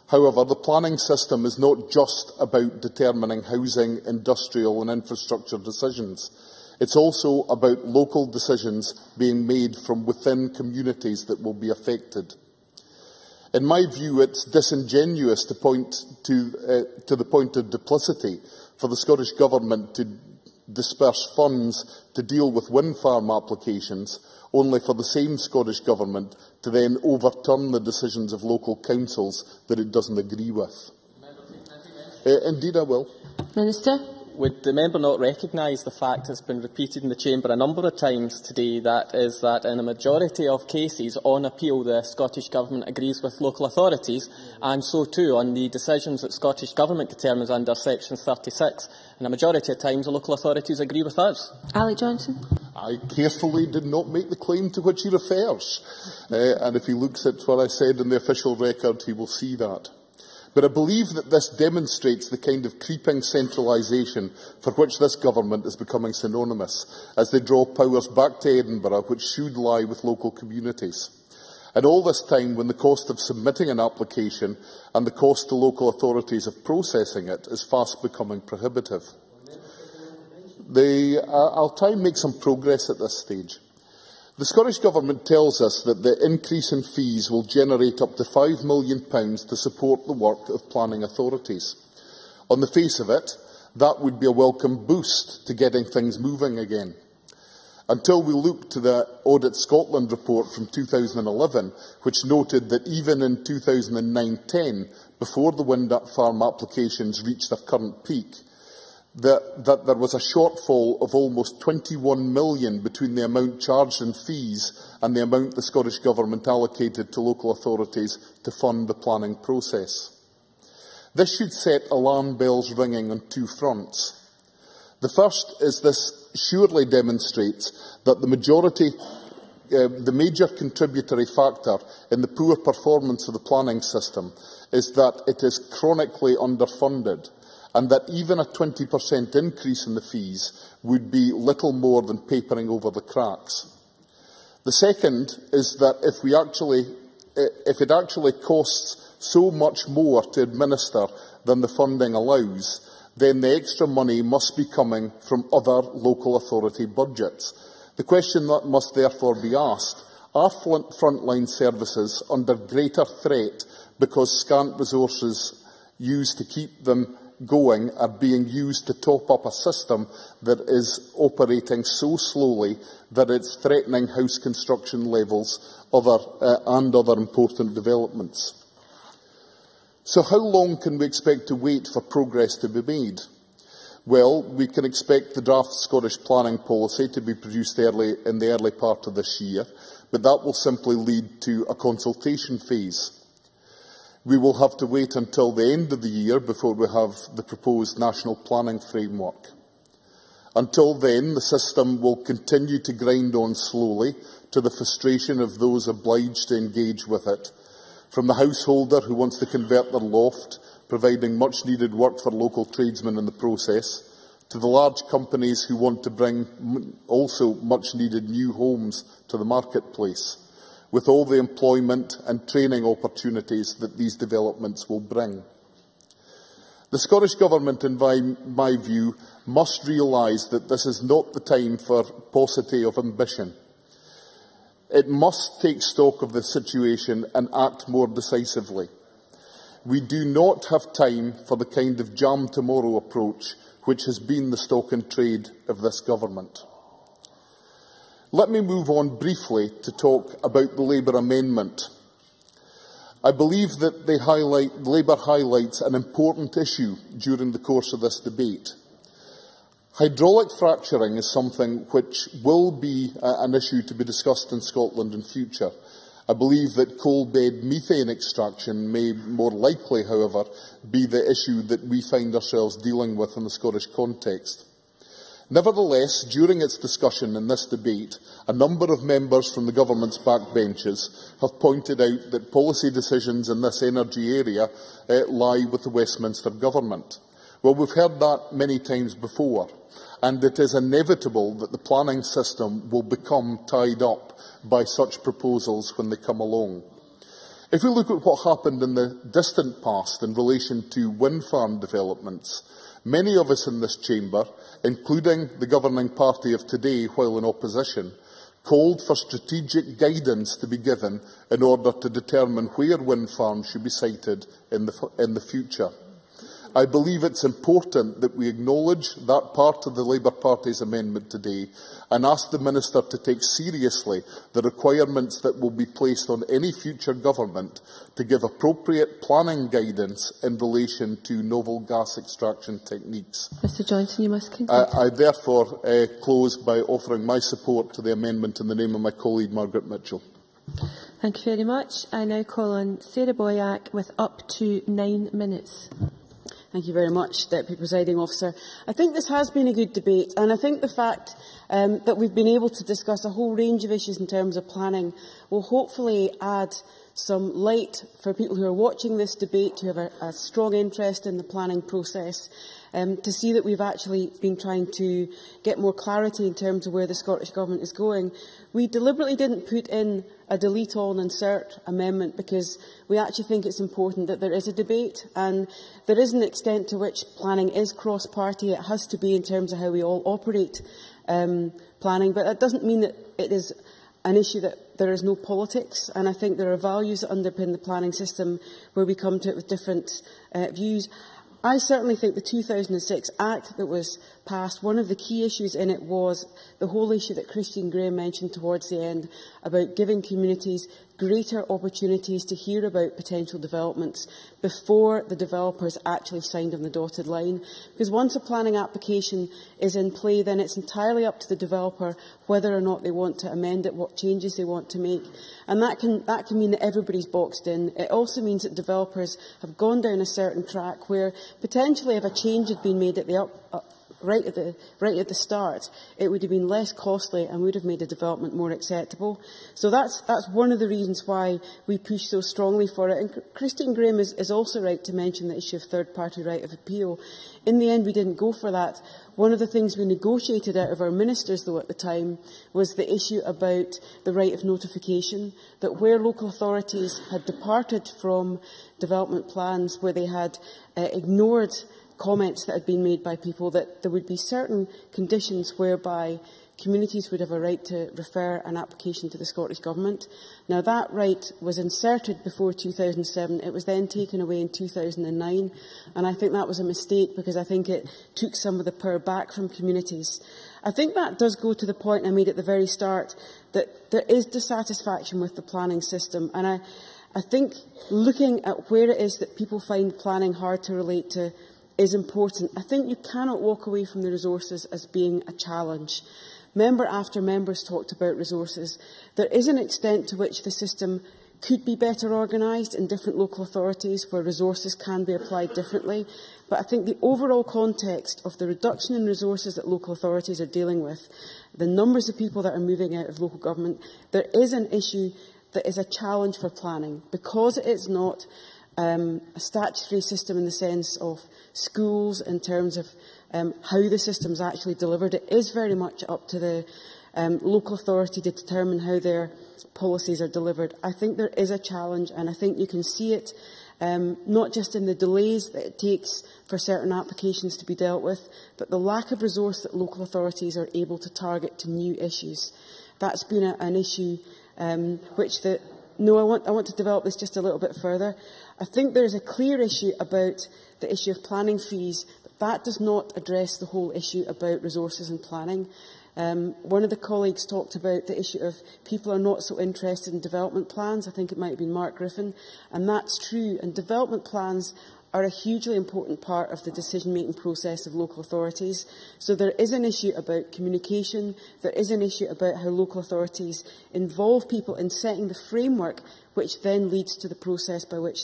However, the planning system is not just about determining housing, industrial and infrastructure decisions. It's also about local decisions being made from within communities that will be affected. In my view, it's disingenuous to point to the point of duplicity for the Scottish Government to disperse funds to deal with wind farm applications, only for the same Scottish Government to then overturn the decisions of local councils that it doesn't agree with. Indeed, I will. Minister. Would the member not recognise the fact that's been repeated in the Chamber a number of times today, that in a majority of cases on appeal the Scottish Government agrees with local authorities, and so too on the decisions that Scottish Government determines under Section 36. And a majority of times the local authorities agree with us. Ali Johnson. I carefully did not make the claim to which he refers. And if he looks at what I said in the official record, he will see that. But I believe that this demonstrates the kind of creeping centralisation for which this Government is becoming synonymous, as they draw powers back to Edinburgh, which should lie with local communities. And all this time when the cost of submitting an application and the cost to local authorities of processing it is fast becoming prohibitive. I'll try and make some progress at this stage. The Scottish Government tells us that the increase in fees will generate up to £5 million to support the work of planning authorities. On the face of it, that would be a welcome boost to getting things moving again. Until we look to the Audit Scotland report from 2011, which noted that even in 2009-10, before the wind farm applications reached their current peak, that there was a shortfall of almost £21 million between the amount charged in fees and the amount the Scottish Government allocated to local authorities to fund the planning process. This should set alarm bells ringing on two fronts. The first is this surely demonstrates that the major contributory factor in the poor performance of the planning system is that it is chronically underfunded, and that even a 20% increase in the fees would be little more than papering over the cracks. The second is that if it actually costs so much more to administer than the funding allows, then the extra money must be coming from other local authority budgets. The question that must therefore be asked: are frontline services under greater threat because scant resources used to keep them going are being used to top up a system that is operating so slowly that it's threatening house construction levels and other important developments? So how long can we expect to wait for progress to be made? Well, we can expect the draft Scottish planning policy to be produced in the early part of this year, but that will simply lead to a consultation phase. We will have to wait until the end of the year before we have the proposed national planning framework. Until then, the system will continue to grind on slowly, to the frustration of those obliged to engage with it, from the householder who wants to convert their loft, providing much-needed work for local tradesmen in the process, to the large companies who want to bring also much-needed new homes to the marketplace, with all the employment and training opportunities that these developments will bring. The Scottish Government, in my view, must realise that this is not the time for paucity of ambition. It must take stock of the situation and act more decisively. We do not have time for the kind of jam tomorrow approach which has been the stock in trade of this government. Let me move on briefly to talk about the Labour amendment. I believe that Labour highlights an important issue during the course of this debate. Hydraulic fracturing is something which will be an issue to be discussed in Scotland in future. I believe that coal bed methane extraction may more likely, however, be the issue that we find ourselves dealing with in the Scottish context. Nevertheless, during its discussion in this debate, a number of members from the government's backbenches have pointed out that policy decisions in this energy area lie with the Westminster Government. Well, we've heard that many times before, and it is inevitable that the planning system will become tied up by such proposals when they come along. If we look at what happened in the distant past in relation to wind farm developments, many of us in this chamber, including the governing party of today while in opposition, called for strategic guidance to be given in order to determine where wind farms should be sited in the future. I believe it's important that we acknowledge that part of the Labour Party's amendment today and ask the Minister to take seriously the requirements that will be placed on any future government to give appropriate planning guidance in relation to novel gas extraction techniques. Mr Johnson, you must conclude. I therefore close by offering my support to the amendment in the name of my colleague Margaret Mitchell. Thank you very much. I now call on Sarah Boyack with up to 9 minutes. Thank you very much, Deputy Presiding Officer. I think this has been a good debate, and I think the fact that we've been able to discuss a whole range of issues in terms of planning will hopefully add some light for people who are watching this debate, who have a strong interest in the planning process, to see that we've actually been trying to get more clarity in terms of where the Scottish Government is going. We deliberately didn't put in a delete all and insert amendment because we actually think it's important that there is a debate, and there is an extent to which planning is cross-party. It has to be in terms of how we all operate planning, but that doesn't mean that it is an issue that there is no politics, and I think there are values that underpin the planning system where we come to it with different views. I certainly think the 2006 Act that was passed, one of the key issues in it was the whole issue that Christine Graham mentioned towards the end about giving communities greater opportunities to hear about potential developments before the developers actually signed on the dotted line. Because once a planning application is in play, then it's entirely up to the developer whether or not they want to amend it, what changes they want to make. And that can mean that everybody's boxed in. It also means that developers have gone down a certain track where potentially if a change had been made at the right at the start, it would have been less costly and would have made the development more acceptable. So that's one of the reasons why we push so strongly for it. And Christine Graham is also right to mention the issue of third-party right of appeal. In the end, we didn't go for that. One of the things we negotiated out of our ministers, though, at the time, was the issue about the right of notification, that where local authorities had departed from development plans, where they had ignored comments that had been made by people, that there would be certain conditions whereby communities would have a right to refer an application to the Scottish Government. Now, that right was inserted before 2007. It was then taken away in 2009, and I think that was a mistake because I think it took some of the power back from communities. I think that does go to the point I made at the very start, that there is dissatisfaction with the planning system, and I think looking at where it is that people find planning hard to relate to is important. I think you cannot walk away from the resources as being a challenge. Member after member has talked about resources. There is an extent to which the system could be better organised in different local authorities where resources can be applied differently. But I think the overall context of the reduction in resources that local authorities are dealing with, the numbers of people that are moving out of local government, there is an issue that is a challenge for planning because it is not a statutory system in the sense of schools in terms of how the system is actually delivered. It is very much up to the local authority to determine how their policies are delivered. I think there is a challenge, and I think you can see it not just in the delays that it takes for certain applications to be dealt with, but the lack of resource that local authorities are able to target to new issues. That's been an issue No, I want to develop this just a little bit further. I think there is a clear issue about the issue of planning fees, but that does not address the whole issue about resources and planning. One of the colleagues talked about the issue of people are not so interested in development plans. I think it might have been Mark Griffin, and that's true. And development plans are a hugely important part of the decision-making process of local authorities. So there is an issue about communication, there is an issue about how local authorities involve people in setting the framework which then leads to the process by which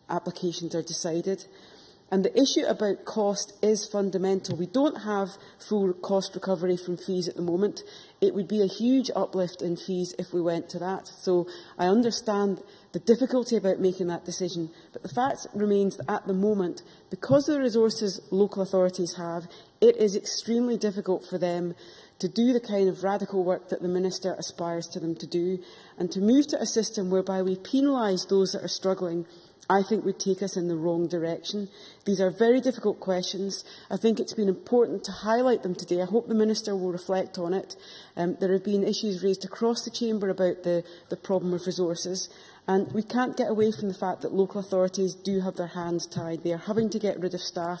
applications are decided. And the issue about cost is fundamental. We don't have full cost recovery from fees at the moment. It would be a huge uplift in fees if we went to that. So I understand the difficulty about making that decision. But the fact remains that at the moment, because of the resources local authorities have, it is extremely difficult for them to do the kind of radical work that the Minister aspires to them to do. And to move to a system whereby we penalise those that are struggling, I think would take us in the wrong direction. These are very difficult questions. I think it's been important to highlight them today. I hope the Minister will reflect on it. There have been issues raised across the Chamber about the problem of resources. And we can't get away from the fact that local authorities do have their hands tied. They are having to get rid of staff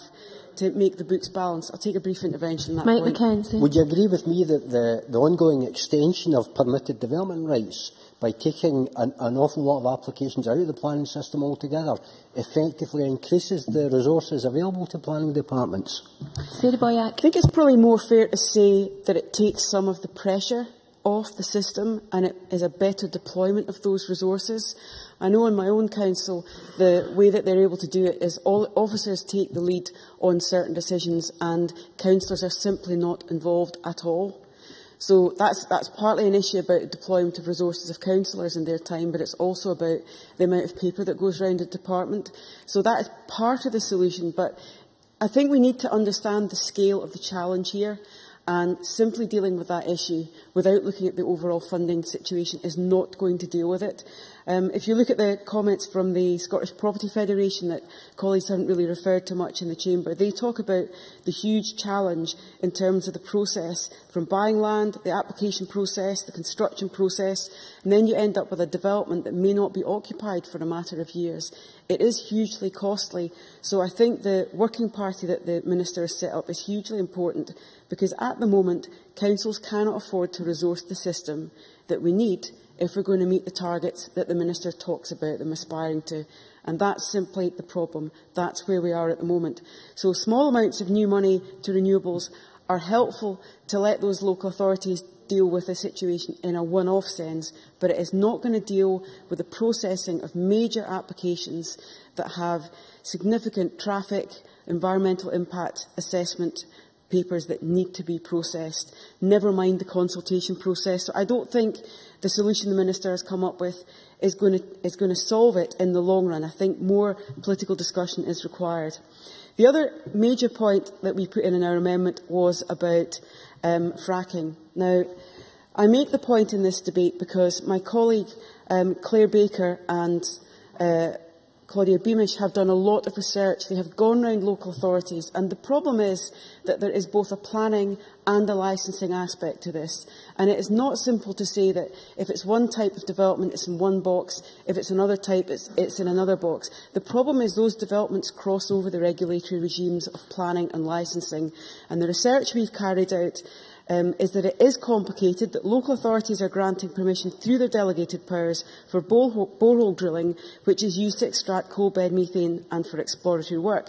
to make the books balance. I'll take a brief intervention on that point. McKenzie. Would you agree with me that the ongoing extension of permitted development rights by taking an awful lot of applications out of the planning system altogether effectively increases the resources available to planning departments? I think it's probably more fair to say that it takes some of the pressure off the system and it is a better deployment of those resources. I know in my own council the way that they're able to do it is all officers take the lead on certain decisions and councillors are simply not involved at all. So that's partly an issue about the deployment of resources of councillors in their time, but it's also about the amount of paper that goes around the department. So that is part of the solution, but I think we need to understand the scale of the challenge here, and simply dealing with that issue without looking at the overall funding situation is not going to deal with it. If you look at the comments from the Scottish Property Federation that colleagues haven't really referred to much in the Chamber, they talk about the huge challenge in terms of the process from buying land, the application process, the construction process, and then you end up with a development that may not be occupied for a matter of years. It is hugely costly. So I think the working party that the Minister has set up is hugely important because at the moment, councils cannot afford to resource the system that we need if we're going to meet the targets that the Minister talks about them aspiring to. And that's simply the problem. That's where we are at the moment. So small amounts of new money to renewables are helpful to let those local authorities deal with the situation in a one-off sense, but it is not going to deal with the processing of major applications that have significant traffic, environmental impact assessment papers that need to be processed, never mind the consultation process. So I don't think the solution the Minister has come up with is going to solve it in the long run. I think more political discussion is required. The other major point that we put in our amendment was about fracking. Now, I make the point in this debate because my colleague Claire Baker and Claudia Beamish have done a lot of research. They have gone round local authorities, and the problem is that there is both a planning and a licensing aspect to this. And it is not simple to say that if it's one type of development, it's in one box, if it's another type, it's in another box. The problem is those developments cross over the regulatory regimes of planning and licensing. And the research we've carried out is that it is complicated, that local authorities are granting permission through their delegated powers for borehole drilling, which is used to extract coal bed methane and for exploratory work.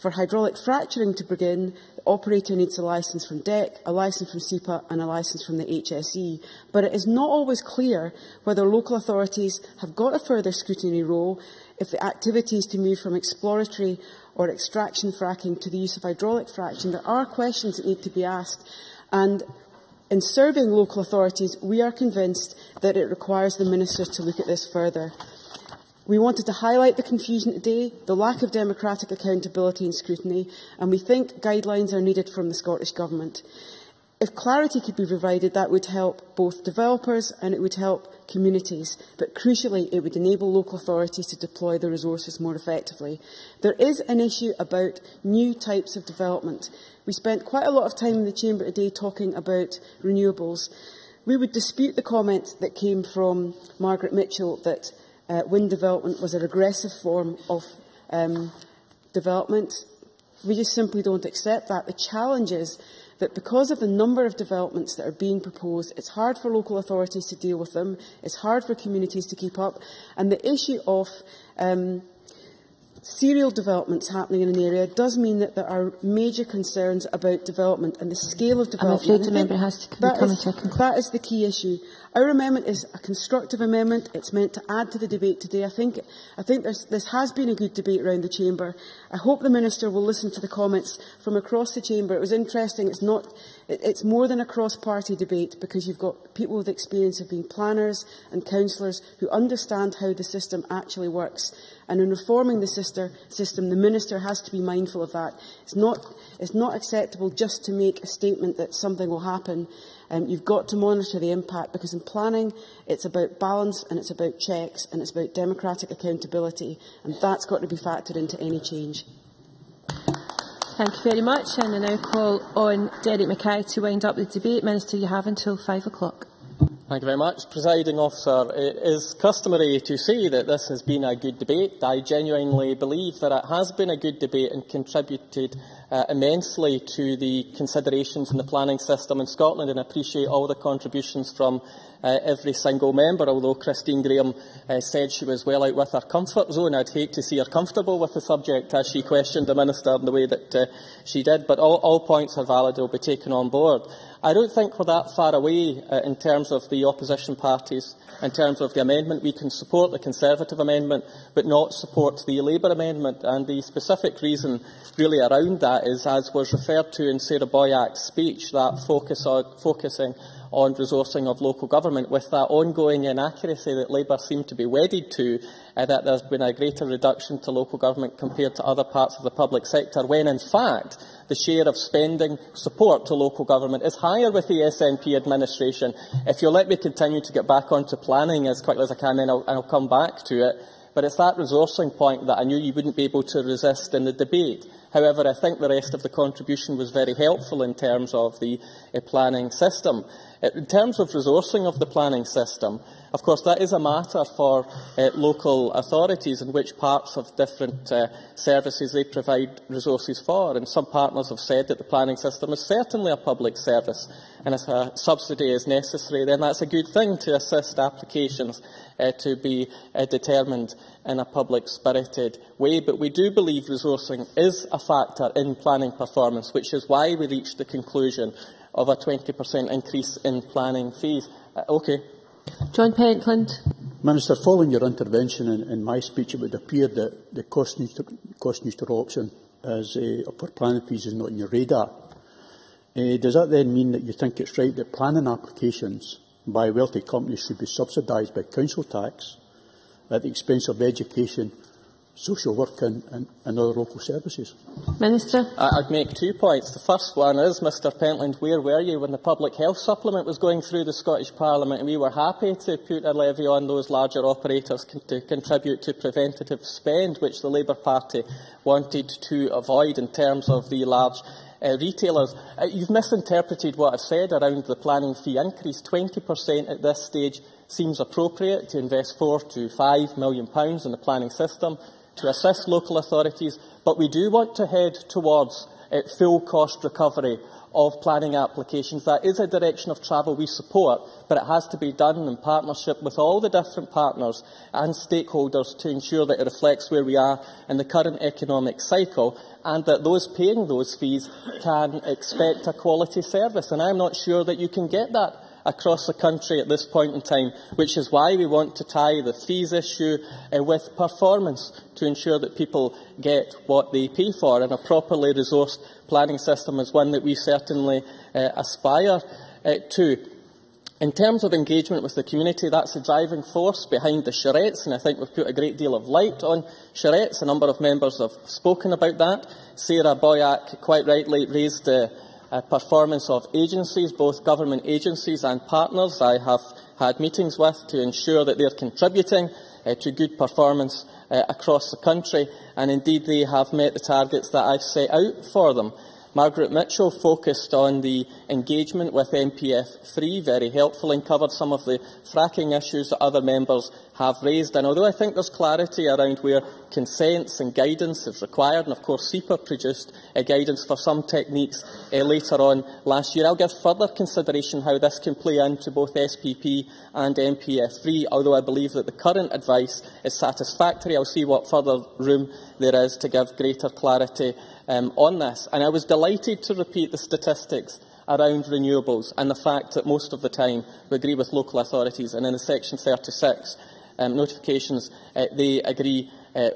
For hydraulic fracturing to begin, the operator needs a licence from DEC, a licence from SEPA and a licence from the HSE. But it is not always clear whether local authorities have got a further scrutiny role if the activity is to move from exploratory or extraction fracking to the use of hydraulic fracturing. There are questions that need to be asked. And in surveying local authorities, we are convinced that it requires the Minister to look at this further. We wanted to highlight the confusion today, the lack of democratic accountability and scrutiny, and we think guidelines are needed from the Scottish Government. If clarity could be provided, that would help both developers and it would help communities, but crucially it would enable local authorities to deploy the resources more effectively. There is an issue about new types of development. We spent quite a lot of time in the Chamber today talking about renewables. We would dispute the comment that came from Margaret Mitchell that wind development was a regressive form of development. We just simply don't accept that. The challenge is that because of the number of developments that are being proposed, it's hard for local authorities to deal with them, it's hard for communities to keep up, and the issue of serial developments happening in an area does mean that there are major concerns about development and the scale of development. I'm afraid the member has to come to a conclusion. That is the key issue. Our amendment is a constructive amendment. It's meant to add to the debate today. I think this has been a good debate around the Chamber. I hope the Minister will listen to the comments from across the Chamber. It was interesting. It's more than a cross-party debate because you've got people with experience of being planners and councillors who understand how the system actually works. And in reforming the system, the Minister has to be mindful of that. It's not acceptable just to make a statement that something will happen. You've got to monitor the impact, because in planning it's about balance and it's about checks and it's about democratic accountability, and that's got to be factored into any change. Thank you very much. And I now call on Derek Mackay to wind up the debate. Minister, you have until 5 o'clock. Thank you very much, Presiding Officer. It is customary to say that this has been a good debate. I genuinely believe that it has been a good debate and contributed immensely to the considerations in the planning system in Scotland, and I appreciate all the contributions from every single member, although Christine Graham said she was well out with her comfort zone. I'd hate to see her comfortable with the subject as she questioned the Minister in the way that she did, but all points are valid and will be taken on board. I don't think we're that far away in terms of the opposition parties, in terms of the amendment. We can support the Conservative amendment, but not support the Labour amendment. And the specific reason really around that is, as was referred to in Sarah Boyack's speech, that focusing on resourcing of local government, with that ongoing inaccuracy that Labour seem to be wedded to, that there's been a greater reduction to local government compared to other parts of the public sector, when in fact the share of spending support to local government is higher with the SNP administration. If you'll let me continue to get back onto planning as quickly as I can, then I'll come back to it. But it's that resourcing point that I knew you wouldn't be able to resist in the debate. However, I think the rest of the contribution was very helpful in terms of the planning system. In terms of resourcing of the planning system, of course, that is a matter for local authorities and which parts of different services they provide resources for. And some partners have said that the planning system is certainly a public service, and if a subsidy is necessary, then that's a good thing to assist applications to be determined in a public-spirited way. But we do believe resourcing is a factor in planning performance, which is why we reached the conclusion of a 20% increase in planning fees. John Pentland. Minister, following your intervention in my speech, it would appear that the cost neutral option for planning fees is not on your radar. Does that then mean that you think it's right that planning applications by wealthy companies should be subsidised by council tax at the expense of education, social work and other local services? Minister. I'd make 2 points. The first one is, Mr Pentland, where were you when the Public Health Supplement was going through the Scottish Parliament? And we were happy to put a levy on those larger operators to contribute to preventative spend, which the Labour Party wanted to avoid in terms of the large retailers. You've misinterpreted what I've said around the planning fee increase. 20% at this stage seems appropriate to invest £4 to £5 million in the planning system to assist local authorities, but we do want to head towards full cost recovery of planning applications. That is a direction of travel we support, but it has to be done in partnership with all the different partners and stakeholders to ensure that it reflects where we are in the current economic cycle, and that those paying those fees can expect a quality service. And I'm not sure that you can get that across the country at this point in time, which is why we want to tie the fees issue with performance to ensure that people get what they pay for, and a properly resourced planning system is one that we certainly aspire to. In terms of engagement with the community, that's the driving force behind the charrettes, and I think we've put a great deal of light on charrettes. A number of members have spoken about that. Sarah Boyack quite rightly raised the performance of agencies, both government agencies and partners I have had meetings with, to ensure that they are contributing to good performance across the country, and indeed they have met the targets that I've set out for them. Margaret Mitchell focused on the engagement with MPF3, very helpful, and covered some of the fracking issues that other members have raised. And although I think there's clarity around where consents and guidance is required, and of course SEPA produced guidance for some techniques later on last year, I'll give further consideration how this can play into both SPP and MPF3, although I believe that the current advice is satisfactory. I'll see what further room there is to give greater clarity on this. And I was delighted to repeat the statistics around renewables and the fact that most of the time we agree with local authorities, and in the Section 36 notifications they agree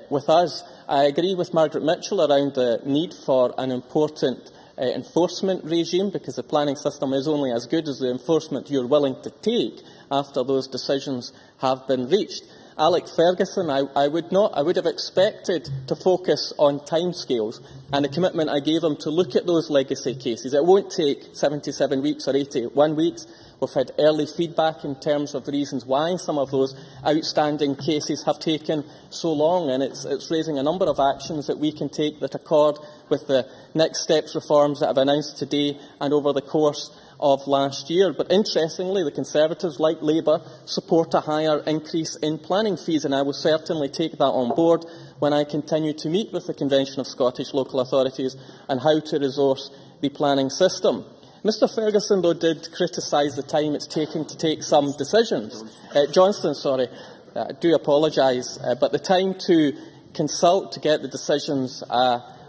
with us. I agree with Margaret Mitchell around the need for an important enforcement regime, because the planning system is only as good as the enforcement you're willing to take after those decisions have been reached. Alec Ferguson, I would have expected to focus on timescales and the commitment I gave him to look at those legacy cases. It won't take 77 weeks or 81 weeks. We've had early feedback in terms of the reasons why some of those outstanding cases have taken so long, and it's raising a number of actions that we can take that accord with the next steps reforms that I've announced today and over the course of last year. But interestingly, the Conservatives, like Labour, support a higher increase in planning fees, and I will certainly take that on board when I continue to meet with the Convention of Scottish Local Authorities on how to resource the planning system. Mr Ferguson, though, did criticise the time it's taking to take some decisions. Johnston, sorry, I do apologise, but the time to consult to get the decisions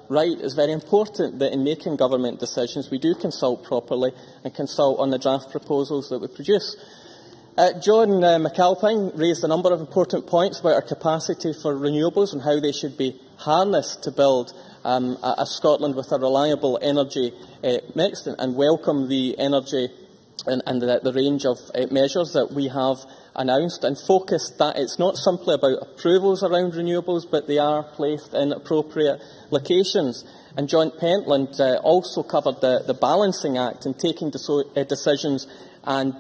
right is very important, that in making government decisions we do consult properly and consult on the draft proposals that we produce. John McAlpine raised a number of important points about our capacity for renewables and how they should be harnessed to build a Scotland with a reliable energy mix, and welcome the energy and the range of measures that we have announced, and focused that it's not simply about approvals around renewables, but they are placed in appropriate locations. And John Pentland also covered the Balancing Act and taking decisions and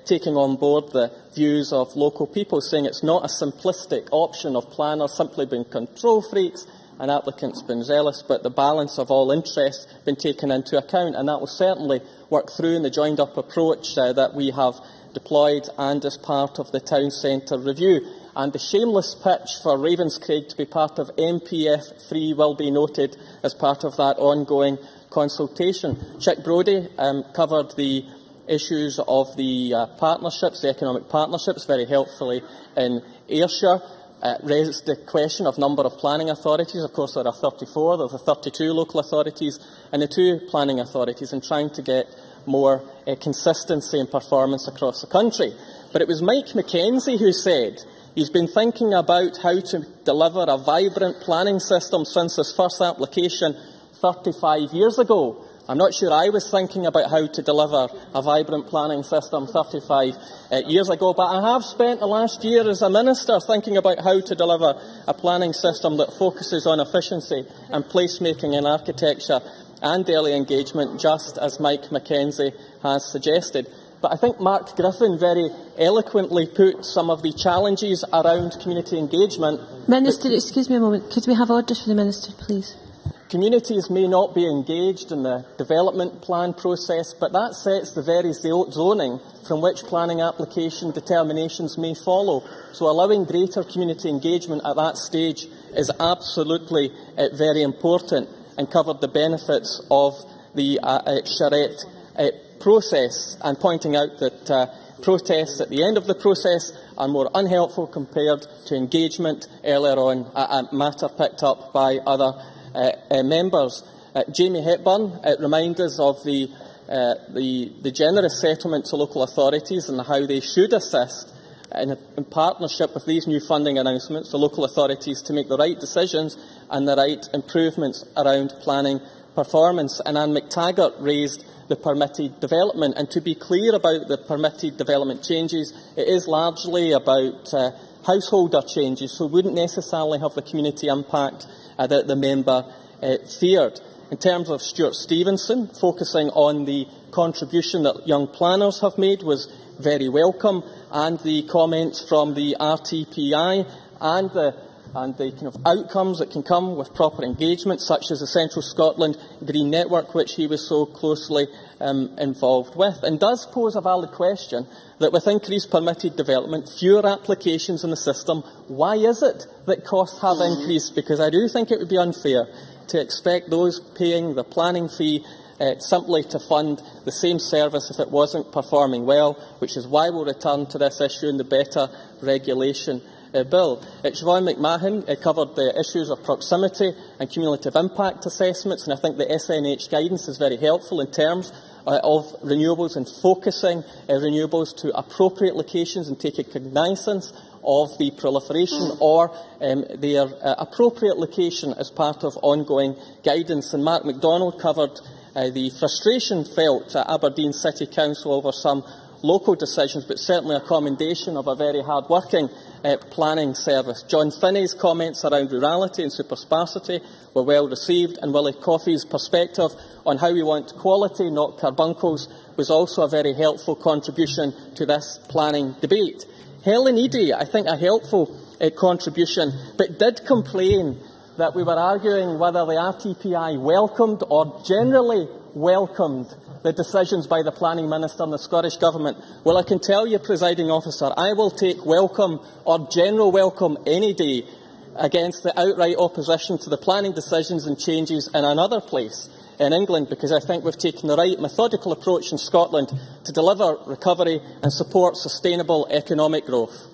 taking on board the views of local people, saying it's not a simplistic option of planners simply being control freaks and applicants being zealous, but the balance of all interests being taken into account, and that will certainly work through in the joined-up approach that we have deployed and as part of the Town Centre review. And the shameless pitch for Ravenscraig to be part of MPF3 will be noted as part of that ongoing consultation. Chick Brodie covered the issues of the partnerships, the economic partnerships, very helpfully in Ayrshire. Raised the question of number of planning authorities. Of course, there are 34, there are 32 local authorities and the 2 planning authorities, and trying to get more consistency and performance across the country. But it was Mike Mackenzie who said he's been thinking about how to deliver a vibrant planning system since his first application 35 years ago. I'm not sure I was thinking about how to deliver a vibrant planning system 35 years ago, but I have spent the last year as a minister thinking about how to deliver a planning system that focuses on efficiency and placemaking in architecture and early engagement, just as Mike Mackenzie has suggested. But I think Mark Griffin very eloquently put some of the challenges around community engagement. Minister, excuse me a moment. Could we have orders for the Minister, please? Communities may not be engaged in the development plan process, but that sets the very zoning from which planning application determinations may follow. So allowing greater community engagement at that stage is absolutely very important, and covered the benefits of the charrette process, and pointing out that protests at the end of the process are more unhelpful compared to engagement earlier on, a matter picked up by other members. Jamie Hepburn reminded us of the generous settlement to local authorities and how they should assist in partnership with these new funding announcements the local authorities to make the right decisions and the right improvements around planning performance. And Anne McTaggart raised the permitted development, and to be clear about the permitted development changes, it is largely about householder changes, so wouldn't necessarily have the community impact that the member feared. In terms of Stuart Stevenson, focusing on the contribution that young planners have made was very welcome, and the comments from the RTPI and the and the kind of outcomes that can come with proper engagement, such as the Central Scotland Green Network, which he was so closely involved with, and does pose a valid question that with increased permitted development, fewer applications in the system, why is it that costs have increased? Because I do think it would be unfair to expect those paying the planning fee simply to fund the same service if it wasn't performing well, which is why we'll return to this issue in the Better Regulation Bill. Siobhan McMahon covered the issues of proximity and cumulative impact assessments, and I think the SNH guidance is very helpful in terms of renewables and focusing renewables to appropriate locations and taking cognizance of the proliferation or their appropriate location as part of ongoing guidance. And Mark MacDonald covered the frustration felt at Aberdeen City Council over some local decisions, but certainly a commendation of a very hard-working planning service. John Finney's comments around rurality and supersparsity were well received, and Willie Coffey's perspective on how we want quality, not carbuncles, was also a very helpful contribution to this planning debate. Helen Eadie, I think, a helpful contribution, but did complain that we were arguing whether the RTPI welcomed or generally welcomed the decisions by the Planning Minister and the Scottish Government. Well, I can tell you, Presiding Officer, I will take welcome or general welcome any day against the outright opposition to the planning decisions and changes in another place in England, because I think we've taken the right methodical approach in Scotland to deliver recovery and support sustainable economic growth.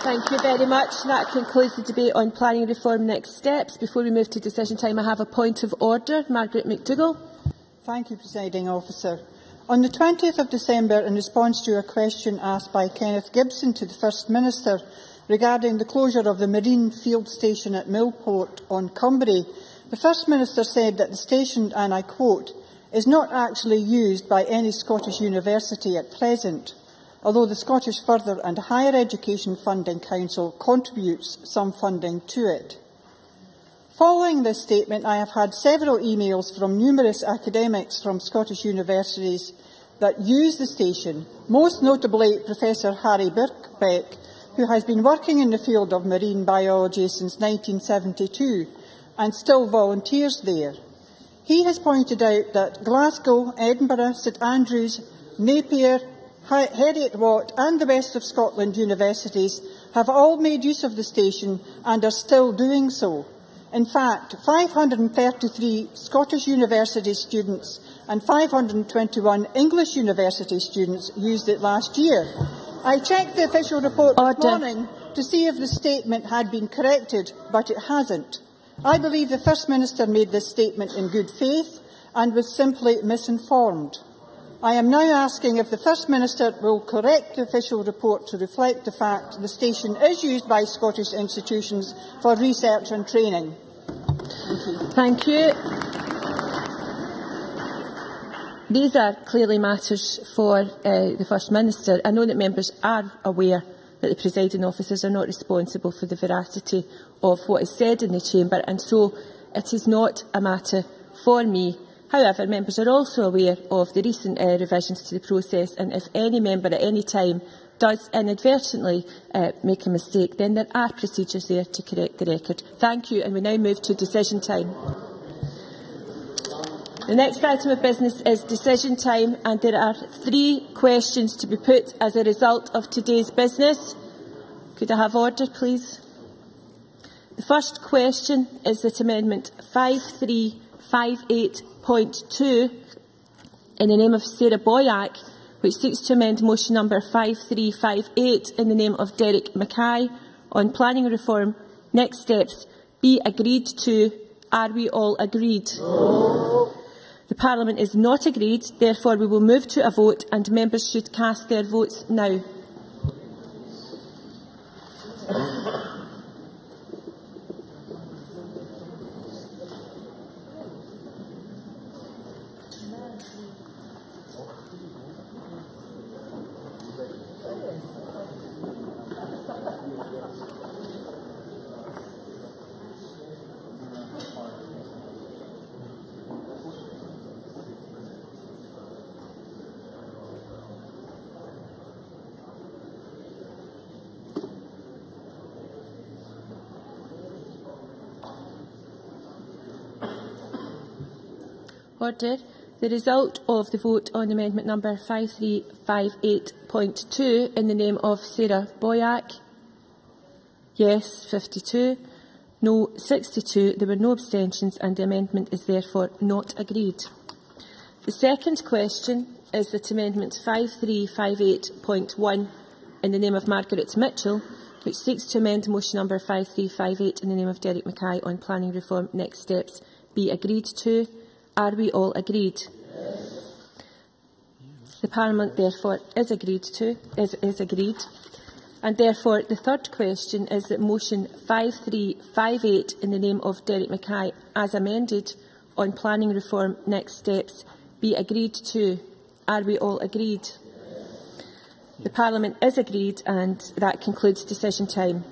Thank you very much. That concludes the debate on planning reform next steps. Before we move to decision time, I have a point of order. Margaret McDougall. Thank you, Presiding Officer. On the 20th of December, in response to a question asked by Kenneth Gibson to the First Minister regarding the closure of the Marine Field Station at Millport on Cumbria, the First Minister said that the station, and I quote, is not actually used by any Scottish university at present, although the Scottish Further and Higher Education Funding Council contributes some funding to it. Following this statement, I have had several emails from numerous academics from Scottish universities that use the station, most notably Professor Harry Birkbeck, who has been working in the field of marine biology since 1972 and still volunteers there. He has pointed out that Glasgow, Edinburgh, St Andrews, Napier, Heriot-Watt and the West of Scotland universities have all made use of the station and are still doing so. In fact, 533 Scottish university students and 521 English university students used it last year. I checked the official report this morning to see if the statement had been corrected, but it hasn't. I believe the First Minister made this statement in good faith and was simply misinformed. I am now asking if the First Minister will correct the official report to reflect the fact the station is used by Scottish institutions for research and training. Thank you. These are clearly matters for the First Minister. I know that members are aware that the presiding officers are not responsible for the veracity of what is said in the chamber, and so it is not a matter for me. However, members are also aware of the recent revisions to the process, and if any member at any time does inadvertently make a mistake, then there are procedures there to correct the record. Thank you, and we now move to decision time. The next item of business is decision time, and there are 3 questions to be put as a result of today's business. Could I have order, please? The first question is that Amendment 5358.2, in the name of Sarah Boyack, which seeks to amend motion number 5358 in the name of Derek Mackay on planning reform, next steps, be agreed to. Are we all agreed? No. The Parliament is not agreed, therefore we will move to a vote, and members should cast their votes now. Order. The result of the vote on amendment number 5358.2 in the name of Sarah Boyack. Yes, 52. No, 62. There were no abstentions and the amendment is therefore not agreed. The second question is that amendment 5358.1 in the name of Margaret Mitchell, which seeks to amend motion number 5358 in the name of Derek Mackay on planning reform next steps, be agreed to. Are we all agreed? Yes. The Parliament therefore is agreed. And therefore the third question is that motion 5358 in the name of Derek Mackay as amended on planning reform next steps be agreed to. Are we all agreed? Yes. The Parliament is agreed and that concludes decision time.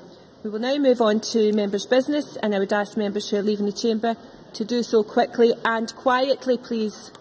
We will now move on to members' business and I would ask members who are leaving the chamber to do so quickly and quietly, please.